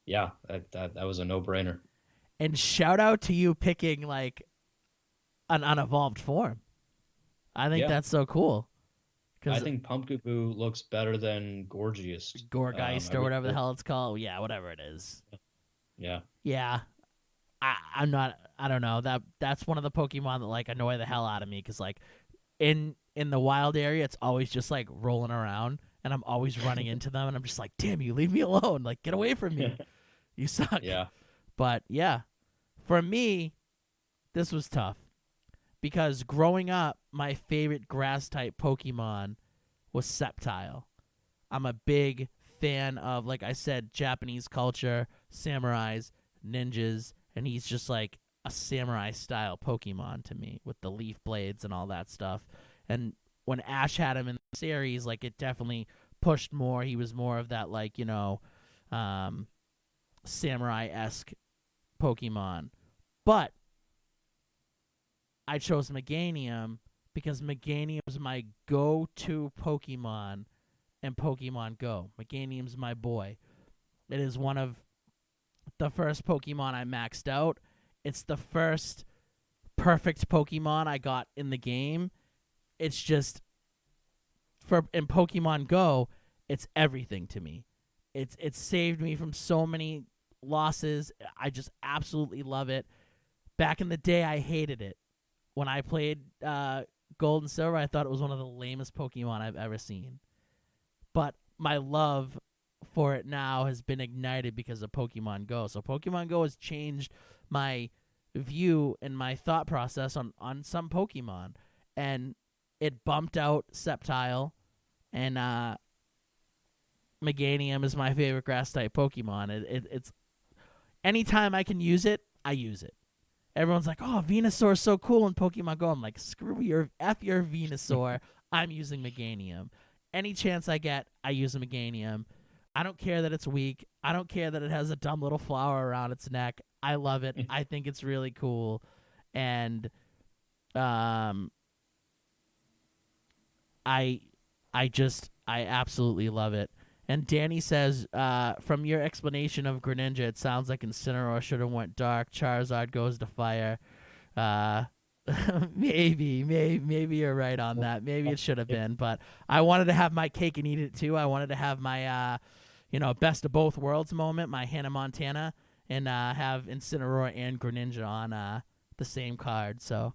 yeah, that was a no-brainer. And shout out to you picking like an unevolved form. I think that's so cool. I think Pumpkaboo looks better than Gorgeist. Gorgeist or whatever the hell it's called. Yeah, whatever it is. Yeah. Yeah. I don't know. That's one of the Pokemon that like annoy the hell out of me, because like in the wild area it's always just like rolling around, and I'm always running into them, and I'm just like, damn you, leave me alone. Like, get away from me. You suck. Yeah. But yeah, for me, this was tough. Because growing up, my favorite grass-type Pokemon was Sceptile. I'm a big fan of, like I said, Japanese culture, samurais, ninjas, and he's just like a samurai-style Pokemon to me with the leaf blades and all that stuff. And when Ash had him in the series, like, it definitely pushed more. He was more of that, like, you know, samurai-esque Pokemon. But I chose Meganium because Meganium is my go-to Pokemon in Pokemon Go. Meganium's my boy. It is one of the first Pokemon I maxed out. It's the first perfect Pokemon I got in the game. It's just, in Pokemon Go, it's everything to me. It's saved me from so many losses. I just absolutely love it. Back in the day, I hated it. When I played Gold and Silver, I thought it was one of the lamest Pokemon I've ever seen. But my love for it now has been ignited because of Pokemon Go. So Pokemon Go has changed my view and my thought process on some Pokemon. And it bumped out Sceptile, and Meganium is my favorite Grass-type Pokemon. It's anytime I can use it, I use it. Everyone's like, oh, Venusaur is so cool in Pokemon Go. I'm like, screw your Venusaur. I'm using Meganium. Any chance I get, I use a Meganium. I don't care that it's weak. I don't care that it has a dumb little flower around its neck. I love it. I think it's really cool. And I absolutely love it. And Danny says, from your explanation of Greninja, it sounds like Incineroar should have went dark. Charizard goes to fire. Maybe you're right on that. Maybe it should have been. But I wanted to have my cake and eat it too. I wanted to have my, best of both worlds moment, my Hannah Montana, and have Incineroar and Greninja on the same card. So,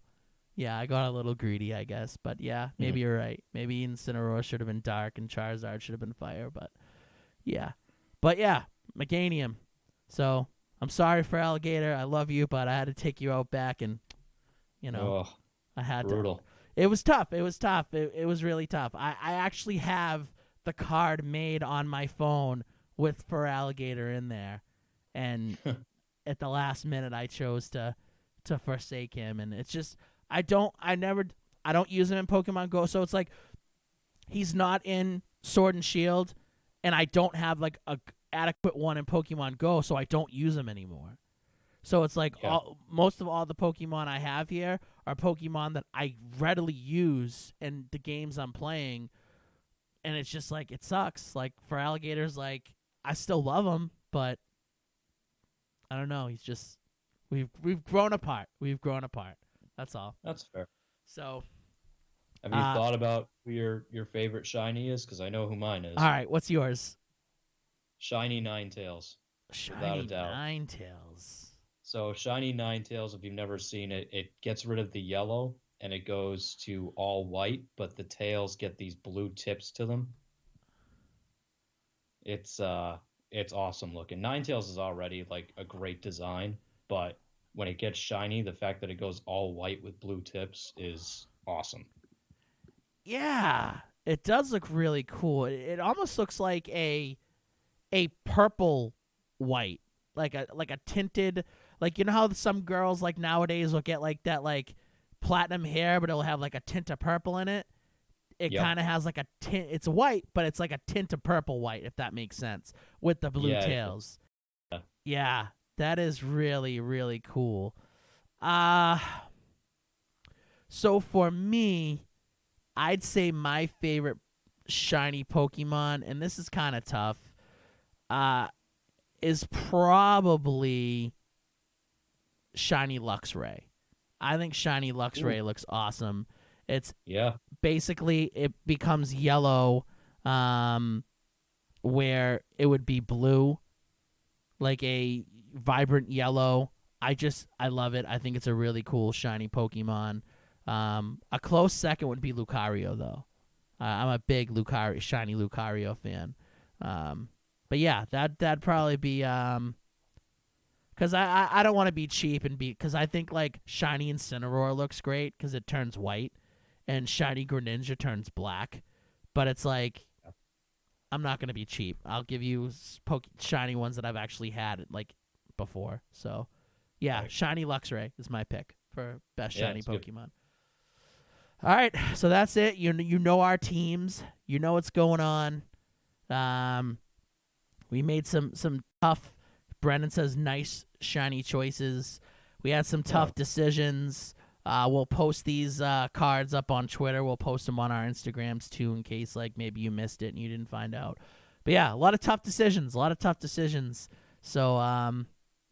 yeah, I got a little greedy, I guess. But, yeah, maybe you're right. Maybe Incineroar should have been dark and Charizard should have been fire. But, yeah. But, yeah, Meganium. So, I'm sorry for Alligator. I love you, but I had to take you out back and, I had brutal. to. It was tough. It was tough. It was really tough. I actually have the card made on my phone with Feraligatr in there. And at the last minute, I chose to forsake him. And it's just... I don't use him in Pokemon Go, so it's like he's not in Sword and Shield, and I don't have like a adequate one in Pokemon Go, so I don't use him anymore. So it's like most of all the Pokemon I have here are Pokemon that I readily use in the games I'm playing, and it's just like it sucks. Like for Alligator's, like I still love him, but I don't know. He's just we've grown apart. We've grown apart. That's all. That's fair. So, have you thought about who your favorite shiny is? Because I know who mine is. All right, what's yours? Shiny Ninetales. Shiny Ninetales. So Shiny Ninetales, if you've never seen it, it gets rid of the yellow and it goes to all white, but the tails get these blue tips to them. It's awesome looking. Ninetales is already like a great design, but when it gets shiny, the fact that it goes all white with blue tips is awesome. Yeah, it does look really cool. It almost looks like a purple white, like a tinted, like you know how some girls like nowadays will get like that like platinum hair, but it'll have like a tint of purple in it. It kind of has like a tint. It's white, but it's like a tint of purple white, if that makes sense, with the blue tails. Yeah, that is really, really cool. So for me, I'd say my favorite shiny Pokemon, and this is kind of tough, is probably Shiny Luxray. I think Shiny Luxray looks awesome. It's basically it becomes yellow, where it would be blue, like a vibrant yellow. I love it. I think it's a really cool shiny Pokemon. A close second would be Lucario, though. I'm a big shiny Lucario fan. But yeah, that'd probably be because I don't want to be cheap and because I think like shiny Incineroar looks great because it turns white, and shiny Greninja turns black. But it's like I'm not gonna be cheap. I'll give you shiny ones that I've actually had like before. So yeah, shiny Luxray is my pick for best shiny Pokemon. All right, so that's it. You know our teams. You know what's going on. We made some tough. Brendan says nice shiny choices. We had some tough decisions. We'll post these cards up on Twitter. We'll post them on our Instagrams too, in case like maybe you missed it and you didn't find out. But yeah, a lot of tough decisions. So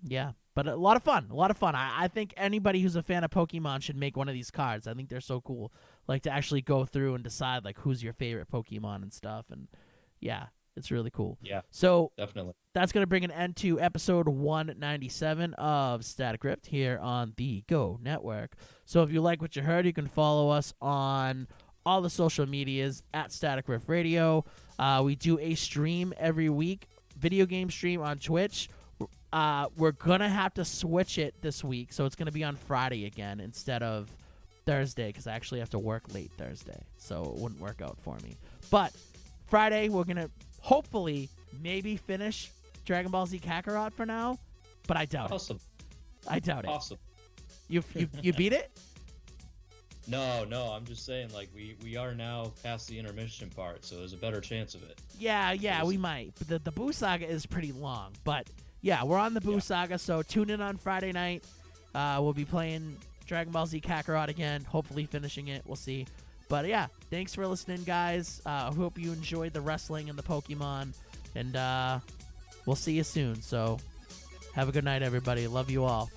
yeah. But a lot of fun. I think anybody who's a fan of Pokemon should make one of these cards. I think they're so cool. Like to actually go through and decide like who's your favorite Pokemon and stuff. And yeah, it's really cool. Yeah. So definitely. That's going to bring an end to episode 197 of Static Rift here on the Go Network. So if you like what you heard, you can follow us on all the social medias at Static Rift Radio. We do a stream every week, video game stream on Twitch. We're going to have to switch it this week, so it's going to be on Friday again instead of Thursday because I actually have to work late Thursday, so it wouldn't work out for me. But Friday, we're going to hopefully maybe finish Dragon Ball Z Kakarot for now, but I doubt it. I doubt it. Awesome. You beat it? No, I'm just saying, like, we are now past the intermission part, so there's a better chance of it. Yeah, we might. But the Boo Saga is pretty long, but yeah, we're on the Boo Saga, so tune in on Friday night. We'll be playing Dragon Ball Z Kakarot again, hopefully finishing it. We'll see. But yeah, thanks for listening, guys. I hope you enjoyed the wrestling and the Pokemon, and we'll see you soon. So have a good night, everybody. Love you all.